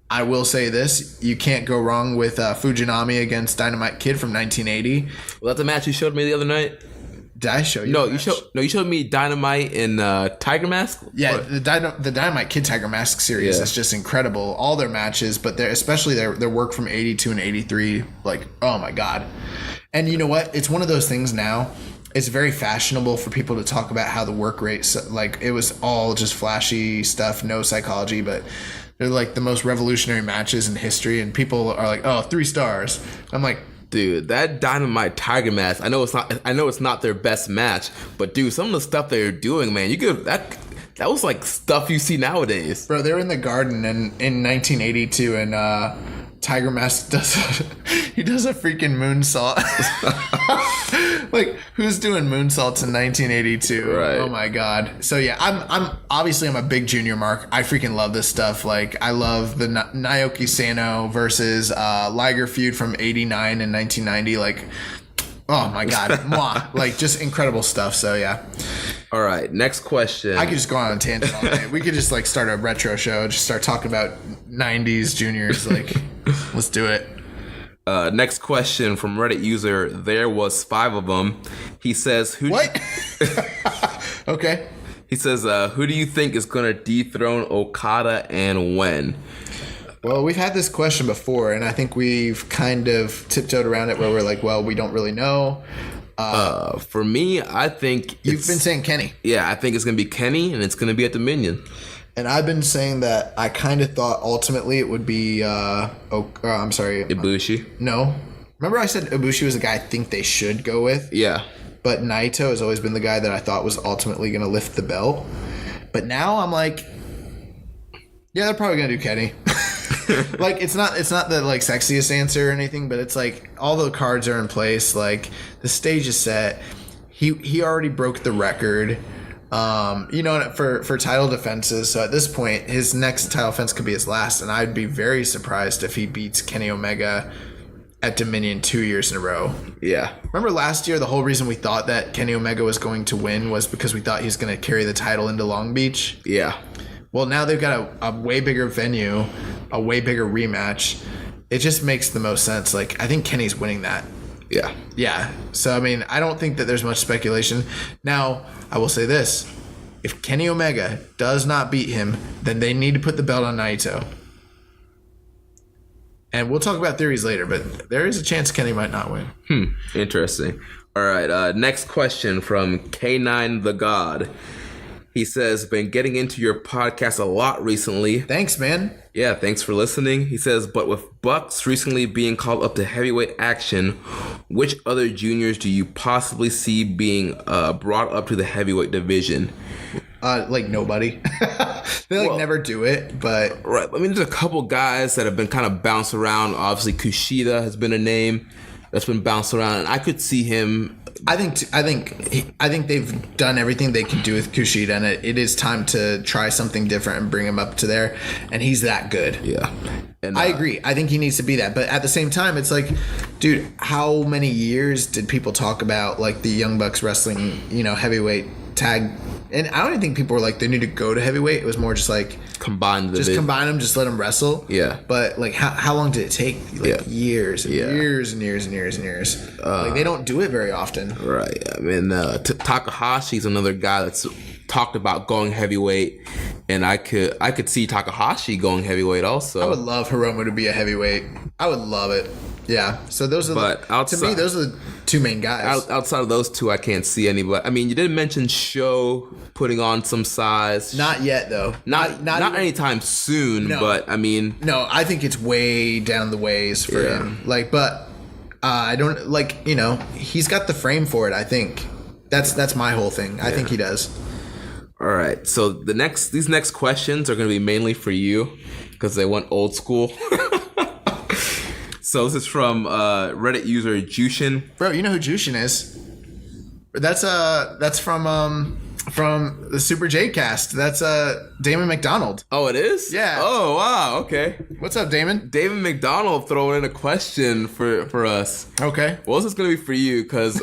I will say this. You can't go wrong with Fujinami against Dynamite Kid from 1980. Well, that's a match you showed me the other night. Did I show you? No, you showed me Dynamite in Tiger Mask. Yeah, the Dynamite Kid Tiger Mask series is just incredible. All their matches, but especially their work from 82 and 83, like, oh my God. And you know what? It's one of those things now. It's very fashionable for people to talk about how the work rate, like, it was all just flashy stuff, no psychology, but they're like the most revolutionary matches in history, and people are like, oh, 3 stars. I'm like, dude, that Dynamite Tiger Mask, I know it's not their best match, but dude, some of the stuff they're doing, man, that was like stuff you see nowadays. Bro, they were in the Garden in 1982, and Tiger Mask does a freaking moonsault. Like, who's doing moonsaults in 1982? Right. Oh my God. So yeah, I'm obviously a big junior mark. I freaking love this stuff. Like, I love the Naoki Sano versus Liger feud from 89 and 1990. Like, oh my God. Mwah. Like, just incredible stuff. So yeah. All right, next question. I could just go on a tangent all day. We could just like start a retro show, just start talking about 90s juniors. Like, let's do it. Next question from Reddit user, there was 5 of them. He says, What? Okay. He says, who do you think is going to dethrone Okada and when? Well, we've had this question before, and I think we've kind of tiptoed around it where we're like, well, we don't really know. For me, I think You've been saying Kenny. Yeah, I think it's going to be Kenny, and it's going to be at Dominion. And I've been saying that I kind of thought ultimately it would be, I'm sorry. Ibushi. No. Remember I said Ibushi was a guy I think they should go with? Yeah. But Naito has always been the guy that I thought was ultimately going to lift the belt. But now I'm like, yeah, they're probably going to do Kenny. Like, it's not the like sexiest answer or anything, but it's like all the cards are in place. Like, the stage is set. He already broke the record. For title defenses. So at this point, his next title defense could be his last, and I'd be very surprised if he beats Kenny Omega at Dominion 2 years in a row. Yeah. Remember last year, the whole reason we thought that Kenny Omega was going to win was because we thought he was going to carry the title into Long Beach? Yeah. Well, now they've got a way bigger venue, a way bigger rematch. It just makes the most sense. Like, I think Kenny's winning that. Yeah. Yeah. So, I mean, I don't think that there's much speculation. Now, I will say this. If Kenny Omega does not beat him, then they need to put the belt on Naito. And we'll talk about theories later, but there is a chance Kenny might not win. Interesting. All right. Next question from K9 the God. He says, been getting into your podcast a lot recently. Thanks, man. Yeah, thanks for listening. He says, but with Bucks recently being called up to heavyweight action, which other juniors do you possibly see being brought up to the heavyweight division? Like nobody. They never do it, but... Right. I mean, there's a couple guys that have been kind of bounced around. Obviously, Kushida has been a name that's been bounced around, and I could see him... I think they've done everything they can do with Kushida, and it is time to try something different and bring him up to there. And he's that good. Yeah, and I agree. I think he needs to be that. But at the same time, it's like, dude, how many years did people talk about like the Young Bucks wrestling, heavyweight tag? And I don't even think people were like they need to go to heavyweight. It was more just like combine them, just let them wrestle. Yeah. But like, how long did it take? Like years and years and years and years and years. Like they don't do it very often. Right. I mean, Takahashi's another guy that's talked about going heavyweight, and I could see Takahashi going heavyweight also. I would love Hiromu to be a heavyweight. I would love it. Yeah. So those are to me those are the two main guys. Outside of those two, I can't see anybody. I mean, you did mention Sho putting on some size. Not yet, though. Not anytime soon. No. But I mean, no, I think it's way down the ways for him. Like, but I don't like. He's got the frame for it. I think that's my whole thing. I think he does. All right. So these next questions are going to be mainly for you because they went old school. So this is from Reddit user Jushin. Bro, you know who Jushin is? That's from the Super J Cast. That's Damon McDonald. Oh, it is? Yeah. Oh, wow. Okay. What's up, Damon? David McDonald throwing in a question for us. Okay. Well, this is going to be for you because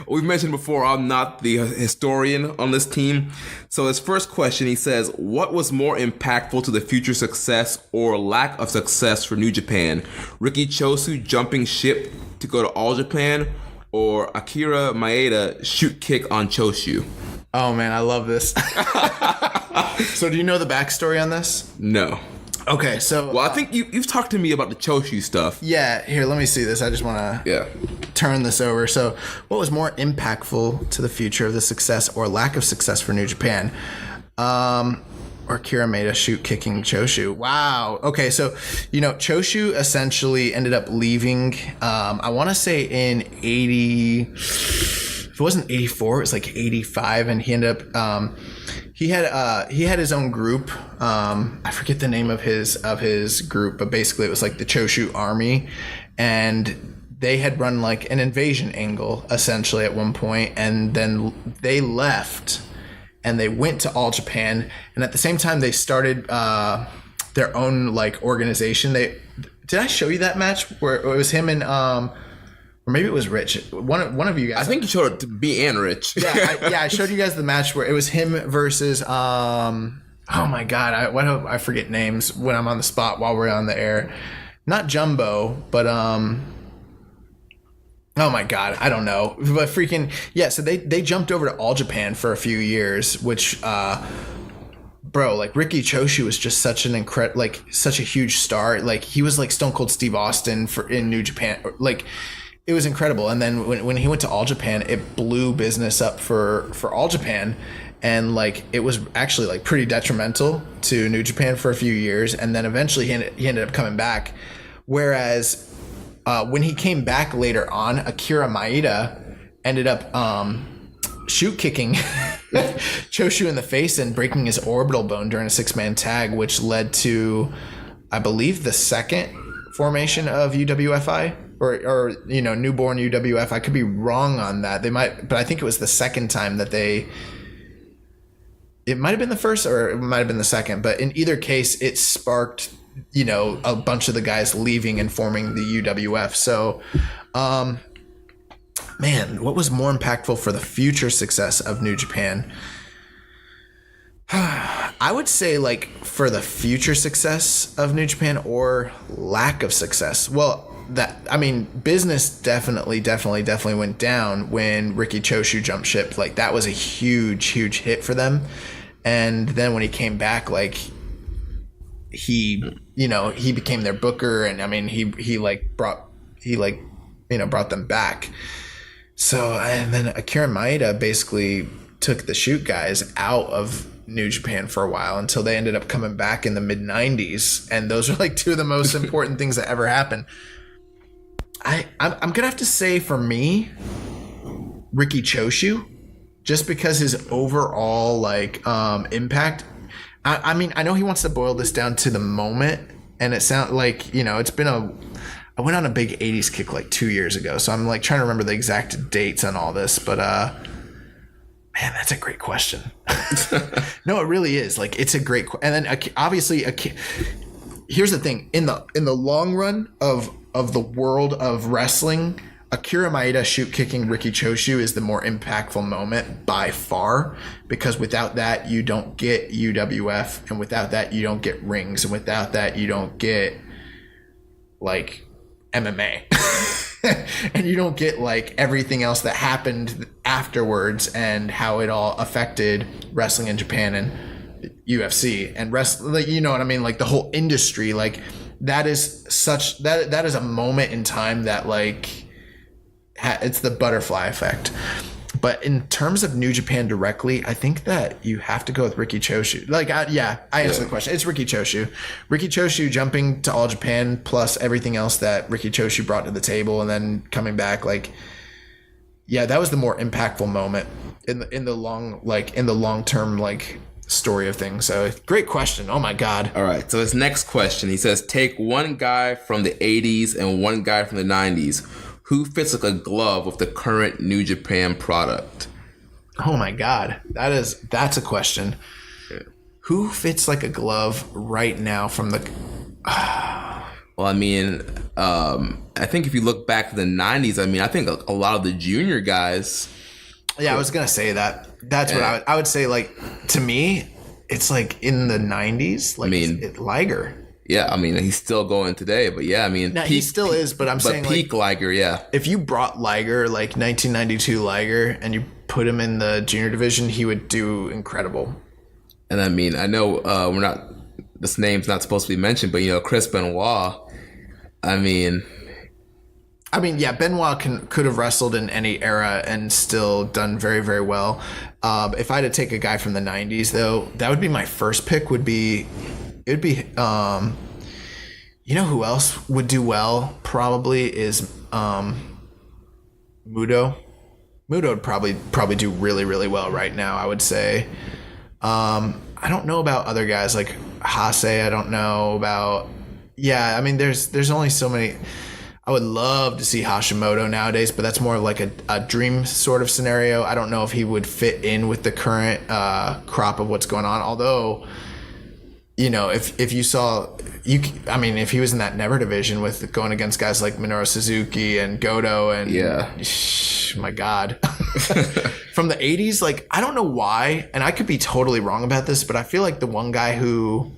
we've mentioned before, I'm not the historian on this team. So his first question, he says, what was more impactful to the future success or lack of success for New Japan? Riki Chosu jumping ship to go to All Japan or Akira Maeda shoot kick on Choshu? Oh, man, I love this. So do you know the backstory on this? No. Okay, so... Well, I think you've talked to me about the Choshu stuff. Yeah, here, let me see this. I just want to turn this over. So what was more impactful to the future of the success or lack of success for New Japan? Or Kira Maeda shoot kicking Choshu. Wow. Okay, so, Choshu essentially ended up leaving, I want to say in 80... If it wasn't 84, it was like 85, and he ended up he had his own group. I forget the name of his group, but basically it was like the Choshu Army, and they had run like an invasion angle essentially at one point, and then they left and they went to All Japan, and at the same time they started their own like organization. Did I show you that match where it was him and or maybe it was Rich. One of you guys. I think you showed it to me and Rich. I showed you guys the match where it was him versus oh my god, I forget names when I'm on the spot while we're on the air. Not Jumbo, but oh my god, I don't know. But freaking yeah, so they jumped over to All Japan for a few years, which bro, like Riki Choshu was just such a huge star. Like he was like Stone Cold Steve Austin in New Japan. Like it was incredible. And then when he went to All Japan, it blew business up for All Japan. And like it was actually like pretty detrimental to New Japan for a few years. And then eventually he ended up coming back. Whereas when he came back later on, Akira Maeda ended up shoot kicking Choshu in the face and breaking his orbital bone during a 6-man tag, which led to, I believe, the second formation of UWFI. Or newborn UWF. I could be wrong on that. They might, but I think it was the second time that it might have been the first or it might have been the second. But in either case, it sparked, a bunch of the guys leaving and forming the UWF. So, man, what was more impactful for the future success of New Japan? I would say like for the future success of New Japan or lack of success. Well, business definitely went down when Riki Choshu jumped ship. Like that was a huge hit for them. And then when he came back, like he became their booker, and he brought them back. So, and then Akira Maeda basically took the shoot guys out of New Japan for a while until they ended up coming back in the mid 90s. And those are like two of the most important things that ever happened. I'm gonna have to say for me, Riki Choshu, just because his overall impact. I know he wants to boil this down to the moment, and it sounds like it's been I went on a big 80s kick like 2 years ago, so I'm like trying to remember the exact dates on all this, but man, that's a great question. No, it really is. Like it's a great and then obviously here's the thing, in the long run of the world of wrestling, Akira Maeda shoot kicking Riki Choshu is the more impactful moment by far, because without that you don't get UWF, and without that you don't get rings, and without that you don't get like MMA. And you don't get like everything else that happened afterwards and how it all affected wrestling in Japan and UFC and wrestling, like, you know what I mean? Like the whole industry, like that is such that is a moment in time that like it's the butterfly effect. But in terms of New Japan directly, I think that you have to go with Riki Choshu. Like, I answered the question. It's Riki Choshu. Riki Choshu jumping to All Japan plus everything else that Riki Choshu brought to the table, and then coming back, like, yeah, that was the more impactful moment in the long term like story of things. So great question. Oh my God. All right. So his next question, he says, take one guy from the 80s and one guy from the 90s. Who fits like a glove with the current New Japan product? Oh my God. That's a question. Yeah. Who fits like a glove right now from the... Well, I mean, I think if you look back to the 90s, I mean, I think a lot of the junior guys... Yeah, I was going to say that. That's what I would say, like, to me, it's like in the 90s. Like, I mean, Liger. Yeah, I mean, he's still going today, but yeah, I mean... Now, he still is, but I'm saying, peak Liger, yeah. If you brought Liger, like 1992 Liger, and you put him in the junior division, he would do incredible. And I mean, I know this name's not supposed to be mentioned, but, you know, Chris Benoit, I mean, yeah, Benoit could have wrestled in any era and still done very, very well. If I had to take a guy from the 90s, though, that would be my first pick. You know who else would do well? Probably is Muto. Muto would probably do really, really well right now, I would say. I don't know about other guys like Hase. I don't know about... Yeah, I mean, there's only so many... I would love to see Hashimoto nowadays, but that's more of like a dream sort of scenario. I don't know if he would fit in with the current crop of what's going on. Although, you know, if you saw, if he was in that Never division with going against guys like Minoru Suzuki and Goto and my God, from the 80s, like, I don't know why, and I could be totally wrong about this, but I feel like the one guy who,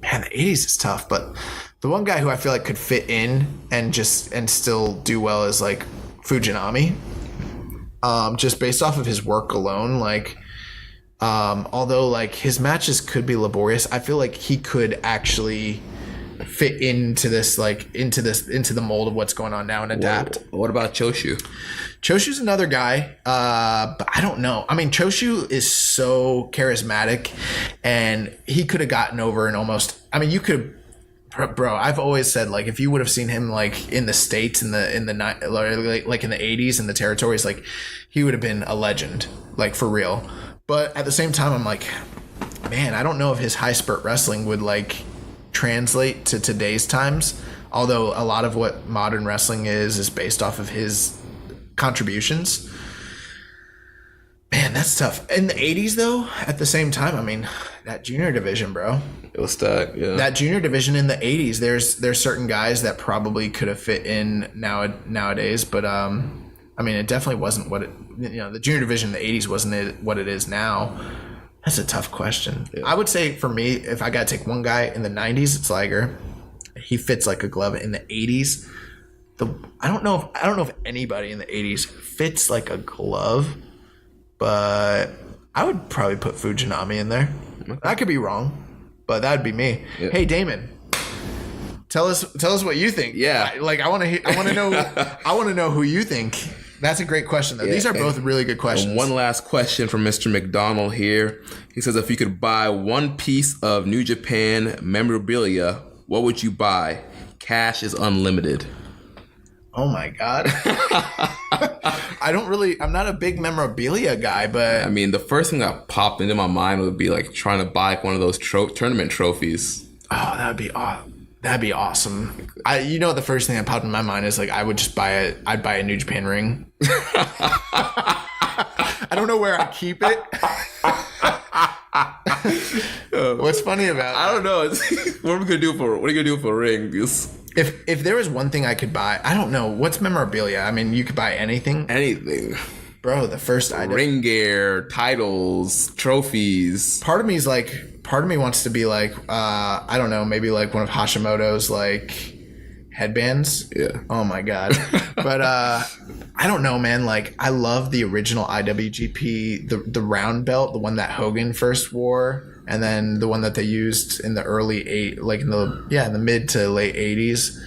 man, the 80s is tough, but the one guy who I feel like could fit in and still do well is like Fujinami. Just based off of his work alone, like, although like his matches could be laborious, I feel like he could actually fit into this, like into the mold of what's going on now and adapt. What about Choshu? Choshu's another guy, but I don't know. I mean, Choshu is so charismatic, and he could have gotten over and almost. I mean, you could. Bro, I've always said, like, if you would have seen him like in the States in the like in the 80s in the territories, like, he would have been a legend, like, for real. But at the same time, I'm like, man, I don't know if his high spurt wrestling would like translate to today's times. Although a lot of what modern wrestling is based off of his contributions. Man, that's tough. In the 80s, though, at the same time, I mean, that junior division, bro. It was stacked, yeah. That junior division in the 80s, there's certain guys that probably could have fit in nowadays, but I mean, it definitely wasn't what it, the junior division in the 80s wasn't what it is now. That's a tough question. Yeah. I would say for me, if I got to take one guy in the 90s, it's Liger. He fits like a glove. In the 80s, I don't know if anybody in the 80s fits like a glove. But I would probably put Fujinami in there. I could be wrong, but that'd be me. Yeah. Hey, Damon, tell us what you think. Yeah, I want to know who you think. That's a great question, though. Yeah, these are both really good questions. And one last question from Mr. McDonald here. He says, if you could buy one piece of New Japan memorabilia, what would you buy? Cash is unlimited. Oh my God. I'm not a big memorabilia guy, but... I mean, the first thing that popped into my mind would be like trying to buy one of those tournament trophies. Oh, that'd be awesome. The first thing that popped in my mind is like, I'd buy a New Japan ring. I don't know where I keep it. What's funny about it? I don't know. What are you gonna do for a ring? If there was one thing I could buy, I don't know. What's memorabilia? I mean, you could buy anything. Anything. Bro, the first item. Ring gear, titles, trophies. Part of me wants to be like, I don't know, maybe like one of Hashimoto's like headbands. Yeah. Oh my God. But I don't know, man. Like, I love the original IWGP, the round belt, the one that Hogan first wore. And then the one that they used in the in the mid to late 80s.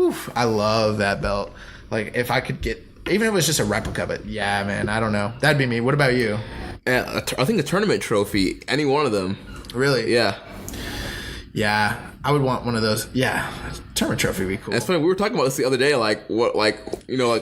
Oof, I love that belt. Like, if I could get, even if it was just a replica, but yeah, man, I don't know. That'd be me. What about you? I think a tournament trophy, any one of them. Really? Yeah. Yeah, I would want one of those. Yeah, tournament trophy would be cool. It's funny, we were talking about this the other day,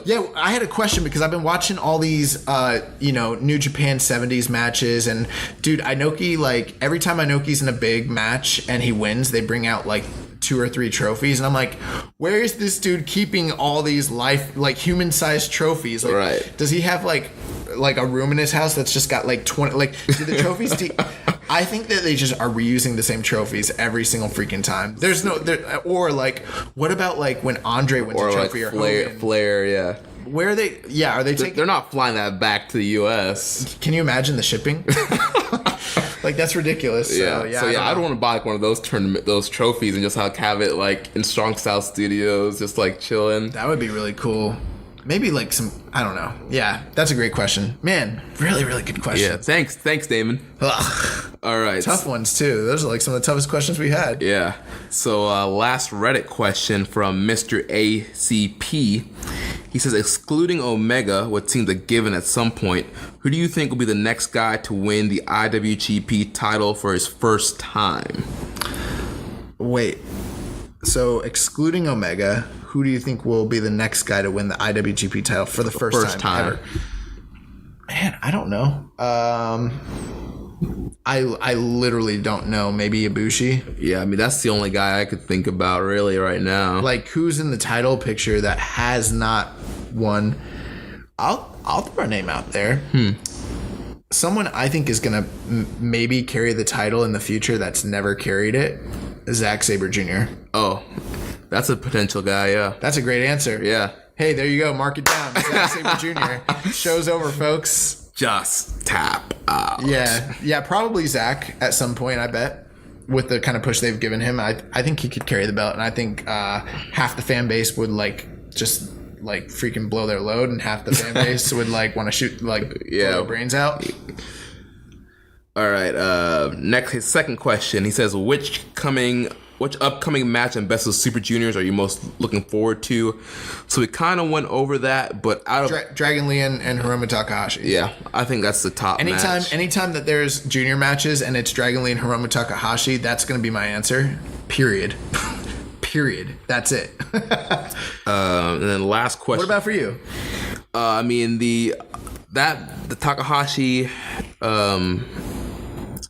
Yeah, I had a question because I've been watching all these, New Japan 70s matches, and dude, Inoki, like, every time Inoki's in a big match and he wins, they bring out, like, 2 or 3 trophies, and I'm like, where is this dude keeping all these human-sized trophies? Like, right. Does he have, like a room in his house that's just got, like, 20, like, do the trophies... I think that they just are reusing the same trophies every single freaking time. There's no... or, like, what about, like, when Andre wins a trophy or Hogan? Flair, yeah. Where are they... Yeah, are they taking... They're not flying that back to the U.S. Can you imagine the shipping? Like, that's ridiculous. Yeah. I'd want to buy like one of those those trophies and just have it like in Strong Style Studios, just like chilling. That would be really cool. Maybe like some, I don't know. Yeah, that's a great question. Man, really, really good question. Yeah, thanks, Damon. Ugh. All right. Tough ones, too. Those are like some of the toughest questions we had. Yeah. So last Reddit question from Mr. ACP. He says, excluding Omega, what seems a given at some point, who do you think will be the next guy to win the IWGP title for his first time? Wait. So, excluding Omega, who do you think will be the next guy to win the IWGP title for the first time ever? Man, I don't know. I literally don't know. Maybe Ibushi. Yeah, I mean, that's the only guy I could think about really right now. Like, who's in the title picture that has not won? I'll throw a name out there. Someone I think is going to maybe carry the title in the future that's never carried it. Zack Sabre Jr. Oh, that's a potential guy, yeah. That's a great answer. Yeah. Hey, there you go. Mark it down. Zack Sabre Jr. Show's over, folks. Just tap out. Yeah, probably Zach at some point, I bet. With the kind of push they've given him, I think he could carry the belt, and I think half the fan base would just freaking blow their load, and half the fan base would want to shoot blow their brains out. All right. Next, his second question. He says, which upcoming match in Best of Super Juniors are you most looking forward to? So we kind of went over that, but out of Dragon Lee and Hiromu Takahashi. Yeah, I think that's the top match. Anytime that there's junior matches and it's Dragon Lee and Hiromu Takahashi, that's going to be my answer. Period. Period. That's it. And then last question. What about for you? I mean the Takahashi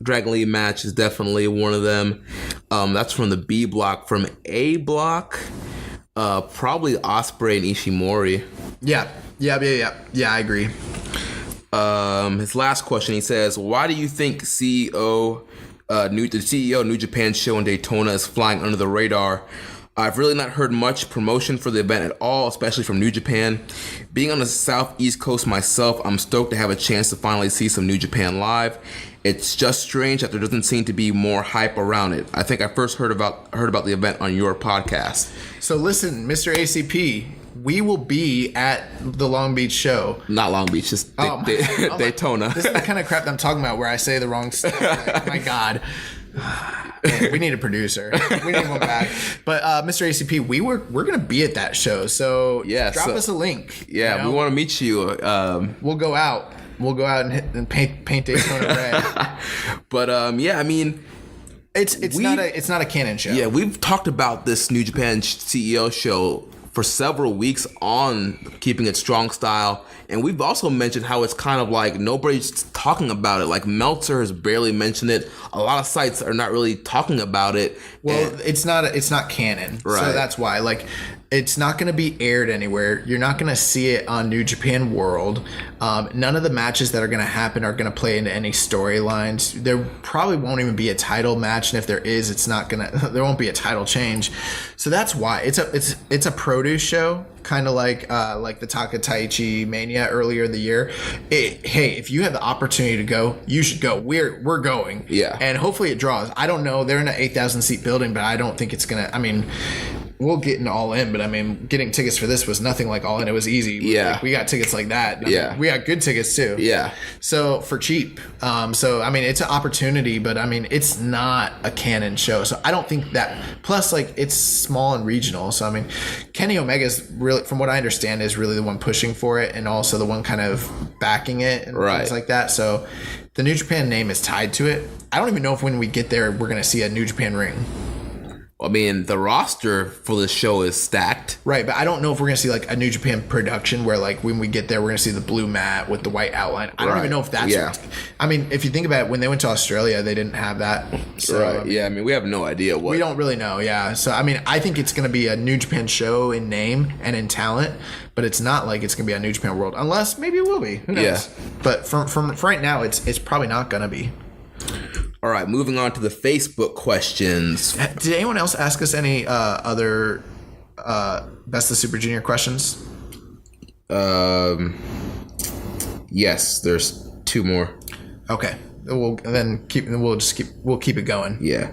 Dragon Lee match is definitely one of them. That's from the B block. From A block, probably Ospreay and Ishimori. Yeah, I agree. His last question, he says, why do you think the CEO New Japan show in Daytona is flying under the radar? I've really not heard much promotion for the event at all, especially from New Japan. Being on the southeast coast myself, I'm stoked to have a chance to finally see some New Japan live. It's just strange that there doesn't seem to be more hype around it. I think I first heard about the event on your podcast. So listen, Mr. ACP, we will be at the Long Beach show. Not Long Beach, just Daytona. This is the kind of crap I'm talking about where I say the wrong stuff. Like, my God. Man, we need a producer. We need one back. But Mr. ACP, we're gonna be at that show. So drop us a link. Yeah, we want to meet you. We'll go out. We'll go out and paint Daytona red. But I mean, it's not a canon show. Yeah, we've talked about this New Japan CEO show for several weeks on Keeping It Strong Style, and we've also mentioned how it's kind of like nobody's talking about it. Like Meltzer has barely mentioned it. A lot of sites are not really talking about it. Well, it's not canon, right? So that's why. Like, it's not going to be aired anywhere. You're not going to see it on New Japan World. None of the matches that are going to happen are going to play into any storylines. There probably won't even be a title match, and if there is, it's not gonna. There won't be a title change. So that's why it's a produce show, kind of like the Takataichi Mania earlier in the year. Hey, if you have the opportunity to go, you should go. We're going. Yeah, and hopefully it draws. I don't know. They're in an 8,000 seat building, but I don't think it's gonna. I mean, we'll get into All In, but I mean, getting tickets for this was nothing like All In. It was easy. Yeah. We got tickets like that. Yeah. We got good tickets too. Yeah. So for cheap. So, I mean, it's an opportunity, but I mean, it's not a canon show. So I don't think that, plus like it's small and regional. So, I mean, Kenny Omega's really, from what I understand, is really the one pushing for it and also the one kind of backing it and things like that. So the New Japan name is tied to it. I don't even know if when we get there, we're going to see a New Japan ring. I mean, the roster for the show is stacked. Right, but I don't know if we're going to see like a New Japan production where like when we get there, we're going to see the blue mat with the white outline. I don't even know if that's... Yeah. I mean, if you think about it, when they went to Australia, they didn't have that. So, Right. Yeah, I mean, we have no idea what... We don't really know, yeah. So, I mean, I think it's going to be a New Japan show in name and in talent, but it's not like it's going to be a New Japan World. Unless, maybe it will be. Who knows? Yeah. But from right now, it's probably not going to be. All right, moving on to the Facebook questions. Did anyone else ask us any other Best of Super Junior questions? Yes, there's 2 more. Okay, we'll keep it going. Yeah.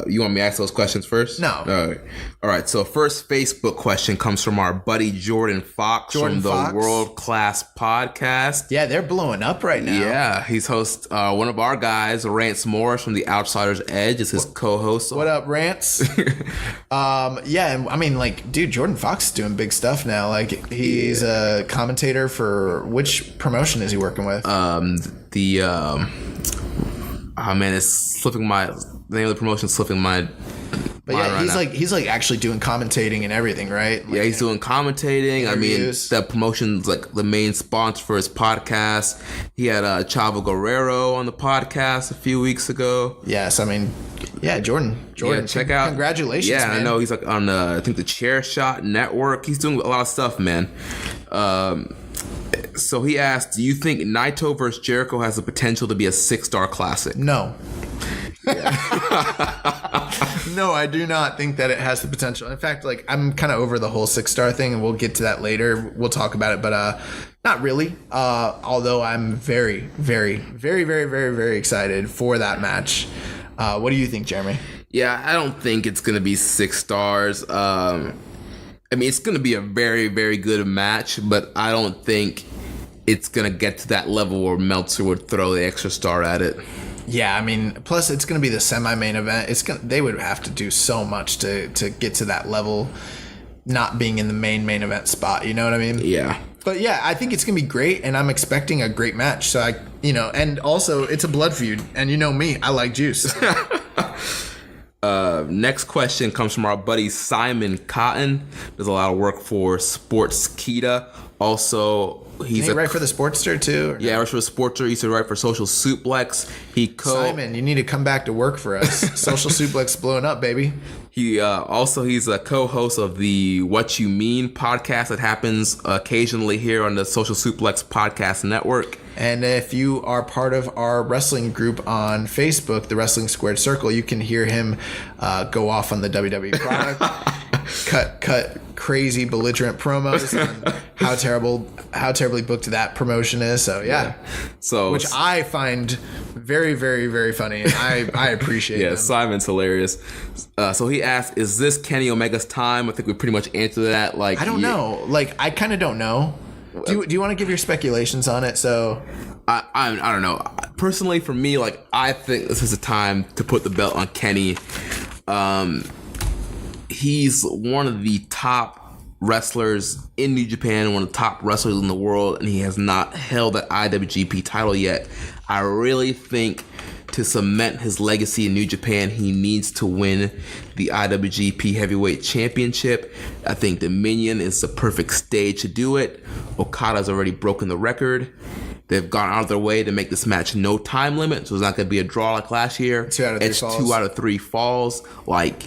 You want me to ask those questions first? No. All right. So first Facebook question comes from our buddy Jordan Fox from the World Class Podcast. Yeah, they're blowing up right now. Yeah, he's host. One of our guys, Rance Morris from the Outsider's Edge, is his co-host. What up, Rance? Yeah, and I mean, like, dude, Jordan Fox is doing big stuff now. Like, he's a commentator for which promotion is he working with? It's slipping my... The name of the promotion is slipping my... But yeah, he's like actually doing commentating and everything, right? Like, yeah, he's doing commentating. Interviews. I mean, that promotion's like the main sponsor for his podcast. He had Chavo Guerrero on the podcast a few weeks ago. Yes, I mean, yeah, Jordan, yeah, check out. Congratulations, yeah, man. I know he's like on I think the Chair Shot Network. He's doing a lot of stuff, man. So he asked, do you think Naito versus Jericho has the potential to be a 6-star classic? No. No, I do not think that it has the potential. In fact, like, I'm kind of over the whole 6-star thing, and we'll get to that later. We'll talk about it, but not really. Although I'm very, very, very, very, very, very excited for that match. What do you think, Jeremy? Yeah, I don't think it's going to be 6 stars. I mean, it's going to be a very, very good match, but I don't think it's going to get to that level where Meltzer would throw the extra star at it. Yeah, I mean, plus it's going to be the semi-main event. They would have to do so much to get to that level, not being in the main event spot. You know what I mean? Yeah. But yeah, I think it's going to be great, and I'm expecting a great match. So and also it's a blood feud, and you know me, I like juice. Next question comes from our buddy Simon Cotton. Does a lot of work for Sports Kita. Also, he's right for the Sportster too. Yeah, works for the Sportster. He's right for Social Suplex. Simon, you need to come back to work for us. Social Suplex blowing up, baby. He's a co-host of the What You Mean podcast that happens occasionally here on the Social Suplex Podcast Network. And if you are part of our wrestling group on Facebook, the Wrestling Squared Circle, you can hear him go off on the WWE product, cut crazy belligerent promos on how terribly booked that promotion is. So yeah. So which I find very, very, very funny. And I appreciate it. Yeah, Simon's hilarious. So he asked, is this Kenny Omega's time? I think we pretty much answered that. Like, I don't know. Like, I kind of don't know. Do you want to give your speculations on it? So I don't know. Personally, for me, like, I think this is a time to put the belt on Kenny. He's one of the top wrestlers in New Japan, one of the top wrestlers in the world, and he has not held that IWGP title yet. I really think to cement his legacy in New Japan, he needs to win the IWGP Heavyweight Championship. I think Dominion is the perfect stage to do it. Okada's already broken the record. They've gone out of their way to make this match no time limit, so it's not going to be a draw like last year. 2 out of 3 falls. 2 out of 3 falls. Like,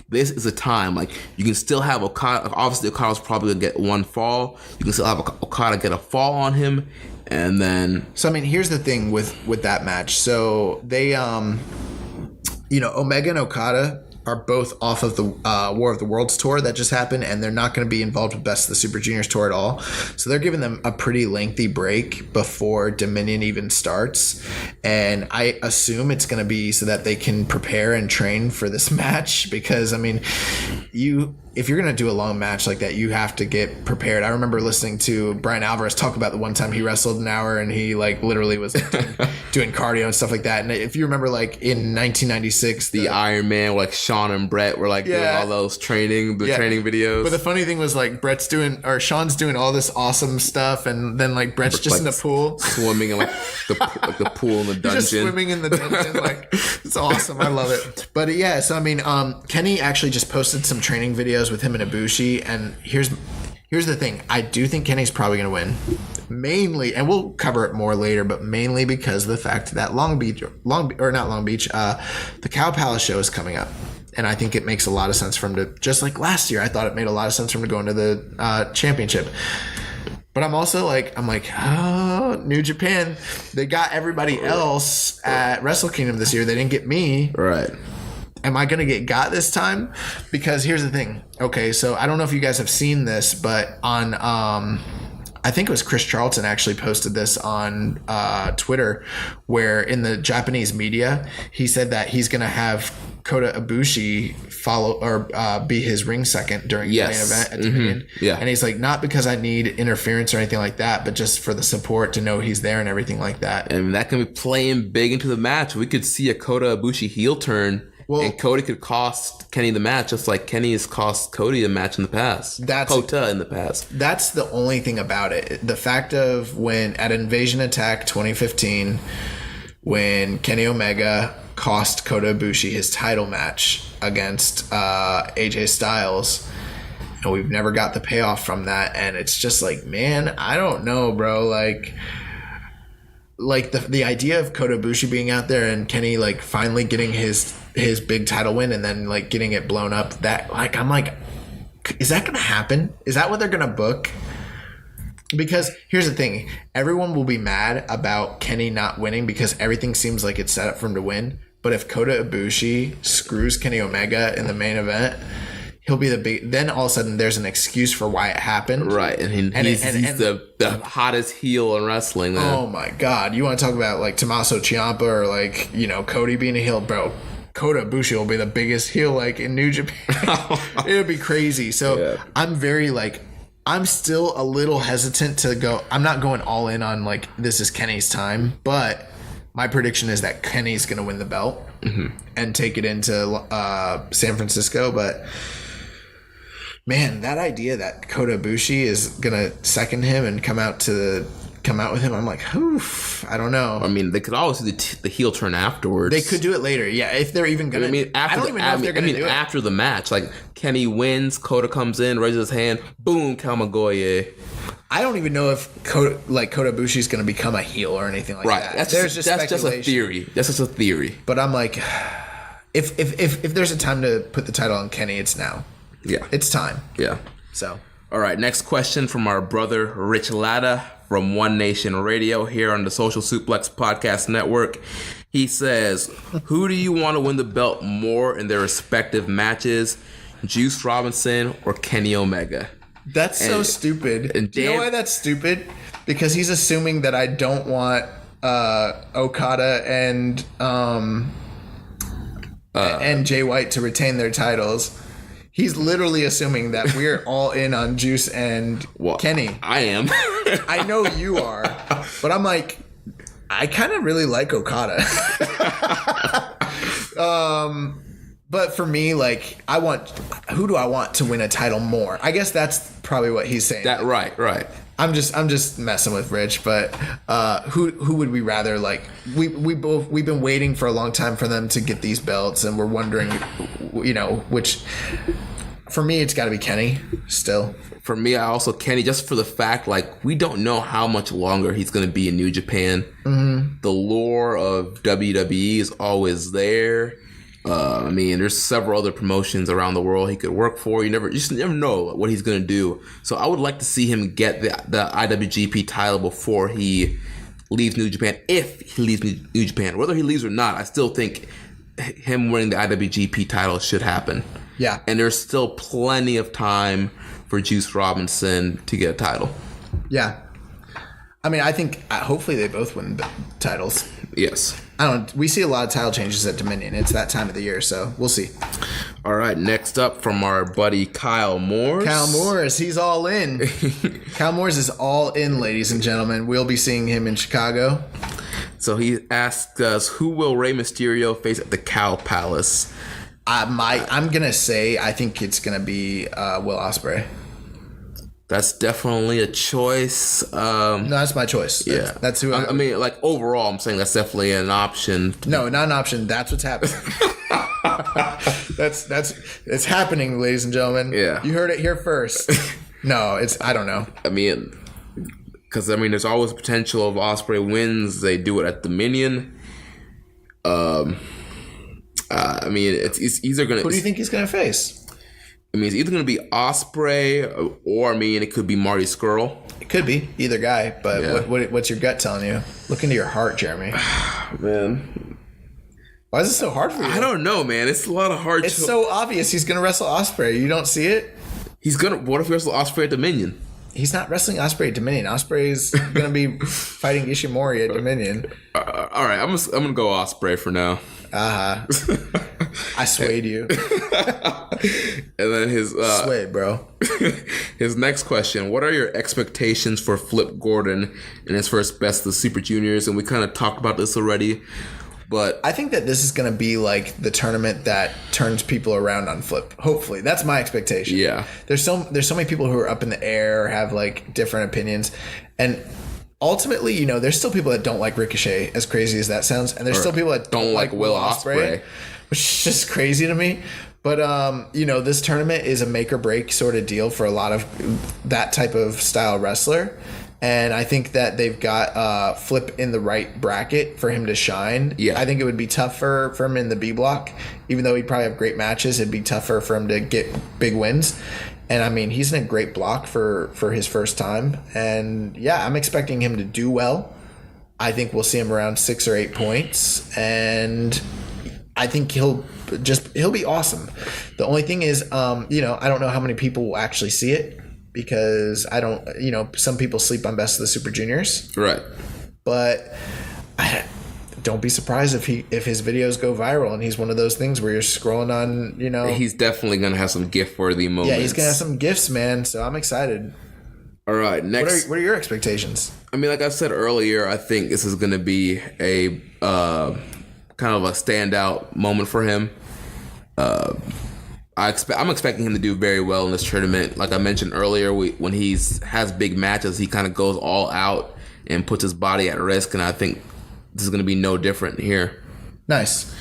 this is a time. Like, you can still have Okada. Obviously, Okada's probably going to get 1 fall. You can still have Okada get a fall on him. And then... So, I mean, here's the thing with that match. So, they, Omega and Okada are both off of the War of the Worlds tour that just happened, and they're not going to be involved with Best of the Super Juniors tour at all. So they're giving them a pretty lengthy break before Dominion even starts, and I assume it's going to be so that they can prepare and train for this match, because I mean, if you're going to do a long match like that, you have to get prepared. I remember listening to Brian Alvarez talk about the one time he wrestled an hour, and he like literally was doing cardio and stuff like that. And if you remember, like in 1996, the Iron Man, like Sean and Brett were like doing all those training videos. But the funny thing was like Sean's doing all this awesome stuff, and then like Brett's just in the pool, swimming in like the pool in the dungeon. Just swimming in the dungeon, like it's awesome. I love it. But yeah, so I mean, Kenny actually just posted some training videos with him and Ibushi, and here's the thing. I do think Kenny's probably going to win. Mainly, and we'll cover it more later, but mainly because of the fact that the Cow Palace show is coming up. And I think it makes a lot of sense for him to, just like last year, I thought it made a lot of sense for him to go into the championship. But I'm also like, New Japan, they got everybody else at Wrestle Kingdom this year. They didn't get me. Right. Am I going to get got this time? Because here's the thing. Okay, so I don't know if you guys have seen this, but on... I think it was Chris Charlton actually posted this on Twitter, where in the Japanese media, he said that he's going to have Kota Ibushi follow or be his ring second during the main event at Dominion. Yeah. And he's like, not because I need interference or anything like that, but just for the support to know he's there and everything like that. And that can be playing big into the match. We could see a Kota Ibushi heel turn. And Cody could cost Kenny the match, just like Kenny has cost Cody the match in the past. Kota in the past. That's the only thing about it. The fact of when at Invasion Attack 2015, when Kenny Omega cost Kota Ibushi his title match against AJ Styles, and we've never got the payoff from that. And it's just like, man, I don't know, bro. Like the idea of Kota Ibushi being out there and Kenny like finally getting his big title win and then like getting it blown up, that like I'm like, is that gonna happen? Is that what they're gonna book? Because here's the thing, everyone will be mad about Kenny not winning because everything seems like it's set up for him to win. But if Kota Ibushi screws Kenny Omega in the main event, he'll be the big. Then all of a sudden, there's an excuse for why it happened. Right, and he's the hottest heel in wrestling. Man. Oh my God, you want to talk about like Tommaso Ciampa or like Cody being a heel, bro? Kota Ibushi will be the biggest heel like in New Japan. It would be crazy. So I'm very like, I'm still a little hesitant to go. I'm not going all in on like this is Kenny's time, but my prediction is that Kenny's going to win the belt and take it into San Francisco. But man, that idea that Kota Ibushi is gonna second him and come out with him, I'm like, oof, I don't know. I mean, they could always do the heel turn afterwards. They could do it later, yeah, if they're even gonna. I don't even know if they're gonna do it after the match. Like Kenny wins, Kota comes in, raises his hand, boom, Kamagoye. I don't even know if Kota Ibushi is gonna become a heel or anything like that. That's just a theory. That's just a theory. But I'm like, if there's a time to put the title on Kenny, it's now. Yeah. It's time. Yeah. So. All right. Next question from our brother, Rich Latta from One Nation Radio here on the Social Suplex Podcast Network. He says, who do you want to win the belt more in their respective matches? Juice Robinson or Kenny Omega? That's so stupid. Do you know why that's stupid? Because he's assuming that I don't want Okada and Jay White to retain their titles. He's literally assuming that we're all in on Juice and Kenny. I am. I know you are. But I'm like, I kind of really like Okada. But for me, like, who do I want to win a title more? I guess that's probably what he's saying. Right. I'm just messing with Rich, but who would we rather like? We've been waiting for a long time for them to get these belts, and we're wondering, which for me it's got to be Kenny still. For me, I also Kenny just for the fact like we don't know how much longer he's going to be in New Japan. Mm-hmm. The lore of WWE is always there. I mean, there's several other promotions around the world he could work for. You just never know what he's going to do. So I would like to see him get the IWGP title before he leaves New Japan. If he leaves New Japan, whether he leaves or not, I still think him winning the IWGP title should happen. Yeah. And there's still plenty of time for Juice Robinson to get a title. Yeah. I mean, I think hopefully they both win the titles. Yes. We see a lot of title changes at Dominion. It's that time of the year, so we'll see. All right, next up from our buddy Kyle Morris. Kyle Morris, he's all in. Kyle Morris is all in, ladies and gentlemen. We'll be seeing him in Chicago. So he asked us, who will Rey Mysterio face at the Cow Palace? I'm gonna say I think it's gonna be Will Ospreay. That's definitely a choice. No, that's my choice. Yeah, that's who. I mean, like overall, I'm saying that's definitely an option. No, not an option. That's what's happening. that's it's happening, ladies and gentlemen. Yeah, you heard it here first. No, I don't know. I mean, because there's always potential of Ospreay wins. They do it at Dominion. I mean, it's either gonna. Who do you think he's gonna face? I mean, it's either gonna be Ospreay or I mean, it could be Marty Scurll. It could be either guy, but yeah. What's your gut telling you? Look into your heart, Jeremy. Man, why is it so hard for you? I don't know, man. It's a lot of hard. It's so obvious he's gonna wrestle Ospreay. You don't see it? He's gonna. What if he wrestles Ospreay at Dominion? He's not wrestling Ospreay at Dominion. Ospreay's gonna be fighting Ishimori at Dominion. All right, I'm gonna go Ospreay for now. I swayed you. And then his swayed, bro. His next question: what are your expectations for Flip Gordon in his first Best of the Super Juniors? And we kind of talked about this already, but I think that this is going to be like the tournament that turns people around on Flip. Hopefully, that's my expectation. Yeah, there's so many people who are up in the air, have like different opinions, and ultimately, you know, there's still people that don't like Ricochet, as crazy as that sounds, and there's still people that don't like Will Ospreay, which is just crazy to me. But you know, this tournament is a make or break sort of deal for a lot of that type of style wrestler. And I think that they've got Flip in the right bracket for him to shine. Yeah. I think it would be tougher for him in the B block. Even though he'd probably have great matches, it'd be tougher for him to get big wins. And I mean, he's in a great block for his first time. And yeah, I'm expecting him to do well. I think we'll see him around 6 or 8 points. And I think he'll be awesome. The only thing is, you know, I don't know how many people will actually see it. Because I don't, you know, some people sleep on Best of the Super Juniors. Right. But don't be surprised if his videos go viral and he's one of those things where you're scrolling on, you know. He's definitely going to have some gift-worthy moments. Yeah, he's going to have some gifts, man. So I'm excited. All right, next. What are your expectations? I mean, like I said earlier, I think this is going to be a kind of a standout moment for him. I'm expecting him to do very well in this tournament. Like I mentioned earlier, when he has big matches, he kind of goes all out and puts his body at risk, and I think this is going to be no different here. Nice.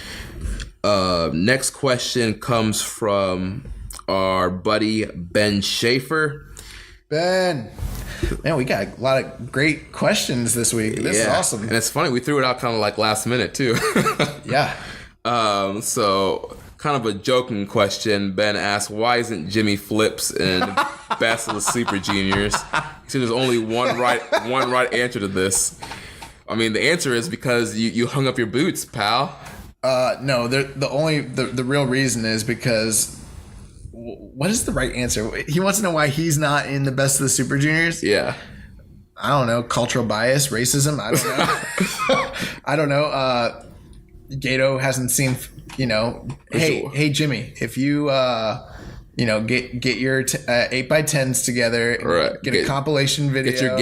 Next question comes from our buddy Ben Schaefer. Ben. Man, we got a lot of great questions this week. This is awesome. And it's funny, we threw it out kind of like last minute, too. Yeah. So... kind of a joking question. Ben asked, why isn't Jimmy Flips in Best of the Super Juniors? He said there's only one right answer to this. I mean, the answer is because you hung up your boots, pal. No, the real reason is because what is the right answer? He wants to know why he's not in the Best of the Super Juniors? Yeah. I don't know. Cultural bias, racism. I don't know. I don't know. Gato hasn't seen, you know, hey Jimmy, if you you know, get your 8x10s together, right. get a compilation video, get your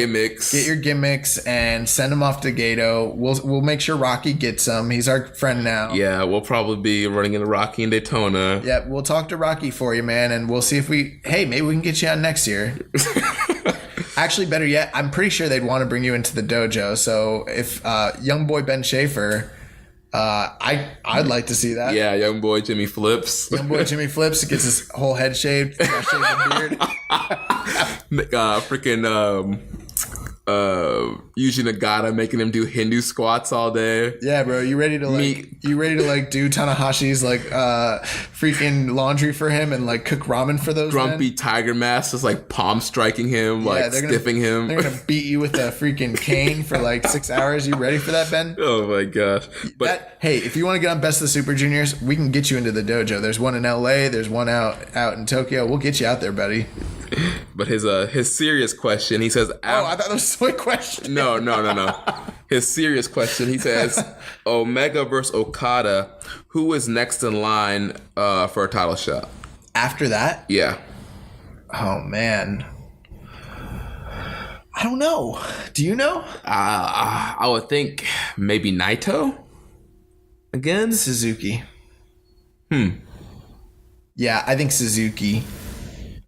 gimmicks and send them off to Gato. We'll make sure Rocky gets them. He's our friend now. Yeah, we'll probably be running into Rocky in Daytona. Yeah, we'll talk to Rocky for you, man, and we'll see if maybe we can get you on next year. Actually, better yet, I'm pretty sure they'd want to bring you into the dojo. So if young boy Ben Schaefer, I'd like to see that. Yeah, young boy Jimmy Flips. Young boy Jimmy Flips gets his whole head shaved, shaved beard. Yuji Nagata making him do Hindu squats all day. Yeah, bro, you ready to do Tanahashi's like freaking laundry for him and like cook ramen for those Grumpy men? Tiger Mask just like palm striking him, like stiffing him. They're gonna beat you with a freaking cane for like 6 hours. You ready for that, Ben? Oh my gosh. But hey, if you want to get on Best of the Super Juniors, we can get you into the dojo. There's one in LA, there's one out in Tokyo. We'll get you out there, buddy. But his serious question, he says... I thought that was a sweet question. No. His serious question, he says, Omega versus Okada, who is next in line for a title shot? After that? Yeah. Oh, man. I don't know. Do you know? I would think maybe Naito? Again? Suzuki. Yeah, I think Suzuki.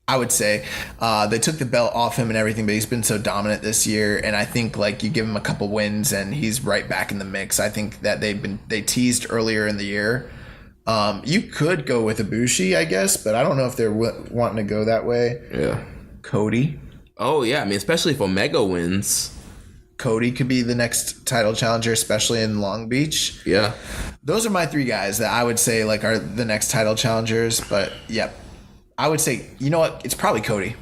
I would say they took the belt off him and everything, but he's been so dominant this year, and I think like you give him a couple wins and he's right back in the mix. I think that they teased earlier in the year. You could go with Ibushi, I guess, but I don't know if they're wanting to go that way. Yeah. Cody. Oh yeah, I mean, especially if Omega wins. Cody could be the next title challenger, especially in Long Beach. Yeah. Those are my three guys that I would say like are the next title challengers. But yeah, I would say, you know what? It's probably Cody.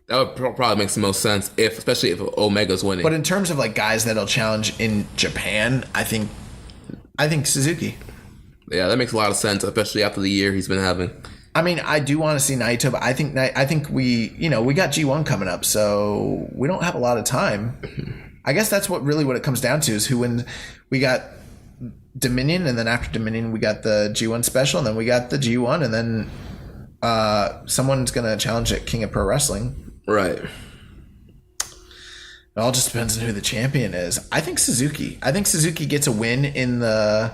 That would probably make the most sense, especially if Omega's winning. But in terms of like guys that'll challenge in Japan, I think Suzuki. Yeah, that makes a lot of sense, especially after the year he's been having. I mean, I do want to see Naito, but I think we got G1 coming up, so we don't have a lot of time. I guess that's what it comes down to is who wins. We got Dominion, and then after Dominion, we got the G1 special, and then we got the G1, and then someone's going to challenge at King of Pro Wrestling. Right. It all just depends on who the champion is. I think Suzuki. Gets a win in the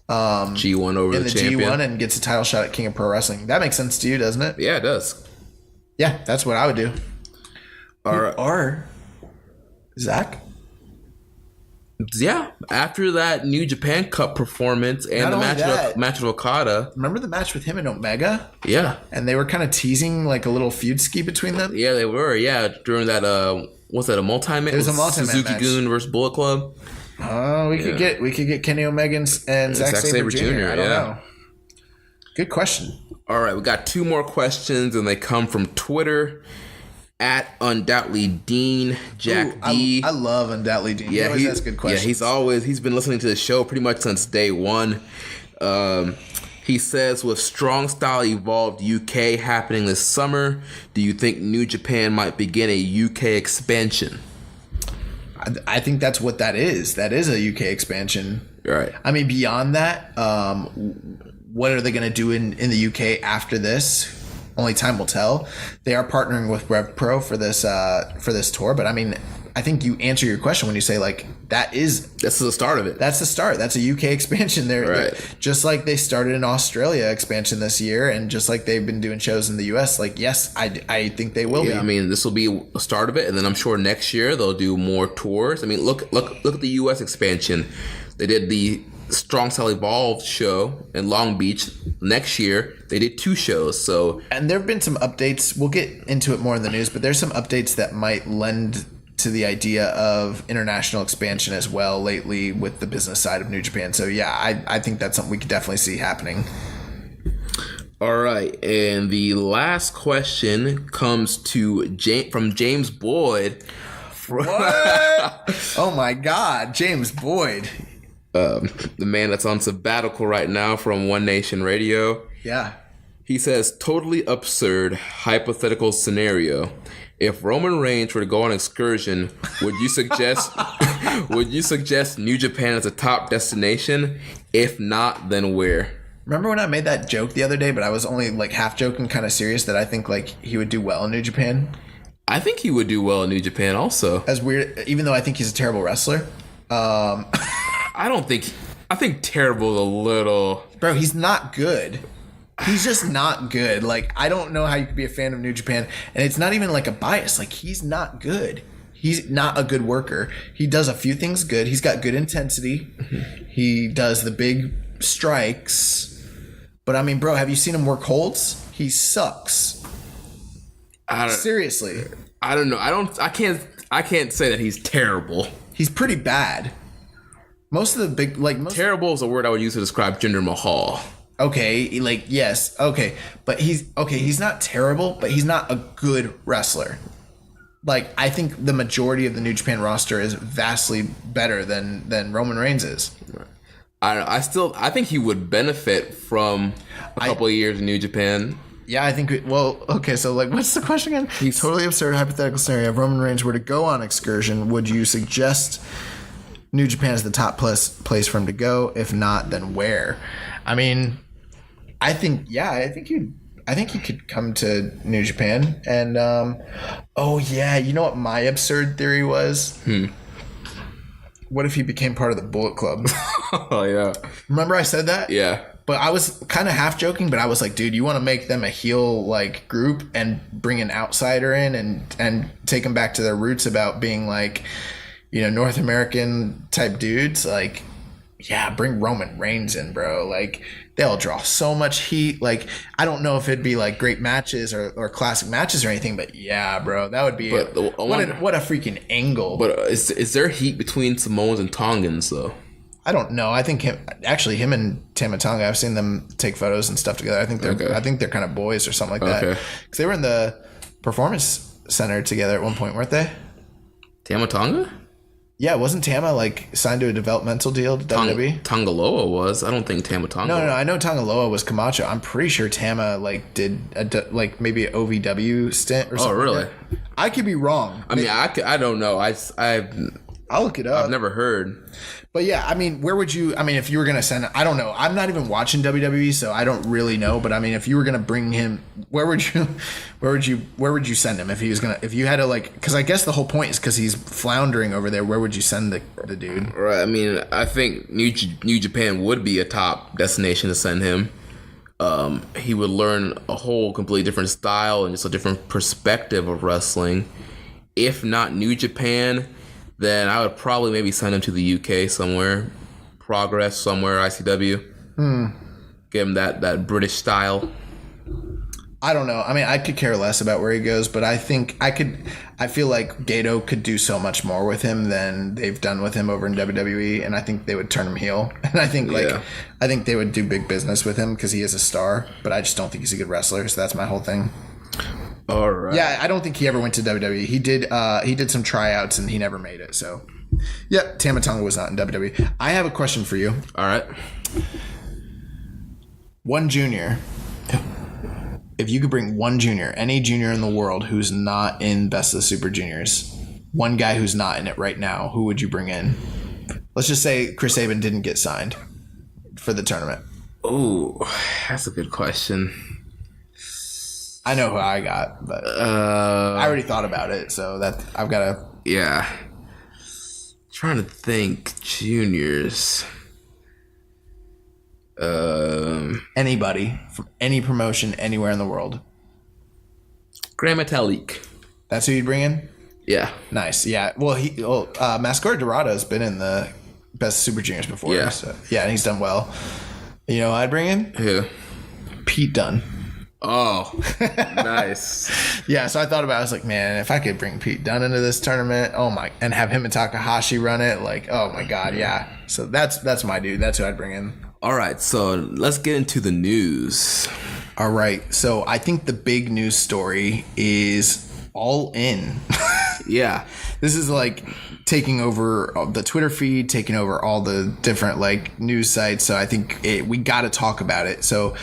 G1 over the champion. G1 and gets a title shot at King of Pro Wrestling. That makes sense to you, doesn't it? Yeah, it does. Yeah, that's what I would do. Or Zach? Yeah, after that New Japan Cup performance and the match of Okada. Remember the match with him and Omega? Yeah. And they were kind of teasing like a little feud ski between them? Yeah, they were. Yeah, during that, what's that, a multi-man? It was a multi-man Suzuki match. Gun versus Bullet Club. Oh, we could get Kenny Omega and Zack Sabre Jr. I don't know. Good question. All right, we got two more questions, and they come from Twitter. At Undoubtedly Dean, Jack D. I love Undoubtedly Dean. Yeah, he always has good questions. Yeah, he's been listening to the show pretty much since day one. He says, with Strong Style Evolved UK happening this summer, do you think New Japan might begin a UK expansion? I think that's what that is. That is a UK expansion. Right. I mean, beyond that, what are they going to do in the UK after this? Only time will tell. They are partnering with Rev Pro for this tour, but I mean, I think you answer your question when you say like that's the start of it. That's the start. That's a UK expansion. They're just like they started an Australia expansion this year, and just like they've been doing shows in the US. Like, yes, I think they will be. I mean, this will be a start of it, and then I'm sure next year they'll do more tours. I mean, look at the US expansion. They did the Strong Style Evolved show in Long Beach. Next year they did 2 shows. And there have been some updates. We'll get into it more in the news, but there's some updates that might lend to the idea of international expansion as well lately with the business side of New Japan. So yeah, I think that's something we could definitely see happening. All right, and the last question comes from James Boyd. What? Oh my God, James Boyd. The man that's on sabbatical right now from One Nation Radio. Yeah. He says, totally absurd hypothetical scenario. If Roman Reigns were to go on an excursion, would you suggest New Japan as a top destination? If not, then where? Remember when I made that joke the other day, but I was only like half joking, kind of serious, that I think like he would do well in New Japan? I think he would do well in New Japan also. As weird, even though I think he's a terrible wrestler. I think terrible is a little... Bro, he's not good. He's just not good. Like, I don't know how you could be a fan of New Japan. And it's not even like a bias. Like, he's not good. He's not a good worker. He does a few things good. He's got good intensity. He does the big strikes. But I mean, bro, have you seen him work holds? He sucks. Seriously. I don't know. I can't say that he's terrible. He's pretty bad. Most of the big, terrible is a word I would use to describe Jinder Mahal. Okay, like, yes, okay. But he's not terrible, but he's not a good wrestler. Like, I think the majority of the New Japan roster is vastly better than Roman Reigns is. I think he would benefit from a couple of years in New Japan. Yeah, I think, so, like, what's the question again? He's totally absurd hypothetical scenario. If Roman Reigns were to go on excursion, would you suggest New Japan is the top place for him to go? If not, then where? I mean, I think he could come to New Japan. And you know what my absurd theory was? What if he became part of the Bullet Club? Oh yeah. Remember I said that? Yeah. but I was kind of half joking, but I was like, dude, you want to make them a heel like group and bring an outsider in and take them back to their roots about being like, you know, North American type dudes. Like, yeah, bring Roman Reigns in, bro. Like, they'll draw so much heat. Like, I don't know if it'd be like great matches or classic matches or anything, but yeah, bro, that would be what a freaking angle. But is there heat between Samoans and Tongans though? I don't know. I think him and Tama Tonga, I've seen them take photos and stuff together. I think they're kind of boys or something like that. Because they were in the Performance Center together at one point, weren't they? Tama Tonga? Yeah, wasn't Tama like signed to a developmental deal to WWE? Tongaloa was. I don't think Tama Tonga. No. I know Tongaloa was Camacho. I'm pretty sure Tama like did maybe an OVW stint or something. Oh, really? Like I could be wrong. I mean, I don't know. I'll look it up. I've never heard. But yeah, I mean, where would you? I mean, if you were gonna send, I don't know. I'm not even watching WWE, so I don't really know. But I mean, if you were gonna bring him, where would you send him if he was gonna? If you had to like, because I guess the whole point is because he's floundering over there. Where would you send the dude? Right. I mean, I think New Japan would be a top destination to send him. He would learn a whole completely different style and just a different perspective of wrestling. If not New Japan, then I would probably maybe send him to the UK somewhere, Progress somewhere, ICW. Give him that British style. I don't know. I mean, I could care less about where he goes, but I think I feel like Gato could do so much more with him than they've done with him over in WWE, and I think they would turn him heel. And I think I think they would do big business with him because he is a star, but I just don't think he's a good wrestler. So that's my whole thing. All right. Yeah, I don't think he ever went to WWE. He did some tryouts and he never made it. So, yeah, Tama Tonga was not in WWE. I have a question for you. All right. One junior. If you could bring one junior, any junior in the world who's not in Best of the Super Juniors, one guy who's not in it right now, who would you bring in? Let's just say Chris Sabin didn't get signed for the tournament. Oh, that's a good question. I know who I got, but I already thought about it, so that I've got to. Yeah. Trying to think, juniors. Anybody from any promotion anywhere in the world. Grand Metalik. That's who you'd bring in? Yeah. Nice. Yeah. Well, Mascara Dorado's been in the Best Super Juniors before. Yeah. So, yeah, and he's done well. You know who I'd bring in? Who? Pete Dunne. Oh, nice. Yeah, so I thought about it. I was like, man, if I could bring Pete Dunne into this tournament, and have him and Takahashi run it, like, oh my God, yeah. So that's my dude. That's who I'd bring in. All right, so let's get into the news. All right, so I think the big news story is All In. Yeah. This is like taking over the Twitter feed, taking over all the different like news sites. So I think we got to talk about it. So,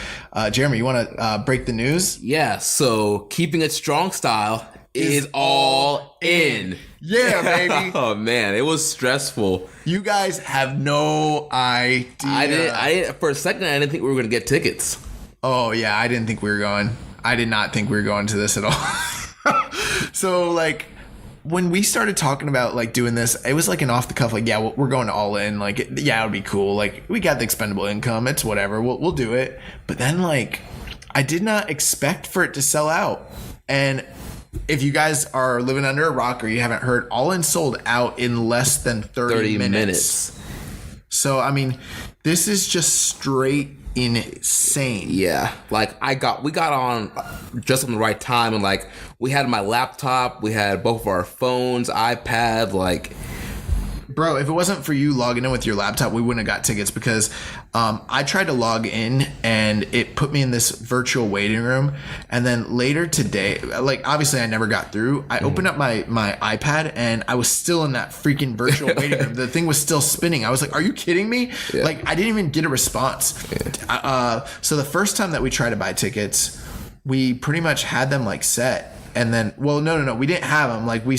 Jeremy, you want to break the news? Yeah. So Keeping It Strong style is all in. Yeah, baby. Oh man, it was stressful. You guys have no idea. I didn't. For a second, I didn't think we were going to get tickets. Oh yeah, I didn't think we were going. I did not think we were going to this at all. So like, when we started talking about like doing this, it was like an off the cuff, like, yeah, we're going to All In. Like, yeah, it would be cool. Like, we got the expendable income. It's whatever. We'll do it. But then like, I did not expect for it to sell out. And if you guys are living under a rock or you haven't heard, All In sold out in less than 30 minutes. So, I mean, this is just straight insane. Yeah, like we got on just on the right time, and like we had my laptop, we had both of our phones, iPad, like. Bro, if it wasn't for you logging in with your laptop, we wouldn't have got tickets because I tried to log in and it put me in this virtual waiting room. And then later today, like obviously I never got through. I opened up my iPad and I was still in that freaking virtual waiting room. The thing was still spinning. I was like, are you kidding me? Yeah. Like I didn't even get a response. Yeah. So the first time that we tried to buy tickets, we pretty much had them like set. And then, well, no. We didn't have them. Like, we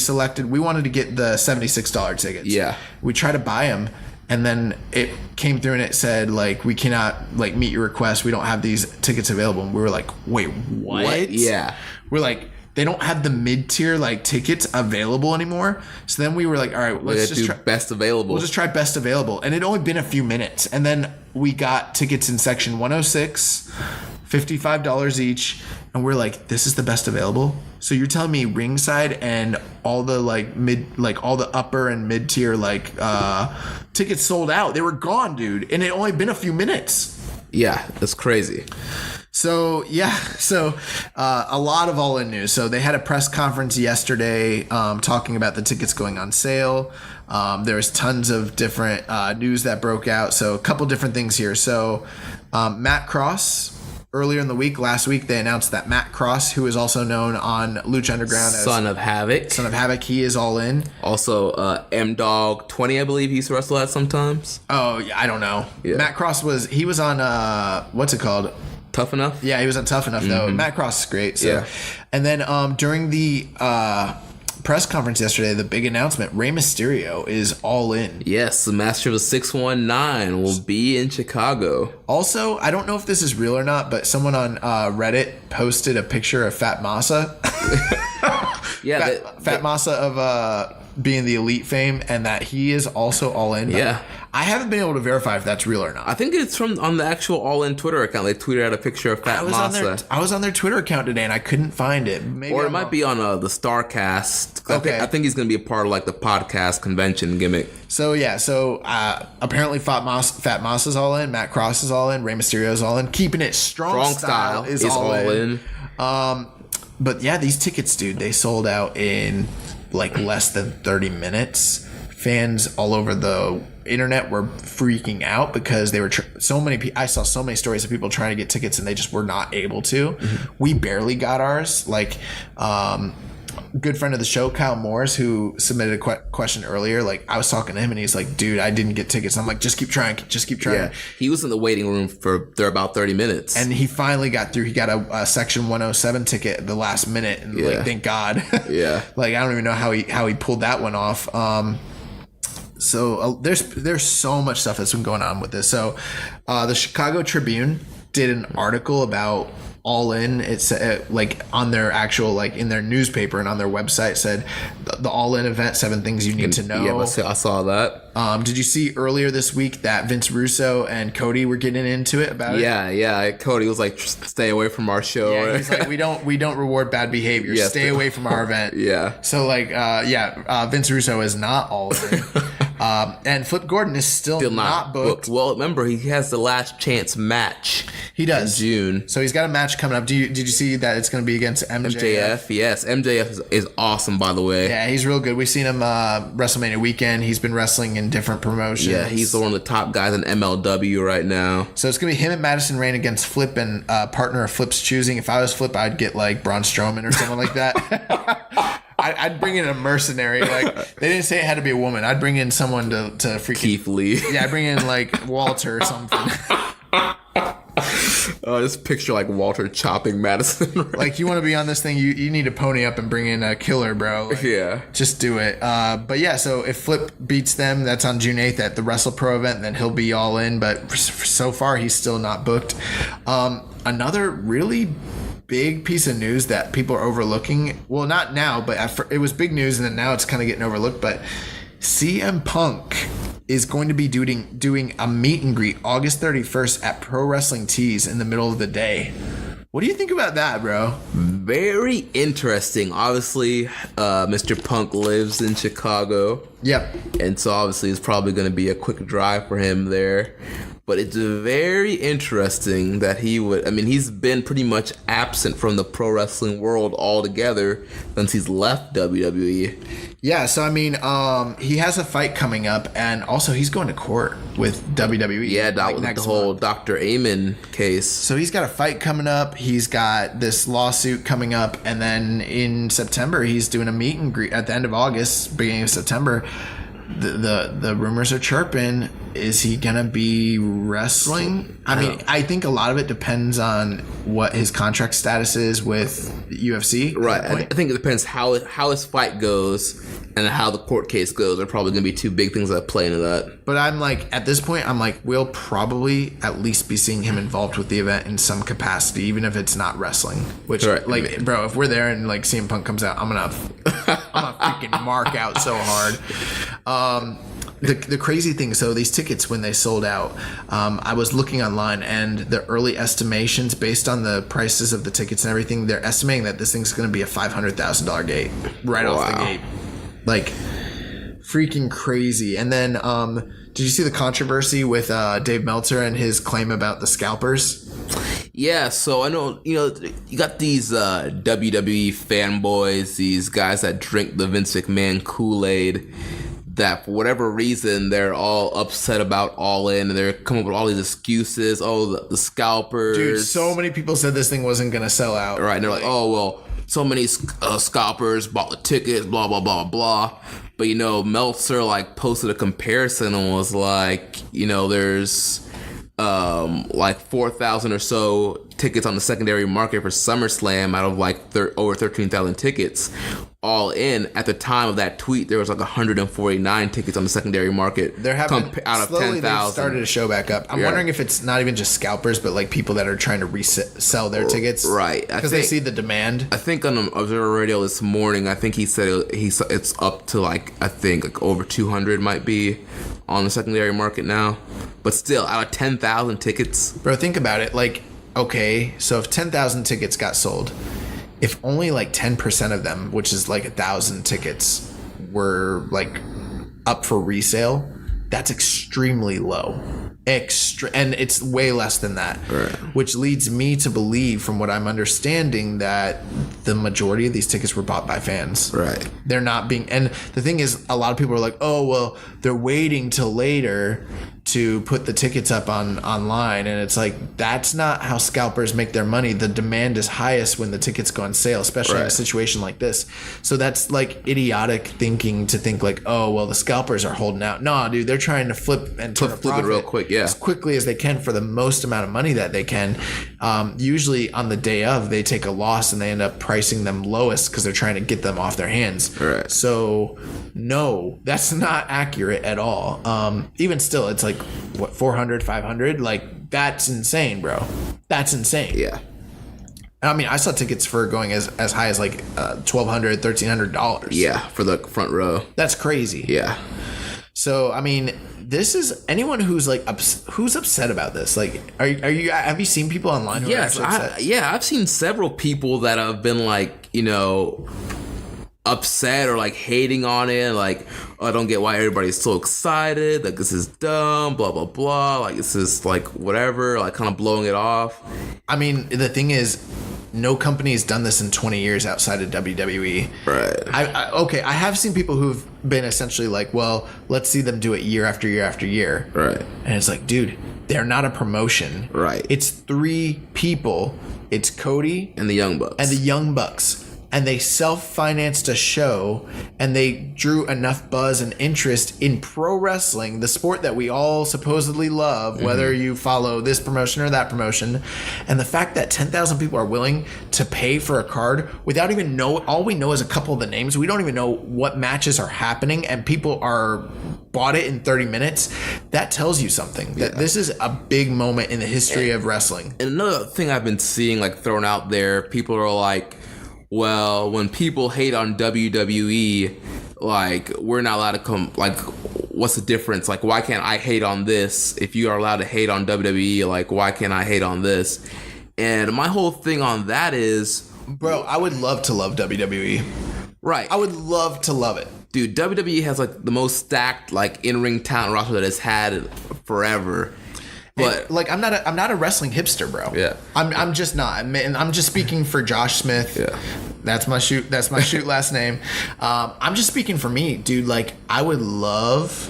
wanted to get the $76 tickets. Yeah. We tried to buy them, and then it came through and it said, like, we cannot, like, meet your request. We don't have these tickets available. And we were like, wait, what? Yeah. We're like, they don't have the mid-tier like tickets available anymore. So then we were like, all right, let's just try best available. We'll just try best available. And it only been a few minutes. And then we got tickets in section 106, $55 each. And we're like, this is the best available. So you're telling me ringside and all the all the upper and mid-tier tickets sold out. They were gone, dude. And it only been a few minutes. Yeah, that's crazy. So, a lot of All In news. So they had a press conference yesterday talking about the tickets going on sale. There was tons of different news that broke out. So a couple different things here. So Matt Cross, earlier in the week, last week, they announced that Matt Cross, who is also known on Lucha Underground as Son of Havoc, he is All In. Also, M-Dog 20, I believe he used to wrestle at sometimes. Oh, yeah, I don't know. Yeah. Matt Cross was on, what's it called? Tough Enough? Yeah, he was on Tough Enough, though. Matt Cross is great. So. Yeah. And then during the press conference yesterday, the big announcement, Rey Mysterio is All In. Yes, the Master of the 619 will be in Chicago. Also, I don't know if this is real or not, but someone on Reddit posted a picture of Fat Massa. Yeah, Fat Massa of being the Elite fame, and that he is also All In. Yeah. I haven't been able to verify if that's real or not. I think it's on the actual All In Twitter account. They tweeted out a picture of Fat Massa. I was on their Twitter account today, and I couldn't find it. Maybe Or it might be on the Starcast. Okay. I think he's going to be a part of the podcast convention gimmick. So apparently Fat Massa's All In, Matt Cross is All In, Rey Mysterio's All In, Keeping It Strong Style is all in. But yeah, these tickets, dude, they sold out in less than 30 minutes. Fans all over the internet were freaking out because they were so many people. I saw so many stories of people trying to get tickets and they just were not able to. Mm-hmm. We barely got ours. Good friend of the show, Kyle Morris, who submitted a question earlier. I was talking to him and he's like, dude, I didn't get tickets. I'm like, just keep trying. Yeah. He was in the waiting room for about 30 minutes. And he finally got through. He got a section 107 ticket at the last minute. And thank God. Yeah. I don't even know how he pulled that one off. So there's so much stuff that's been going on with this. So the Chicago Tribune did an article about All In. It's on their actual in their newspaper and on their website said the All In event, 7 things you need to know. Yeah, I saw that. Did you see earlier this week that Vince Russo and Cody were getting into it about it? Yeah. Cody was like, stay away from our show. Yeah, he's like, we don't reward bad behavior. Yeah, stay away from our event. Yeah. So Vince Russo is not All In. And Flip Gordon is still not booked. Well, remember, he has the last chance match. He does. In June. So he's got a match coming up. Did you see that it's going to be against MJF? Yes. MJF is awesome, by the way. Yeah, he's real good. We've seen him WrestleMania weekend. He's been wrestling in different promotions. Yeah, he's one of the top guys in MLW right now. So it's going to be him and Madison Rayne against Flip and partner of Flip's choosing. If I was Flip, I'd get Braun Strowman or someone like that. I'd bring in a mercenary. They didn't say it had to be a woman. I'd bring in someone to freaking Keith Lee. Yeah, I'd bring in Walter or something. Just picture Walter chopping Madison. You want to be on this thing, you need to pony up and bring in a killer, bro. Yeah. Just do it. But yeah, so if Flip beats them, that's on June 8th at the WrestlePro event, then he'll be All In. But so far, he's still not booked. Another really big piece of news that people are overlooking. Well, not now, but it was big news, and then now it's kind of getting overlooked. But CM Punk is going to be doing a meet and greet August 31st at Pro Wrestling Tees in the middle of the day. What do you think about that, bro? Very interesting. Obviously, Mr. Punk lives in Chicago. Yep. And so obviously it's probably going to be a quick drive for him there. But it's very interesting that he's been pretty much absent from the pro wrestling world altogether since he's left WWE. Yeah, so he has a fight coming up, and also he's going to court with WWE. Yeah, the whole month. Dr. Amen case. So he's got a fight coming up, he's got this lawsuit coming up, and then in September he's doing a meet and greet at the end of August, beginning of September. The rumors are chirping. is he gonna be wrestling? I mean, I think a lot of it depends on what his contract status is with UFC. Right. I think it depends how his fight goes and how the court case goes. Are probably going to be two big things that play into that. But I'm like, at this point, I'm like, we'll probably at least be seeing him involved with the event in some capacity, even if it's not wrestling. Which, like, bro, if we're there and like CM Punk comes out, I'm gonna freaking mark out so hard. The crazy thing, so these tickets, when they sold out, I was looking online, and the early estimations based on the prices of the tickets and everything, they're estimating that this thing's going to be a $500,000 gate right off the gate. Like, freaking crazy. And then, did you see the controversy with Dave Meltzer and his claim about the scalpers? Yeah, so I know, you got these WWE fanboys, these guys that drink the Vince McMahon Kool-Aid, that for whatever reason they're all upset about All In, and they're coming up with all these excuses. Oh, the scalpers. Dude, so many people said this thing wasn't going to sell out. Right, and they're like, oh, well, so many scalpers bought the tickets, blah, blah, blah, blah. But, Meltzer, like, posted a comparison and was like, there's like 4,000 or so tickets on the secondary market for SummerSlam out of like over 13,000 tickets. All in, at the time of that tweet, there was like 149 tickets on the secondary market. There have been, out of slowly 10,000. They've started to show back up. I'm wondering if it's not even just scalpers, but like people that are trying to resell their tickets, right? Because they see the demand. I think on Observer Radio this morning, I think he said it's up to like over 200 might be on the secondary market now. But still, out of 10,000 tickets, bro, think about it. Like, okay, so if 10,000 tickets got sold, if only like 10% of them, which is like 1,000 tickets, were like up for resale, that's extremely low. And it's way less than that, right. Which leads me to believe, from what I'm understanding, that the majority of these tickets were bought by fans. Right. They're not being, and the thing is, a lot of people are like, oh, well, they're waiting till later to put the tickets up online, and it's like, that's not how scalpers make their money. The demand is highest when the tickets go on sale, especially in a situation like this. So that's like idiotic thinking to think like, oh, well, the scalpers are holding out. No, dude, they're trying to flip and turn a profit it real quick, as quickly as they can for the most amount of money that they can. Usually on the day of, they take a loss and they end up pricing them lowest because they're trying to get them off their hands. Right. So no, that's not accurate at all. Even still, it's like, what, 400, 500? Like, that's insane, bro. That's insane. Yeah. I mean, I saw tickets for going as high as like $1,200, $1,300. Yeah, for the front row. That's crazy. Yeah. So, I mean, this is anyone who's like who's upset about this. Like, have you seen people online who are actually upset? I've seen several people that have been like, upset or like hating on it, like, oh, I don't get why everybody's so excited, like this is dumb, blah blah blah, like this is like whatever, like kind of blowing it off. I mean, the thing is, no company has done this in 20 years outside of WWE. Right. I have seen people who've been essentially like, well, let's see them do it year after year after year. Right. And it's like, dude, they're not a promotion. Right. It's 3 people. It's Cody and the Young Bucks. And they self-financed a show, and they drew enough buzz and interest in pro wrestling, the sport that we all supposedly love, whether you follow this promotion or that promotion. And the fact that 10,000 people are willing to pay for a card without even all we know is a couple of the names. We don't even know what matches are happening, and people are bought it in 30 minutes. That tells you something. That this is a big moment in the history of wrestling. And another thing I've been seeing like thrown out there, people are like, well, when people hate on WWE, like, we're not allowed to come, like, what's the difference? Like, why can't I hate on this? If you are allowed to hate on WWE, like, why can't I hate on this? And my whole thing on that is... Bro, I would love to love WWE. Right. I would love to love it. Dude, WWE has, like, the most stacked, like, in-ring talent roster that it's had forever. But like, I'm not a wrestling hipster, bro. Yeah. I'm just not. And I'm just speaking for Josh Smith. Yeah. That's my shoot last name. I'm just speaking for me, dude. Like, I would love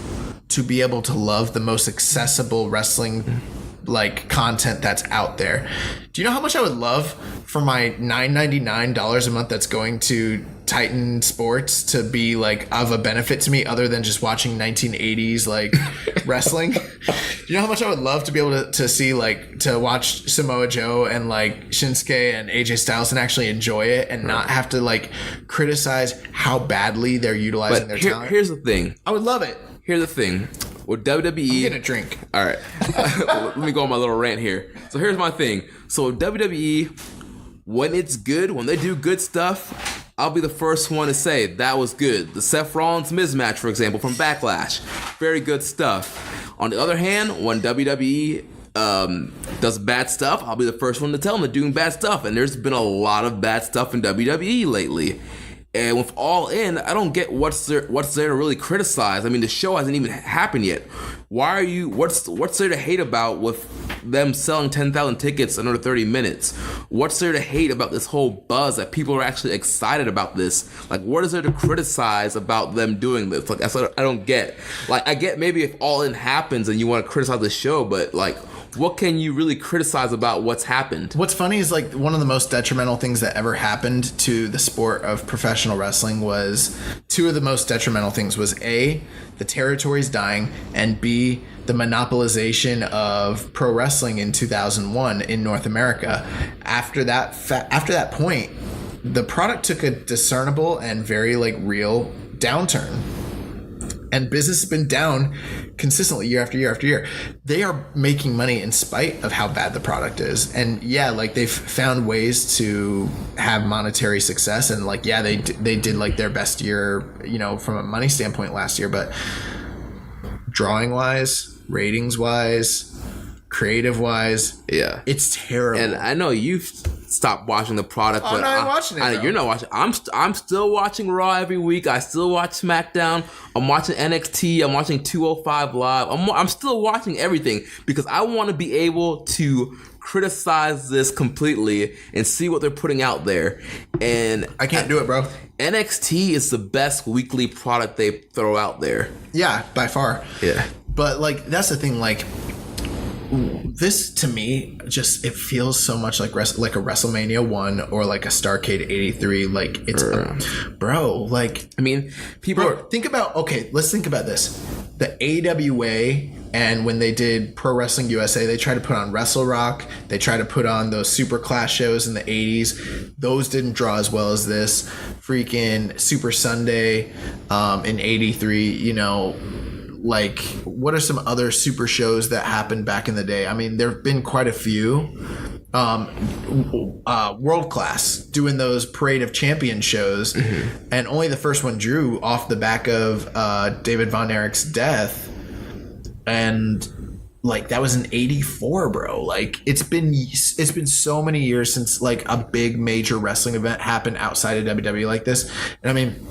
to be able to love the most accessible wrestling like content that's out there. Do you know how much I would love for my $9.99 a month that's going to Titan Sports to be like of a benefit to me other than just watching 1980s like wrestling? Do you know how much I would love to be able to see like to watch Samoa Joe and like Shinsuke and AJ Styles and actually enjoy it and not have to like criticize how badly they're utilizing their talent? Here's the thing. I would love it. Here's the thing. With WWE, I'm getting a drink. All right, let me go on my little rant here. So here's my thing. So WWE, when it's good, when they do good stuff, I'll be the first one to say that was good. The Seth Rollins Miz match, for example, from Backlash, very good stuff. On the other hand, when WWE does bad stuff, I'll be the first one to tell them they're doing bad stuff. And there's been a lot of bad stuff in WWE lately. And with All In, I don't get what's there to really criticize. I mean, the show hasn't even happened yet. What's there to hate about with them selling 10,000 tickets in under 30 minutes? What's there to hate about this whole buzz that people are actually excited about this? Like, what is there to criticize about them doing this? Like, that's what I don't get. Like, I get maybe if All In happens and you want to criticize the show, but like, what can you really criticize about what's happened? What's funny is like one of the most detrimental things that ever happened to the sport of professional wrestling was two of the most detrimental things was A, the territories dying, and B, the monopolization of pro wrestling in 2001 in North America. After that point, the product took a discernible and very like real downturn. And business has been down consistently year after year after year. They are making money in spite of how bad the product is. And yeah, like they've found ways to have monetary success. And like, yeah, they did like their best year, you know, from a money standpoint last year. But drawing wise, ratings wise, creative wise, yeah, it's terrible. And I know you've stopped watching the product. I'm not watching it. You're not watching. I'm still watching Raw every week. I still watch SmackDown. I'm watching NXT. I'm watching 205 Live. I'm still watching everything because I want to be able to criticize this completely and see what they're putting out there. And I can't do it, bro. NXT is the best weekly product they throw out there. Yeah, by far. Yeah. But like that's the thing, like this to me just it feels so much like a WrestleMania 1 or like a Starrcade 83. Like it's bro, like I mean, people let's think about this. The AWA, and when they did Pro Wrestling USA, they tried to put on Wrestle Rock, they tried to put on those super class shows in the 80s. Those didn't draw as well as this. Freaking Super Sunday in 83, you know. Like, what are some other super shows that happened back in the day? I mean, there have been quite a few. World Class doing those Parade of Champions shows, and only the first one drew off the back of David Von Erich's death, and like that was in '84, bro. Like it's been so many years since like a big major wrestling event happened outside of WWE like this. And I mean,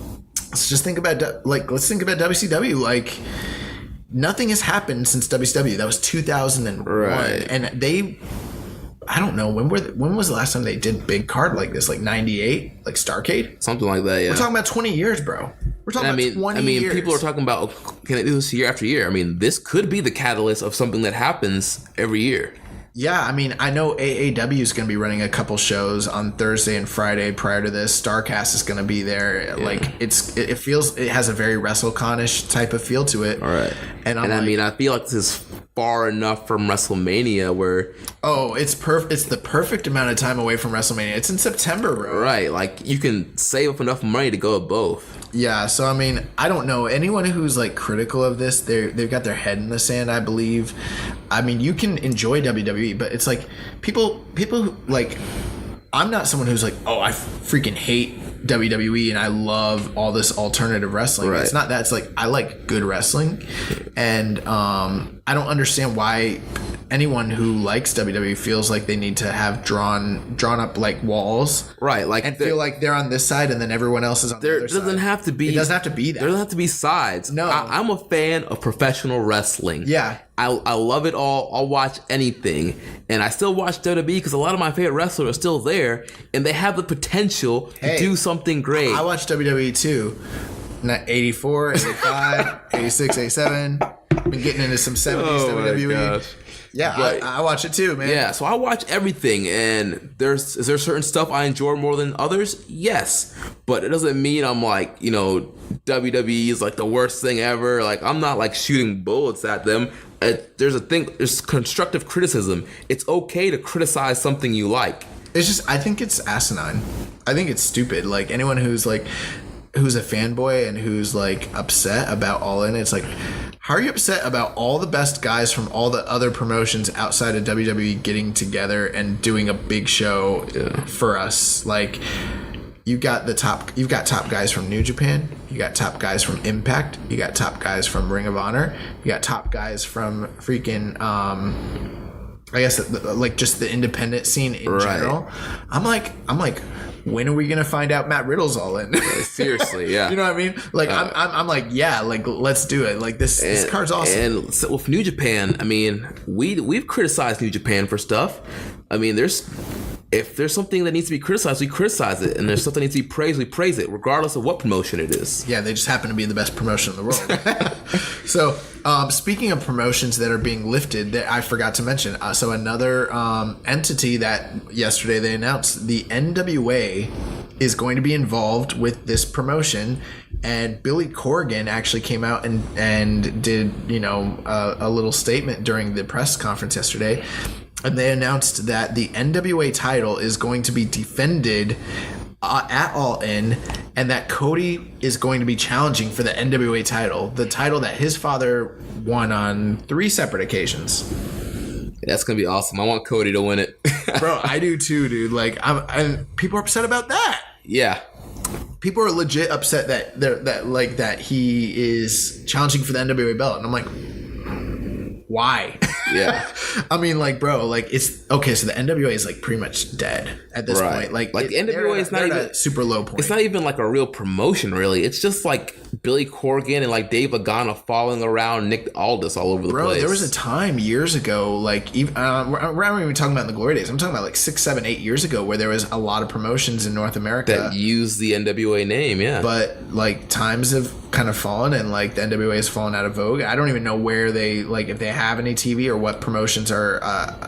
let's think about WCW. Like nothing has happened since WCW. That was 2001, right? And they, I don't know when was the last time they did big card like this? Like 98, like Starrcade, something like that. Yeah, we're talking about 20 years, bro. We're talking about 20 years. People are talking about can they do this year after year? I mean, this could be the catalyst of something that happens every year. Yeah, I mean, I know AAW is going to be running a couple shows on Thursday and Friday prior to this. Starcast is going to be there. Yeah. Like it feels it has a very WrestleCon-ish type of feel to it. All right, and I mean, I feel like this is far enough from WrestleMania where it's It's the perfect amount of time away from WrestleMania. It's in September, bro. Right, like you can save up enough money to go at both. Yeah, so I mean, I don't know. Anyone who's like critical of this, they've got their head in the sand, I believe. I mean, you can enjoy WWE, but it's like people who, like, I'm not someone who's like, oh, I freaking hate WWE and I love all this alternative wrestling. Right. It's not that. It's like I like good wrestling, and I don't understand why anyone who likes WWE feels like they need to have drawn up like walls, right? Like and feel like they're on this side and then everyone else is on the other side. It doesn't have to be that. There doesn't have to be sides. No, I'm a fan of professional wrestling. Yeah. I love it all. I'll watch anything. And I still watch WWE because a lot of my favorite wrestlers are still there and they have the potential to do something great. I watch WWE too. 84, 85, 86, 87. Been getting into some 70s WWE. Yeah, But, I watch it too, man. yeah, so I watch everything, and is there certain stuff I enjoy more than others? Yes, but it doesn't mean I'm like, WWE is like the worst thing ever. Like, I'm not like shooting bullets at them. There's constructive criticism. It's okay to criticize something you like. It's just, I think it's asinine. I think it's stupid. Like, anyone who's a fanboy and who's like upset about All In, it's like, how are you upset about all the best guys from all the other promotions outside of WWE getting together and doing a big show for us? Like, you've got top guys from New Japan, you got top guys from Impact, you got top guys from Ring of Honor, you got top guys from freaking I guess like just the independent scene in general. I'm like, when are we gonna find out Matt Riddle's All In? Seriously, yeah. You know what I mean? Like, I'm like, yeah, like, let's do it. Like, this card's awesome. And so with New Japan, I mean, we've criticized New Japan for stuff. I mean, if there's something that needs to be criticized, we criticize it. And there's something that needs to be praised, we praise it, regardless of what promotion it is. Yeah, they just happen to be the best promotion in the world. So, speaking of promotions that are being lifted, that I forgot to mention. So another entity that yesterday they announced, the NWA is going to be involved with this promotion. And Billy Corgan actually came out and did, a little statement during the press conference yesterday. And they announced that the NWA title is going to be defended at All In, and that Cody is going to be challenging for the NWA title, the title that his father won on 3 separate occasions. That's gonna be awesome. I want Cody to win it. Bro, I do too, dude. Like, and people are upset about that. Yeah. People are legit upset that he is challenging for the NWA belt, and I'm like, why? Yeah. I mean, like, bro, like, it's okay. So the NWA is like pretty much dead at this point. Like the NWA is not even a super low point. It's not even like a real promotion, really. It's just like Billy Corgan and like Dave Lagana following around Nick Aldis all over the place. Bro, there was a time years ago, like, even, we're not even talking about in the glory days. I'm talking about like 6, 7, 8 years ago, where there was a lot of promotions in North America that used the NWA name. Yeah. But like, times have kind of fallen, and like the NWA has fallen out of vogue. I don't even know where they, like, if they have any TV or what promotions are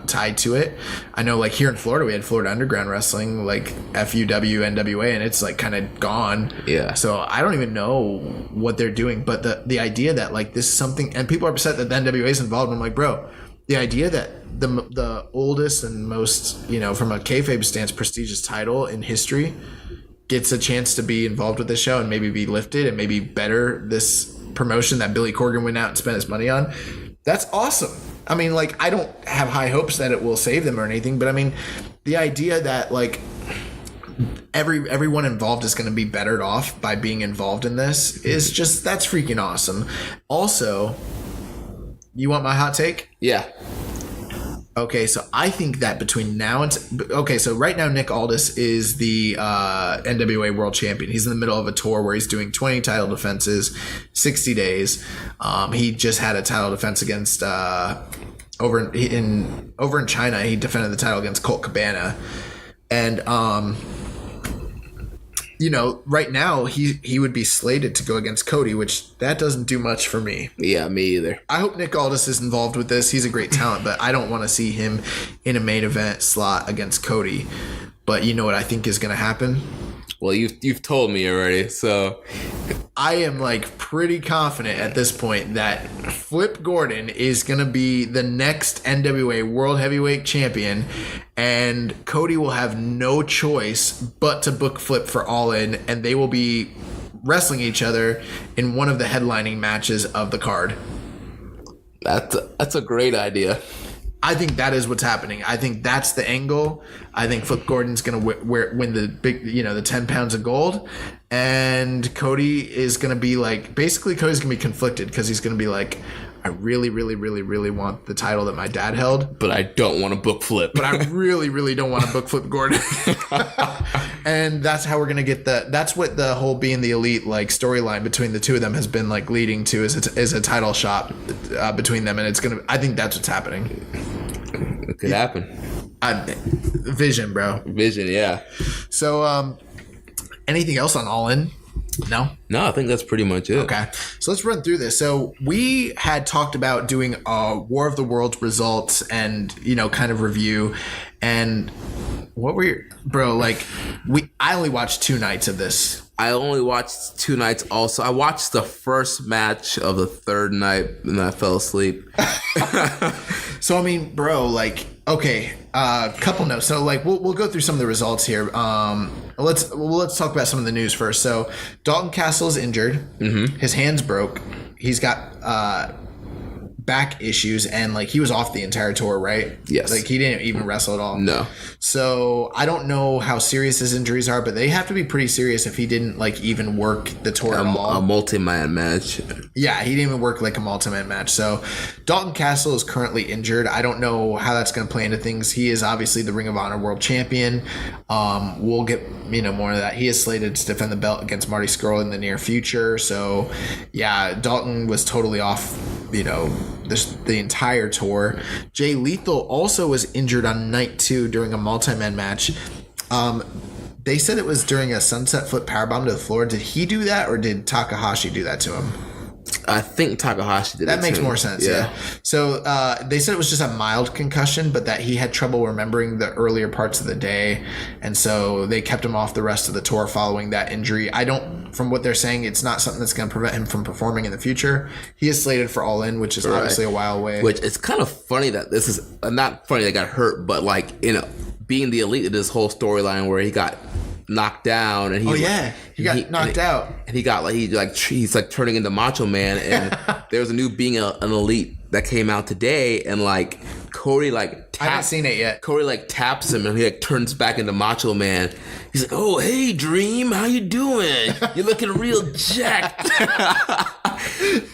tied to it. I know, like, here in Florida we had Florida Underground Wrestling, like FUW NWA, and it's like kind of gone. Yeah. So I don't even know what they're doing, but the idea that like this is something, and people are upset that the NWA is involved. I'm like, bro, the idea that the oldest and most, from a kayfabe stance, prestigious title in history gets a chance to be involved with this show and maybe be lifted and maybe better this promotion that Billy Corgan went out and spent his money on. That's awesome. I mean, like, I don't have high hopes that it will save them or anything, but I mean, the idea that like everyone involved is going to be bettered off by being involved in this is just, that's freaking awesome. Also, you want my hot take? Yeah. Okay, so I think that between now and so right now Nick Aldis is the NWA World Champion. He's in the middle of a tour where he's doing 20 title defenses, 60 days. He just had a title defense against over in China. He defended the title against Colt Cabana, and right now he would be slated to go against Cody, which that doesn't do much for me. Yeah, me either. I hope Nick Aldis is involved with this. He's a great talent, but I don't want to see him in a main event slot against Cody. But you know what I think is going to happen? Well, you've told me already, so I am like pretty confident at this point that Flip Gordon is going to be the next NWA World Heavyweight Champion, and Cody will have no choice but to book Flip for All In, and they will be wrestling each other in one of the headlining matches of the card. That's a great idea. I think that is what's happening. I think that's the angle. I think Flip Gordon's going to win the big, the 10 pounds of gold. And Cody is going to be like, basically Cody's going to be conflicted because he's going to be like, I really, really, really, really want the title that my dad held. But I don't want to book Flip. But I really, really don't want to book Flip Gordon. And that's how we're going to get that's what the whole being the elite like storyline between the two of them has been like leading to is a title shot between them. And it's going to, I think that's what's happening. It could happen. Vision, bro. Vision, yeah. So, anything else on All In? No? No, I think that's pretty much it. Okay. So let's run through this. So we had talked about doing a War of the Worlds results and, kind of review. And what were your... Bro, I only watched 2 nights of this. I only watched 2 nights also. I watched the first match of the 3rd night and I fell asleep. So, bro, okay, couple notes. So, we'll go through some of the results here. Let's talk about some of the news first. So, Dalton Castle is injured. Mm-hmm. His hand's broke. He's got back issues, and he was off the entire tour, right? Yes. He didn't even wrestle at all. No. So I don't know how serious his injuries are, but they have to be pretty serious if he didn't even work the tour at all. A multi-man match. Yeah, he didn't even work a multi-man match. So Dalton Castle is currently injured. I don't know how that's going to play into things. He is obviously the Ring of Honor World Champion. We'll get more of that. He is slated to defend the belt against Marty Scurll in the near future. So yeah, Dalton was totally off. The entire tour. Jay Lethal also was injured on night 2 during a multi-man match. They said it was during a sunset flip powerbomb to the floor. Did he do that, or did Takahashi do that to him? I think Takahashi did that. That makes more sense, yeah. So they said it was just a mild concussion, but that he had trouble remembering the earlier parts of the day, and so they kept him off the rest of the tour following that injury. From what they're saying, it's not something that's going to prevent him from performing in the future. He is slated for All In, which is obviously a while away. Which it's kind of funny that this is not funny that got hurt, but being the Elite of this whole storyline where he got knocked down and he got knocked out and he got he's turning into Macho Man, and there's a new Being an Elite that came out today, and Cody I haven't seen it yet. Cody taps him and he turns back into Macho Man. He's like, "Oh, hey Dream, how you doing? You're looking real jacked."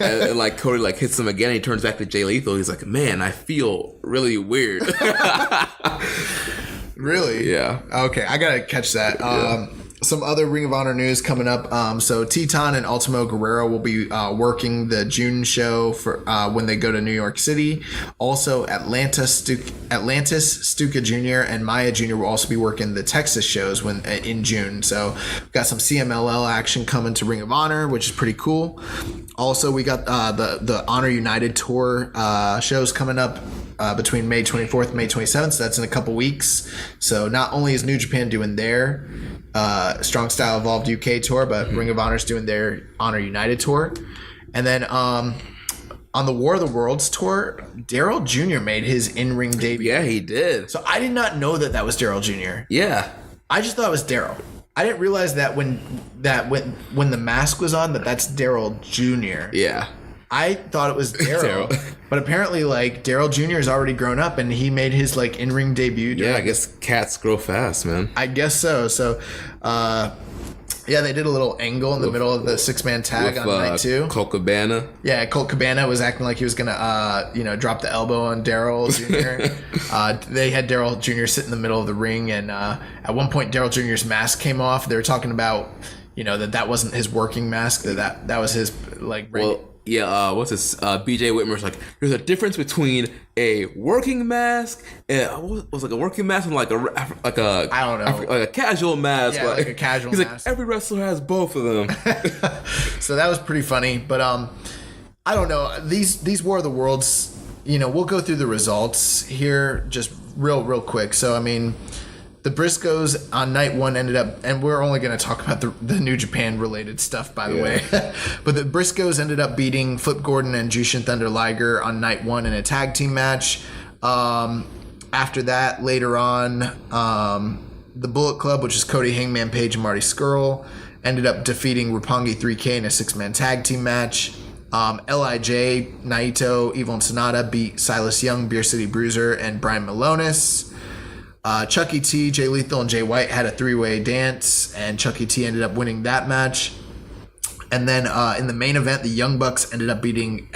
and Cody hits him again and he turns back to Jay Lethal. He's like, "Man, I feel really weird." Really? Yeah. Okay, I gotta catch that. Some other Ring of Honor news coming up. So Teton and Ultimo Guerrero will be working the June show for when they go to New York City. Also, Atlantis Stuka Jr. and Maya Jr. will also be working the Texas shows in June. So we've got some CMLL action coming to Ring of Honor, which is pretty cool. Also, we got the Honor United Tour shows coming up between May 24th and May 27th. So that's in a couple weeks. So not only is New Japan doing their Strong Style Evolved UK tour, but Ring of Honor's doing their Honor United tour. And then on the War of the Worlds tour, Daryl Jr. made his in-ring debut. Yeah, he did. So I did not know that was Daryl Jr. Yeah. I just thought it was Daryl. I didn't realize that when the mask was on that's Daryl Jr. Yeah. I thought it was Daryl, but apparently Daryl Jr. has already grown up and he made his in-ring debut. Yeah, I guess cats grow fast, man. I guess so. So, they did a little angle in the middle of the 6-man tag on night 2. Colt Cabana. Yeah, Colt Cabana was acting like he was gonna, drop the elbow on Daryl Jr. They had Daryl Jr. sit in the middle of the ring, and at one point Daryl Jr.'s mask came off. They were talking about, that wasn't his working mask. That was his Yeah, what's this? BJ Whitmer's there's a difference between a working mask and what was a working mask and a I don't know, like a casual mask. Yeah, like a casual he's mask. Every wrestler has both of them. So that was pretty funny, but I don't know, these War of the Worlds. We'll go through the results here just real quick. So the Briscoes on night 1 ended up, and we're only going to talk about the New Japan related stuff, by the way. But the Briscoes ended up beating Flip Gordon and Jushin Thunder Liger on night 1 in a tag team match. After that, later on, the Bullet Club, which is Cody Hangman Page and Marty Scurll, ended up defeating Roppongi 3K in a 6-man tag team match. LIJ, Naito, Evil and Sonata beat Silas Young, Beer City Bruiser, and Brian Malonis. Chucky T, Jay Lethal, and Jay White had a 3-way dance, and Chucky T ended up winning that match. And then in the main event, the Young Bucks ended up beating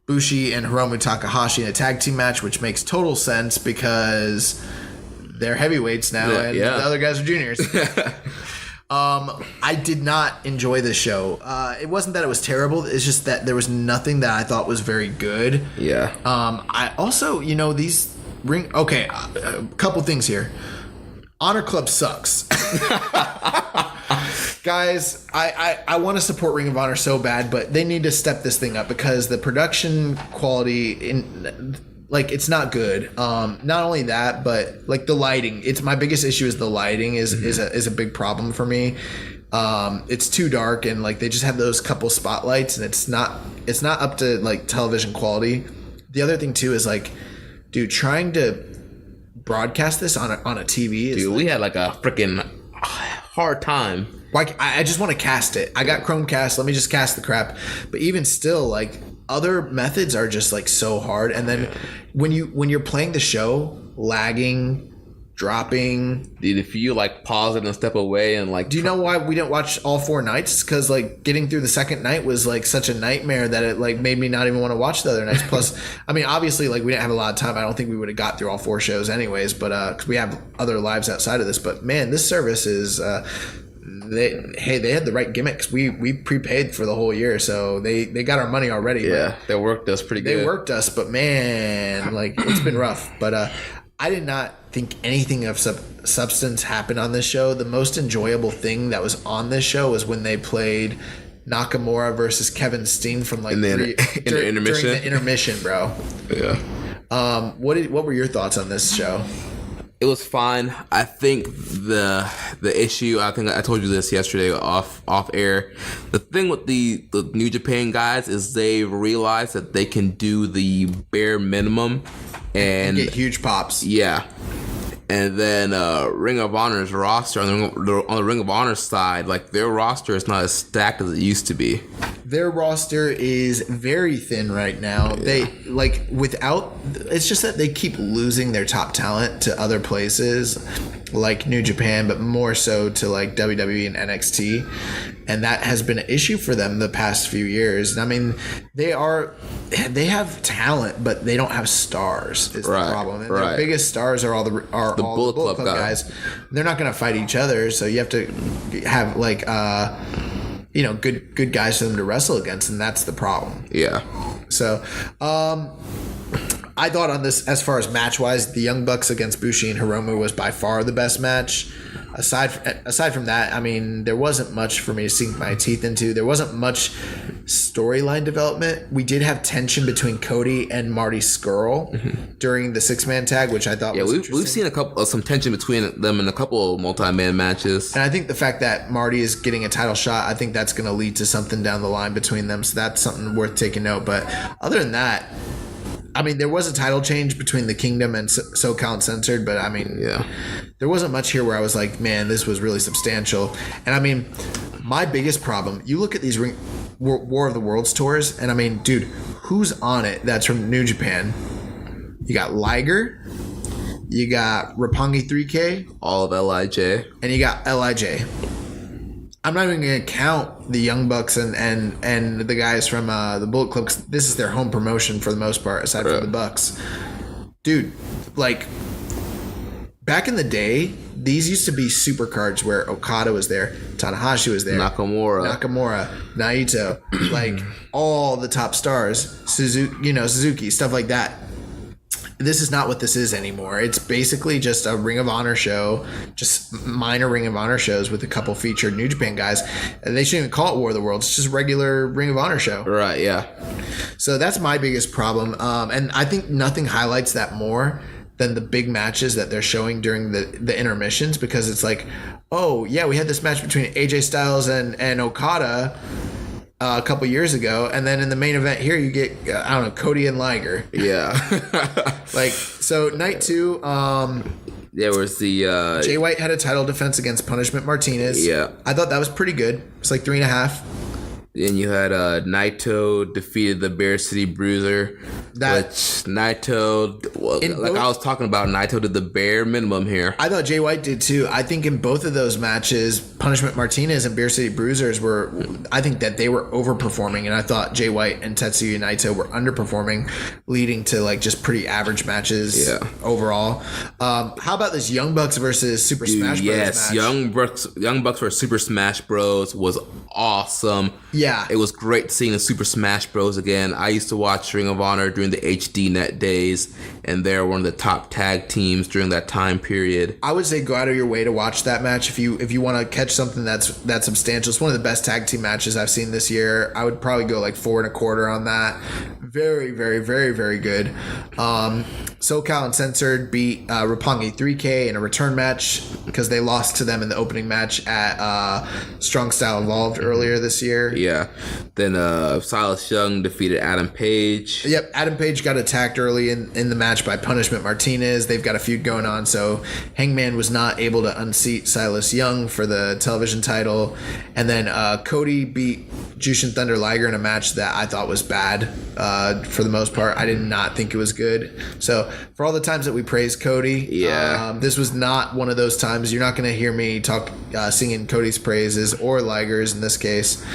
Bushi and Hiromu Takahashi in a tag team match, which makes total sense because they're heavyweights now, and the other guys are juniors. I did not enjoy this show. It wasn't that it was terrible. It's just that there was nothing that I thought was very good. Yeah. I also, these okay, a couple things here. Honor Club sucks. Guys, I want to support Ring of Honor so bad, but they need to step this thing up because the production quality it's not good. Not only that, but like the lighting. It's my biggest issue is the lighting is a big problem for me. It's too dark and like they just have those couple spotlights and it's not up to like television quality. The other thing too is like, dude, trying to broadcast this on a TV is we had like a freaking hard time. Like I just want to cast it. I got Chromecast. Let me just cast the crap. But even still, like other methods are just like so hard. And then when you're playing the show, lagging, dropping. Dude, if you like pause it and step away and like. Do you know why we didn't watch all 4 nights? Because like getting through the second night was like such a nightmare that it like made me not even want to watch the other nights. Plus, I mean, obviously, like we didn't have a lot of time. I don't think we would have got through all 4 shows anyways. But because we have other lives outside of this. But man, this service is. They had the right gimmicks. We prepaid for the whole year, so they got our money already. Yeah, they worked us pretty good. They worked us, but man, like it's been rough. But I did not think anything of substance happened on this show. The most enjoyable thing that was on this show was when they played Nakamura versus Kevin Steen from like the intermission. During the intermission, bro. Yeah. What were your thoughts on this show? It was fine. I think the issue, I think I told you this yesterday off air. The thing with the New Japan guys is they realize that they can do the bare minimum and get huge pops. Yeah. And then Ring of Honor's roster on the Ring of Honor side, like their roster is not as stacked as it used to be. Their roster is very thin right now. Yeah. They like without. It's just that they keep losing their top talent to other places, like New Japan, but more so to like WWE and NXT, and that has been an issue for them the past few years. I mean, they have talent, but they don't have stars. Is the problem? And their biggest stars are all the Bullet Club guys. They're not going to fight each other, so you have to have like good guys for them to wrestle against, and that's the problem. Yeah. So, I thought on this, as far as match wise, the Young Bucks against Bushi and Hiromu was by far the best match. Aside from that, I mean, there wasn't much for me to sink my teeth into. There wasn't much storyline development. We did have tension between Cody and Marty Scurll during the 6-man tag, which I thought was interesting. We've seen some tension between them in a couple of multi-man matches. And I think the fact that Marty is getting a title shot, I think that's going to lead to something down the line between them. So that's something worth taking note. But other than that, I mean, there was a title change between the Kingdom and SoCal Uncensored, but I mean, there wasn't much here where I was like, man, this was really substantial. And I mean, my biggest problem, you look at these War of the Worlds tours, and I mean, dude, who's on it that's from New Japan? You got Liger, you got Roppongi 3K, all of LIJ, and you got LIJ. I'm not even going to count the Young Bucks and the guys from the Bullet Club. This is their home promotion for the most part, aside from the Bucks. Dude, like, back in the day, these used to be super cards where Okada was there, Tanahashi was there, Nakamura, Naito, like all the top stars, Suzuki, stuff like that. This is not what this is anymore. It's basically just a Ring of Honor show, just minor Ring of Honor shows with a couple featured New Japan guys. And they shouldn't even call it War of the Worlds. It's just a regular Ring of Honor show. Right, yeah. So that's my biggest problem. And I think nothing highlights that more than the big matches that they're showing during the intermissions, because it's like, oh, yeah, we had this match between AJ Styles and Okada a couple years ago, and then in the main event here you get I don't know, Cody and Liger. Yeah. Like, so night 2, there was the Jay White had a title defense against Punishment Martinez. Yeah, I thought that was pretty good. It's like 3.5. Then you had Naito defeated the Bear City Bruiser. Naito, I was talking about, Naito did the bare minimum here. I thought Jay White did too. I think in both of those matches, Punishment Martinez and Bear City Bruisers I think that they were overperforming, and I thought Jay White and Tetsuya Naito were underperforming, leading to like just pretty average matches overall. How about this Young Bucks versus Super Smash Bros. Yes, match? Young Bucks versus Super Smash Bros. Was awesome. Yeah. Yeah. It was great seeing the Super Smash Bros. Again. I used to watch Ring of Honor during the HD Net days, and they're one of the top tag teams during that time period. I would say go out of your way to watch that match if you want to catch something that's substantial. It's one of the best tag team matches I've seen this year. I would probably go like 4.25 on that. Very, very, very, very good. SoCal Uncensored beat Roppongi 3K in a return match because they lost to them in the opening match at Strong Style Evolved earlier this year. Yeah. Then Silas Young defeated Adam Page. Yep, Adam Page got attacked early in the match by Punishment Martinez. They've got a feud going on, so Hangman was not able to unseat Silas Young for the television title. And then Cody beat Jushin Thunder Liger in a match that I thought was bad for the most part. I did not think it was good. So for all the times that we praised Cody, this was not one of those times. You're not going to hear me talk singing Cody's praises or Liger's in this case.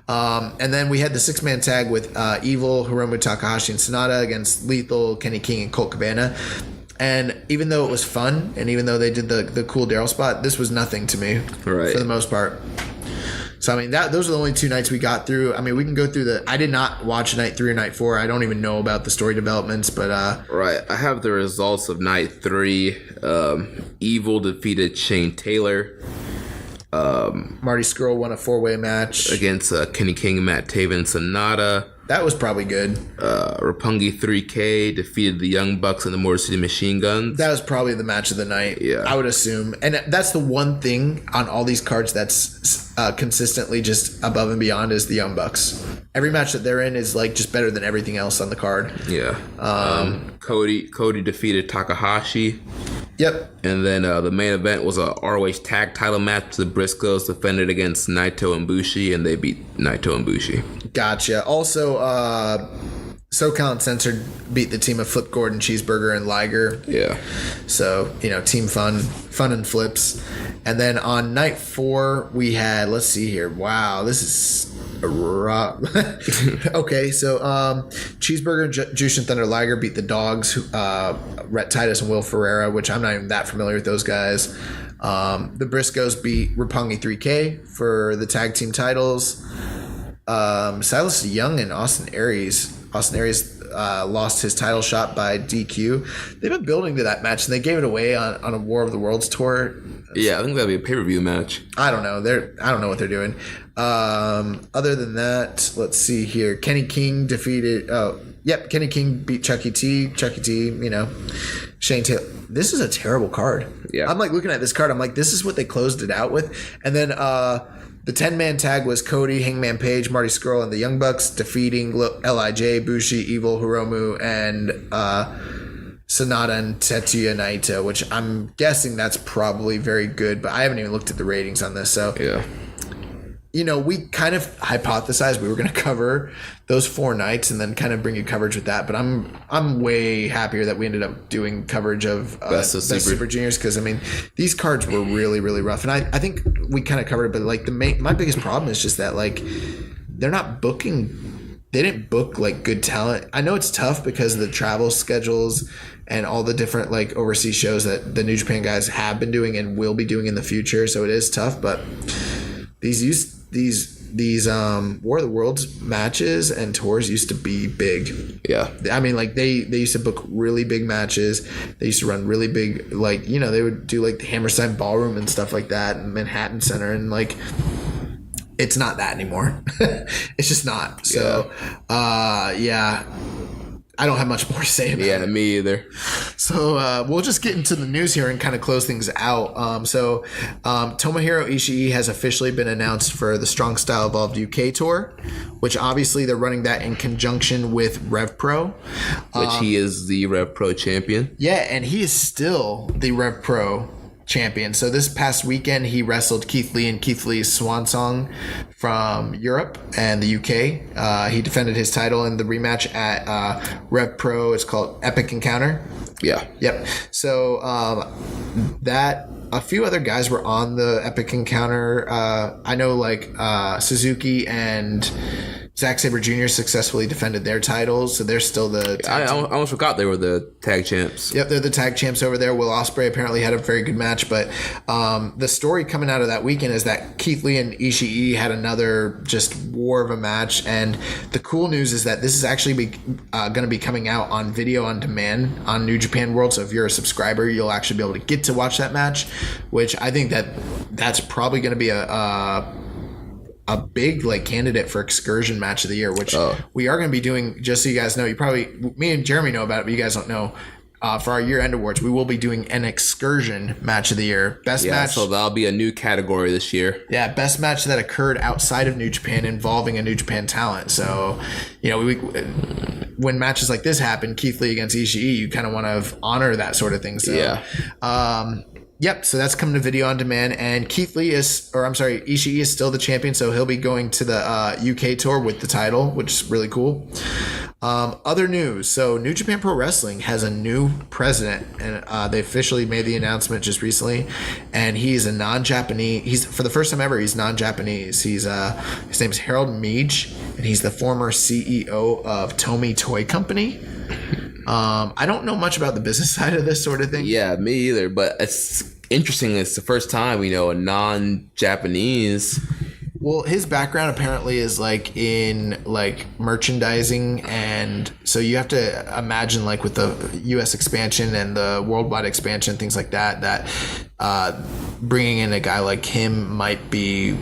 And then we had the 6-man tag with Evil, Hiromu Takahashi, and Sonata against Lethal, Kenny King, and Colt Cabana. And even though it was fun, and even though they did the cool Daryl spot, this was nothing to me for the most part. So, I mean, those are the only 2 nights we got through. I mean, we can go through I did not watch night 3 or night 4. I don't even know about the story developments, but... Right. I have the results of night 3. Evil defeated Shane Taylor. Marty Scurll won a 4-way match. Against Kenny King, Matt Taven, and Sonata. That was probably good. Roppongi 3K defeated the Young Bucks and the Motor City Machine Guns. That was probably the match of the night, I would assume. And that's the one thing on all these cards that's consistently just above and beyond is the Young Bucks. Every match that they're in is like just better than everything else on the card. Yeah. Cody defeated Takahashi. Yep. And then the main event was a ROH tag title match. The Briscoes defended against Naito and Bushi, and they beat Naito and Bushi. Gotcha. Also, SoCal Uncensored beat the team of Flip Gordon, Cheeseburger, and Liger. Yeah. So, team fun and flips. And then on night 4, we had, let's see here. Wow, this is a rock. Okay, so Cheeseburger, Jushin Thunder Liger beat the Dogs, Rhett Titus and Will Ferreira, which I'm not even that familiar with those guys. The Briscoes beat Roppongi 3K for the tag team titles. Silas Young and Austin Aries lost his title shot by DQ. They've been building to that match, and they gave it away on a War of the Worlds tour. Yeah, I think that'd be a pay-per-view match. I don't know. I don't know what they're doing. Other than that, let's see here. Kenny King defeated... Kenny King beat Chucky T. Shane Taylor. This is a terrible card. Yeah. I'm like looking at this card. I'm like, this is what they closed it out with. And then the 10-man tag was Cody, Hangman Page, Marty Scurll, and the Young Bucks defeating LIJ, Bushi, Evil, Hiromu, and Sonata and Tetsuya Naito, which I'm guessing that's probably very good, but I haven't even looked at the ratings on this. So, we kind of hypothesized we were going to cover those 4 nights and then kind of bring you coverage with that. But I'm way happier that we ended up doing coverage of Best Super Juniors, because, I mean, these cards were really, really rough. And I think we kind of covered it, but, like, my biggest problem is just that, like, they're not booking... They didn't book, like, good talent. I know it's tough because of the travel schedules and all the different, like, overseas shows that the New Japan guys have been doing and will be doing in the future. So it is tough, but these War of the Worlds matches and tours used to be big. Yeah. I mean, like, they used to book really big matches. They used to run really big, like, they would do, like, the Hammerstein Ballroom and stuff like that and Manhattan Center, and, like, it's not that anymore. It's just not. So, I don't have much more to say about it. Yeah, me either. So we'll just get into the news here and kind of close things out. Tomohiro Ishii has officially been announced for the Strong Style Evolved UK tour, which obviously they're running that in conjunction with Rev Pro. Which he is the Rev Pro champion. Yeah, and he is still the Rev Pro champion. So this past weekend, he wrestled Keith Lee in Keith Lee's Swan Song from Europe and the UK. He defended his title in the rematch at Rev Pro. It's called Epic Encounter. Yeah. Yep. So a few other guys were on the Epic Encounter. I know, like, Suzuki and Zack Sabre Jr. successfully defended their titles, so they're still the I almost forgot they were the tag champs. Yep, they're the tag champs over there. Will Ospreay apparently had a very good match, but the story coming out of that weekend is that Keith Lee and Ishii had another just war of a match, and the cool news is that this is actually going to be coming out on video on demand on New Japan World, so if you're a subscriber, you'll actually be able to get to watch that match, which I think that's probably going to be a big candidate for excursion match of the year, which we are going to be doing. Just so you guys know, me and Jeremy know about it, but you guys don't know. For our year-end awards, we will be doing an excursion match of the year. Best match. So that'll be a new category this year. Yeah, best match that occurred outside of New Japan involving a New Japan talent. So, when matches like this happen, Keith Lee against Ishii, you kind of want to honor that sort of thing. So, yeah. Yep, so that's coming to video on demand, and Ishii is still the champion, so he'll be going to the UK tour with the title, which is really cool. Other news, so New Japan Pro Wrestling has a new president, and they officially made the announcement just recently, and he's a non-Japanese, for the first time ever, he's non-Japanese. His name is Harold Meij, and he's the former CEO of Tomy Toy Company. I don't know much about the business side of this sort of thing. Yeah, me either. But it's interesting. It's the first time, a non-Japanese. Well, his background apparently is in merchandising, and so you have to imagine with the U.S. expansion and the worldwide expansion, things like that bringing in a guy like him might be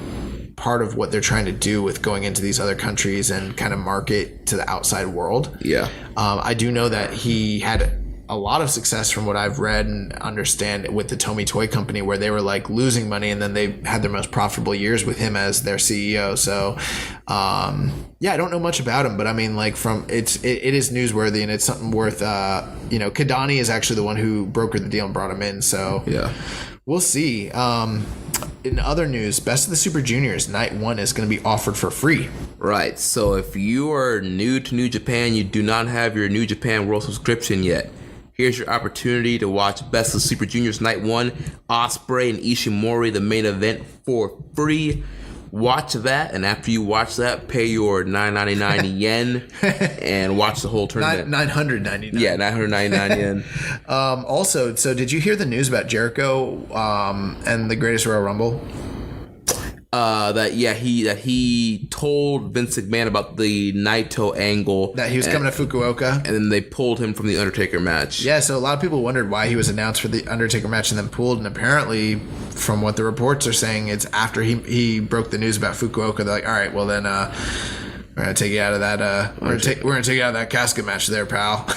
part of what they're trying to do with going into these other countries and kind of market to the outside world. Yeah. I do know that he had a lot of success from what I've read and understand with the Tomy Toy Company, where they were losing money, and then they had their most profitable years with him as their CEO. So, I don't know much about him, but I mean, it is newsworthy, and it's something worth, Kadani is actually the one who brokered the deal and brought him in. So yeah, we'll see. In other news, Best of the Super Juniors Night 1 is going to be offered for free. Right. So if you are new to New Japan, you do not have your New Japan World subscription yet, here's your opportunity to watch Best of Super Juniors Night 1, Ospreay and Ishimori, the main event, for free. Watch that, and after you watch that, pay your 999 yen and watch the whole tournament. 999. Yeah, 999 yen. Also, so did you hear the news about Jericho and the Greatest Royal Rumble? That he told Vince McMahon about the Naito angle, that he was coming to Fukuoka, and then they pulled him from the Undertaker match. Yeah, so a lot of people wondered why he was announced for the Undertaker match and then pulled, and apparently, from what the reports are saying, it's after he broke the news about Fukuoka. They're like, all right, well then, we're gonna take you out of that. We're gonna take you out of that casket match there, pal.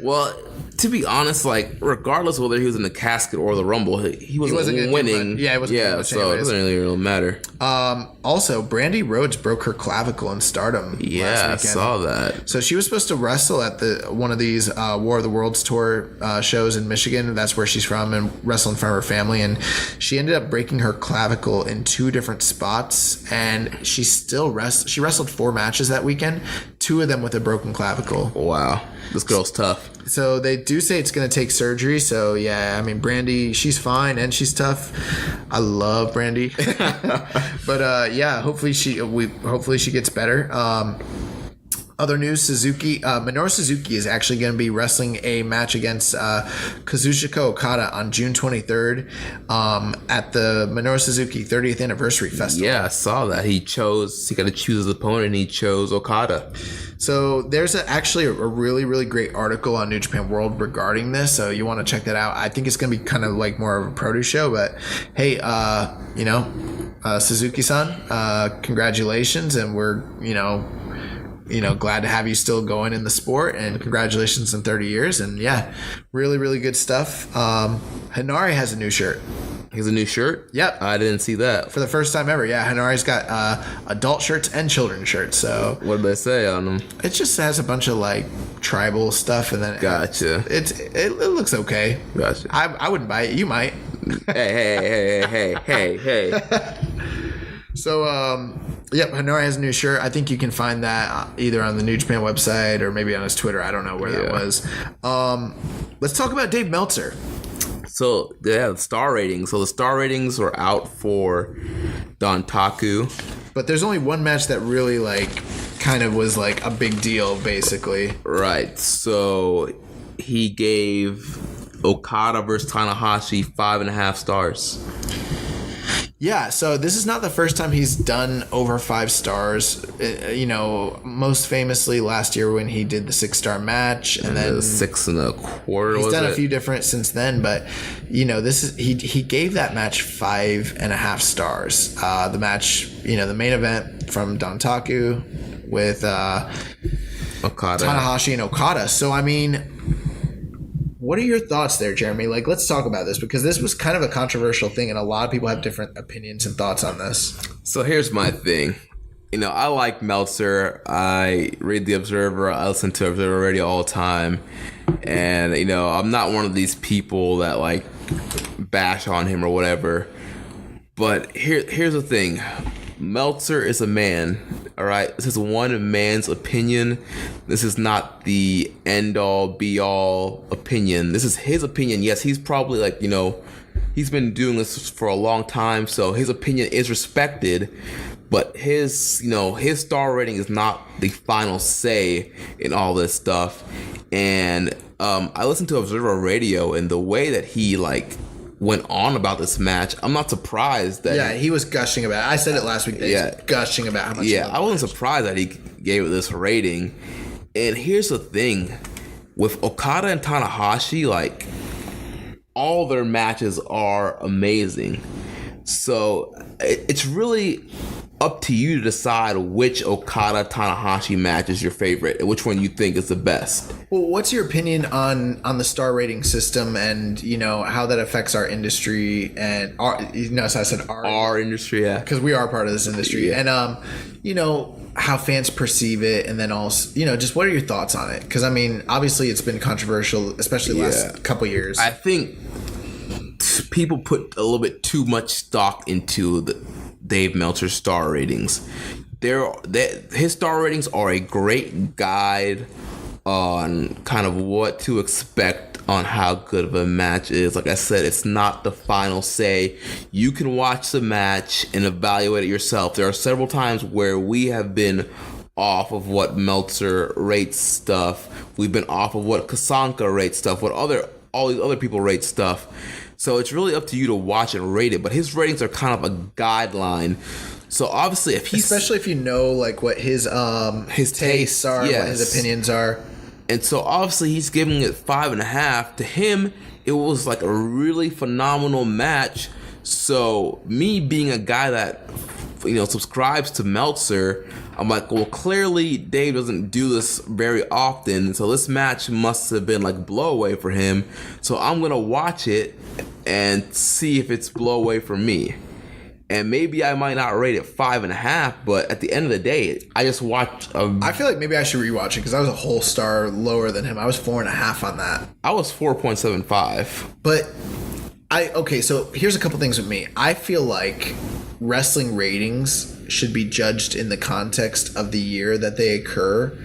Well, to be honest, regardless of whether he was in the casket or the Rumble, he wasn't winning. Yeah, he wasn't. So it doesn't really matter. Also, Brandy Rhodes broke her clavicle in Stardom. Yeah, last weekend. I saw that. So she was supposed to wrestle at one of these War of the Worlds tour shows in Michigan. That's where she's from, and wrestle in front of her family. And she ended up breaking her clavicle in 2 different spots. And she still she wrestled 4 matches that weekend, 2 of them with a broken clavicle. Wow, this girl's tough. So they do say it's going to take surgery. So yeah, I mean, Brandy, she's fine and she's tough. I love Brandy, but hopefully she gets better. Other news, Minoru Suzuki is actually going to be wrestling a match against Kazuchika Okada on June 23rd at the Minoru Suzuki 30th Anniversary Festival. Yeah, I saw that. He got to choose his opponent, and he chose Okada. So there's actually a really, really great article on New Japan World regarding this, so you want to check that out. I think it's going to be kind of more of a produce show, but hey, Suzuki-san, congratulations, and we're, glad to have you still going in the sport, and congratulations on 30 years. And yeah, really, really good stuff. Hanare has a new shirt. He has a new shirt? Yep. I didn't see that. For the first time ever, yeah. Hanare's got adult shirts and children's shirts. So what did they say on them? It just has a bunch of tribal stuff, and then gotcha. It looks okay. Gotcha. I wouldn't buy it. You might. Hey. So, Hanare has a new shirt. I think you can find that either on the New Japan website or maybe on his Twitter. I don't know where that was. Let's talk about Dave Meltzer. So, the star ratings. So, the star ratings are out for Don Taku. But there's only one match that really, kind of was like a big deal, basically. Right. So he gave Okada versus Tanahashi 5.5 stars. Yeah, so this is not the first time he's done over 5 stars. You know, most famously last year when he did the 6-star match, and then 6.25. He's done a few different since then, but you know, this is he gave that match 5.5 stars. The match, you know, the main event from Dontaku with Okada, Tanahashi and Okada. So I mean, what are your thoughts there, Jeremy? Like, let's talk about this, because this was kind of a controversial thing, and a lot of people have different opinions and thoughts on this. So here's my thing. You know, I like Meltzer. I read The Observer. I listen to Observer Radio all the time. And, you know, I'm not one of these people that, like, bash on him or whatever. But here's the thing. Meltzer is a man, all right? This is one man's opinion. This is not the end-all, be-all opinion. This is his opinion. Yes, he's probably, like, you know, he's been doing this for a long time, so his opinion is respected. But his, you know, his star rating is not the final say in all this stuff. And I listened to Observer Radio, and the way that he, like, went on about this match, I'm not surprised that... Yeah, he was gushing about it. I said it last week that he was gushing about how much he loved I wasn't surprised that he gave it this rating. And here's the thing. With Okada and Tanahashi, like, all their matches are amazing. So it's really up to you to decide which Okada Tanahashi match is your favorite and which one you think is the best. Well, what's your opinion on the star rating system, and you know how that affects our industry and our, you know, so I said our industry, yeah, because we are part of this industry, yeah. And you know how fans perceive it, and then also, you know, just what are your thoughts on it? Because I mean, obviously it's been controversial, especially the last couple years. I think people put a little bit too much stock into the Dave Meltzer star ratings. His star ratings are a great guide on kind of what to expect on how good of a match is. Like I said, it's not the final say. You can watch the match and evaluate it yourself. There are several times where we have been off of what Meltzer rates stuff. We've been off of what Kasanka rates stuff, what all these other people rate stuff. So it's really up to you to watch and rate it. But his ratings are kind of a guideline. So obviously, especially if you know like what his tastes are, what his opinions are. And so obviously he's giving it 5.5. To him, it was like a really phenomenal match. So me being a guy that, you know, subscribes to Meltzer, I'm like, well, clearly Dave doesn't do this very often, so this match must have been like blowaway for him. So I'm gonna watch it and see if it's blowaway for me. And maybe I might not rate it 5.5, but at the end of the day, I just watched. I feel like maybe I should rewatch it because I was a whole star lower than him. I was 4.5 on that. I was 4.75. But okay, so here's a couple things with me. I feel like wrestling ratings should be judged in the context of the year that they occur,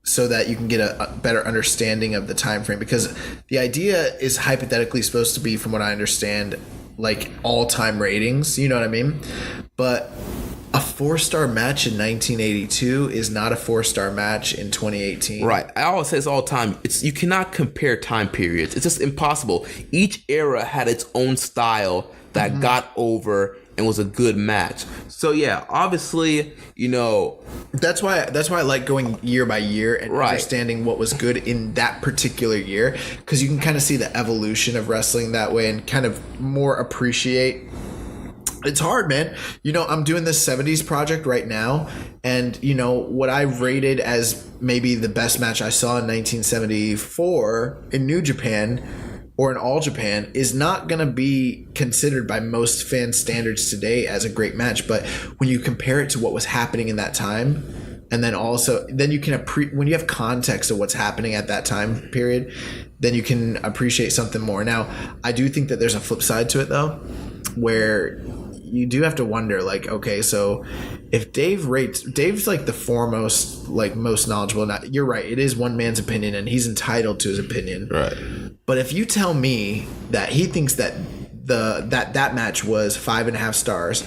so that you can get a better understanding of the time frame. Because the idea is hypothetically supposed to be, from what I understand, like all-time ratings, you know what I mean? But a 4-star match in 1982 is not a 4-star match in 2018. Right. I always say this all the time. You cannot compare time periods. It's just impossible. Each era had its own style that got over and was a good match. So yeah, obviously, you know, that's why I like going year by year and understanding what was good in that particular year, because you can kind of see the evolution of wrestling that way and kind of more appreciate. It's hard, man. You know, I'm doing this 70s project right now, and you know what I rated as maybe the best match I saw in 1974 in New Japan or in All Japan is not going to be considered by most fan standards today as a great match. But when you compare it to what was happening in that time, and then you can when you have context of what's happening at that time period, then you can appreciate something more. Now, I do think that there's a flip side to it though, where you do have to wonder, like, okay, so if Dave's like the foremost, like most knowledgeable. Now, you're right, it is one man's opinion, and he's entitled to his opinion. Right. But if you tell me that he thinks that that match was 5.5 stars,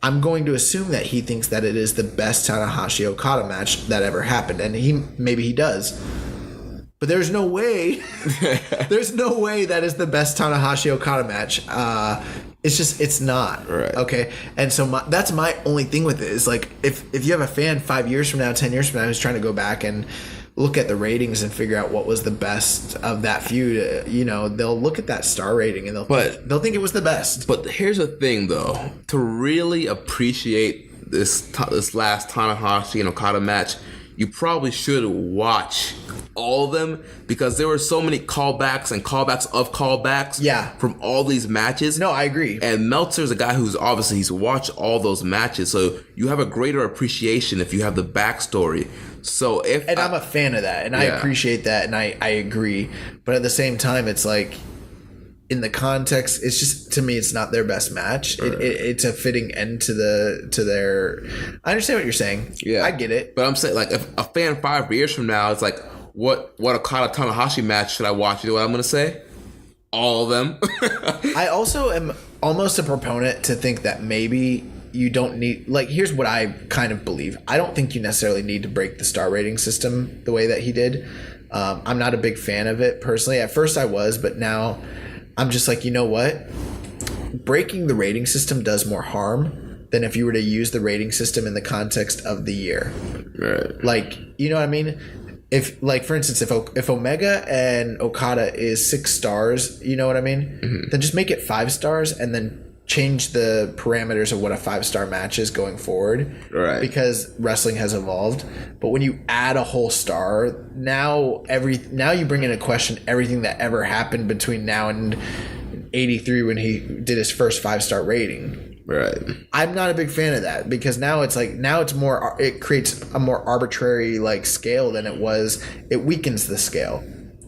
I'm going to assume that he thinks that it is the best Tanahashi Okada match that ever happened, and maybe he does. But there's no way that is the best Tanahashi Okada match. It's not. Right. Okay. And so that's my only thing with it is like, if you have a fan 5 years from now, 10 years from now, who's trying to go back and look at the ratings and figure out what was the best of that feud, they'll look at that star rating and they'll think it was the best. But here's the thing, though. To really appreciate this last Tanahashi and Okada match, you probably should watch all of them, because there were so many callbacks and callbacks of callbacks from all these matches. No, I agree. And Meltzer's a guy he's watched all those matches, so you have a greater appreciation if you have the backstory. So I'm a fan of that, and I appreciate that, and I agree. But at the same time, it's like, in the context, it's just, to me, it's not their best match. It's a fitting end to their. I understand what you're saying. Yeah, I get it. But I'm saying, like, if a fan 5 years from now, it's like, what Okada Tanahashi match should I watch? You know what I'm gonna say? All of them. I also am almost a proponent to think that maybe you don't need, like, here's what I kind of believe. I don't think you necessarily need to break the star rating system the way that he did. I'm not a big fan of it personally. At first I was, but now I'm just like, you know what? Breaking the rating system does more harm than if you were to use the rating system in the context of the year. Right. Like, you know what I mean? If, like, for instance, if Omega and Okada is 6 stars, you know what I mean? Mm-hmm. Then just make it 5 stars and then change the parameters of what a 5-star match is going forward. Right. Because wrestling has evolved. But when you add a whole star, now you bring into question everything that ever happened between now and 83 when he did his first 5-star rating. Right. I'm not a big fan of that, because now it's more, it creates a more arbitrary like scale than it was. It weakens the scale,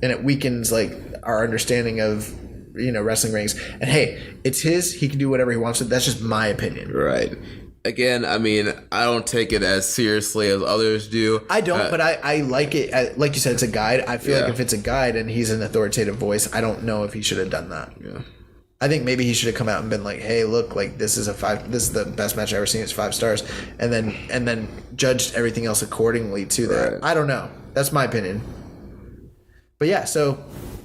and it weakens like our understanding of wrestling ratings. And hey, it's he can do whatever he wants with. That's just my opinion. Right. Again, I mean, I don't take it as seriously as others do. I don't, but I like it. Like you said, it's a guide. I feel like if it's a guide and he's an authoritative voice, I don't know if he should have done that. Yeah. I think maybe he should have come out and been like, "Hey, look, like this is the best match I've ever seen. It's 5 stars," and then judged everything else accordingly to that. Right. I don't know. That's my opinion. But yeah, so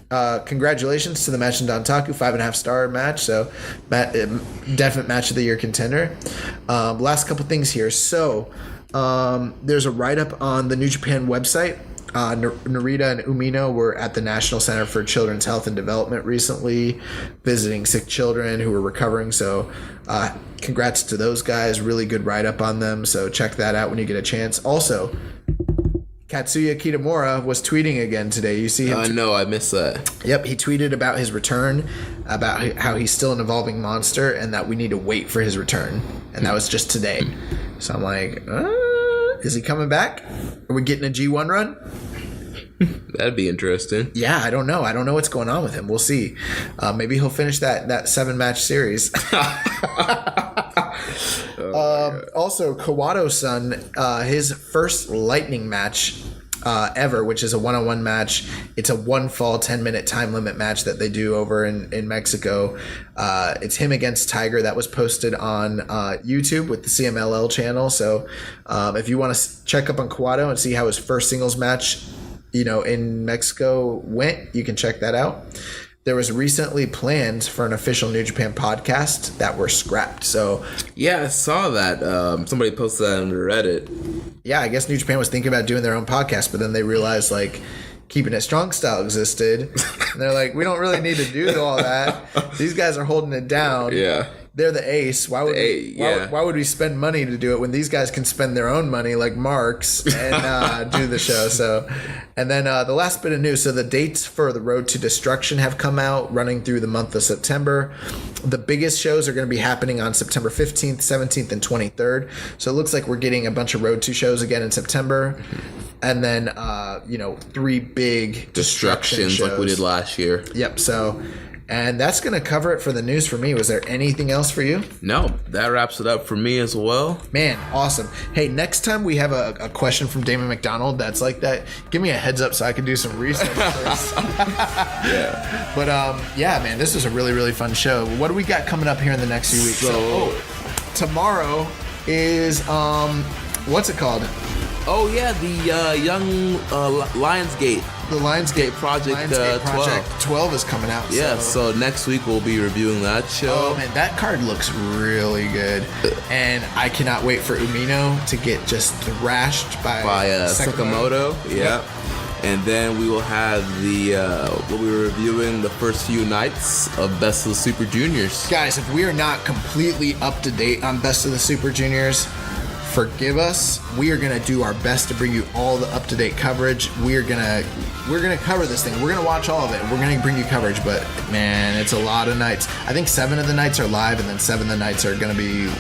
congratulations to the match in Dantaku, 5.5-star match. So definite match of the year contender. Last couple things here. So there's a write-up on the New Japan website. Narita and Umino were at the National Center for Children's Health and Development recently, visiting sick children who were recovering. So congrats to those guys. Really good write-up on them. So check that out when you get a chance. Also, Katsuya Kitamura was tweeting again today. You see him? No, I missed that. Yep, he tweeted about his return, about how he's still an evolving monster, and that we need to wait for his return. And that was just today. So I'm like, is he coming back? Are we getting a G1 run? That'd be interesting. Yeah, I don't know. I don't know what's going on with him. We'll see. Maybe he'll finish that 7-match series. Also, Kawado-san, his first Lightning match ever, which is a 1-on-1 match. It's a 1-fall 10-minute time limit match that they do over in Mexico. It's him against Tiger. That was posted on YouTube with the CMLL channel. So if you want to check up on Kawado and see how his first singles match in Mexico went, you can check that out. There was recently plans for an official New Japan podcast that were scrapped. So yeah, I saw that. Somebody posted that on Reddit. Yeah, I guess New Japan was thinking about doing their own podcast, but then they realized like Keepin' It Strong Style existed. And they're like, we don't really need to do all that. These guys are holding it down. Yeah. They're the ace. Why would we spend money to do it when these guys can spend their own money like Marks and do the show? So, and then the last bit of news. So the dates for the Road to Destruction have come out, running through the month of September. The biggest shows are going to be happening on September 15th, 17th, and 23rd. So it looks like we're getting a bunch of Road to shows again in September. And then, 3 big destructions shows. Like we did last year. Yep. So... and that's going to cover it for the news for me. Was there anything else for you? No, that wraps it up for me as well. Man, awesome. Hey, next time we have a question from Damon McDonald that's like that, give me a heads up so I can do some research first. Yeah. But, yeah, man, this was a really, really fun show. What do we got coming up here in the next few weeks? tomorrow is what's it called? Oh yeah, the Young Lionsgate. The Lionsgate Project, Lionsgate Project 12 is coming out. Yeah, so next week we'll be reviewing that show. Oh man, that card looks really good, and I cannot wait for Umino to get just thrashed by Sakamoto. Yeah. And then we will have we'll be reviewing the first few nights of Best of the Super Juniors. Guys, if we are not completely up to date on Best of the Super Juniors, forgive us. We are gonna do our best to bring you all the up to date coverage. We're gonna cover this thing. We're gonna watch all of it. We're gonna bring you coverage, but man, it's a lot of nights. I think 7 of the nights are live, and then 7 of the nights are gonna be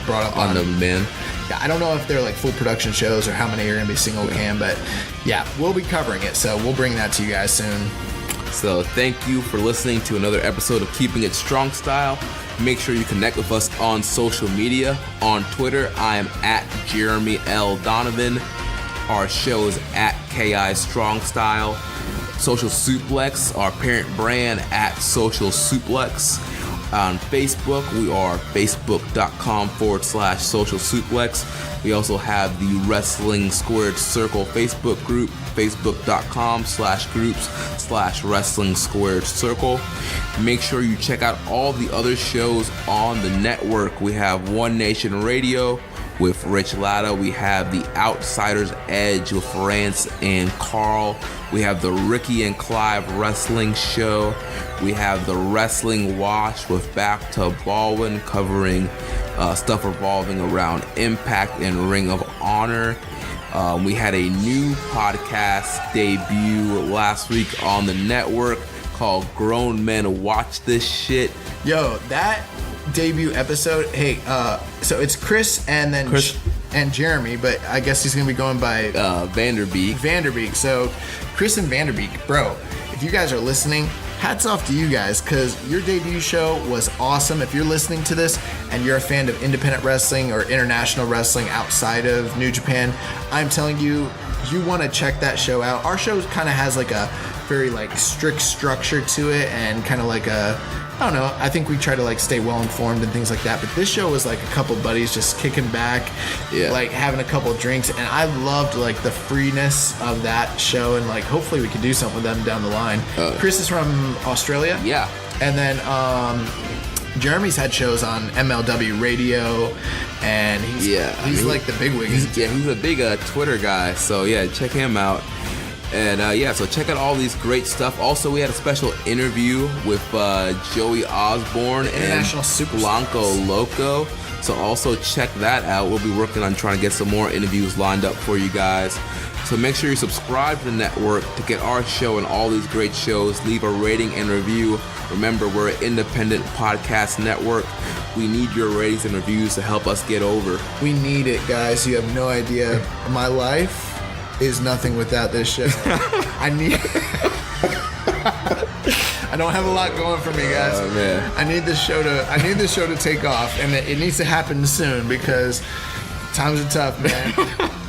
brought up on demand. Yeah, I don't know if they're like full production shows or how many are gonna be single cam, but yeah, we'll be covering it. So we'll bring that to you guys soon. So thank you for listening to another episode of Keeping It Strong Style. Make sure you connect with us on social media. On Twitter, I am at Jeremy L. Donovan. Our show is at KI Strong Style. Social Suplex, our parent brand, at Social Suplex. On Facebook, we are facebook.com/Social Suplex. We also have the Wrestling Squared Circle Facebook group, facebook.com/groups/Wrestling Squared Circle. Make sure you check out all the other shows on the network. We have One Nation Radio with Rich Latta. We have the Outsider's Edge with Rance and Carl. We have the Ricky and Clive Wrestling Show. We have the Wrestling Wash with Bathtub Baldwin covering stuff revolving around Impact and Ring of Honor. We had a new podcast debut last week on the network called Grown Men Watch This Shit. Yo, that debut episode, hey, so it's Chris and then and Jeremy, but I guess he's gonna be going by Vanderbeek. So Chris and Vanderbeek, bro, if you guys are listening, hats off to you guys, because your debut show was awesome. If you're listening to this and you're a fan of independent wrestling or international wrestling outside of New Japan, I'm telling you, you want to check that show out. Our show kind of has like a very like strict structure to it, and kind of like a, I don't know, I think we try to like stay well informed and things like that, but this show was like a couple buddies just kicking back, like having a couple drinks, and I loved like the freeness of that show, and like hopefully we can do something with them down the line. Chris is from Australia, and then Jeremy's had shows on MLW Radio, and he's like the bigwig. He's a big Twitter guy, so yeah, check him out. And so check out all these great stuff. Also, we had a special interview with Joey Osborne and Blanco Loco. So also check that out. We'll be working on trying to get some more interviews lined up for you guys. So make sure you subscribe to the network to get our show and all these great shows. Leave a rating and review. Remember, we're an independent podcast network. We need your ratings and reviews to help us get over. We need it, guys. You have no idea. My life is nothing without this show. I don't have a lot going for me, guys. Oh, man. I need this show to take off, and it needs to happen soon because times are tough, man.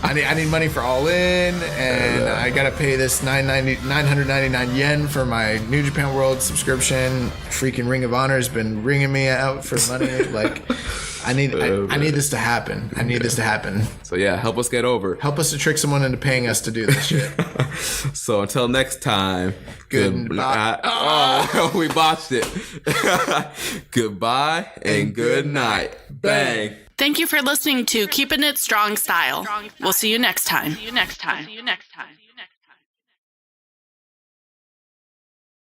I need money for All In, and I gotta pay this 999 yen for my New Japan World subscription. Freaking Ring of Honor has been ringing me out for money. Like, I need this to happen. I need this to happen. So yeah, help us get over. Help us to trick someone into paying us to do this shit. So until next time, goodbye. Oh, we botched it. Goodbye and good night. Bang. Thank you for listening to Keepin' It Strong Style. We'll see you next time.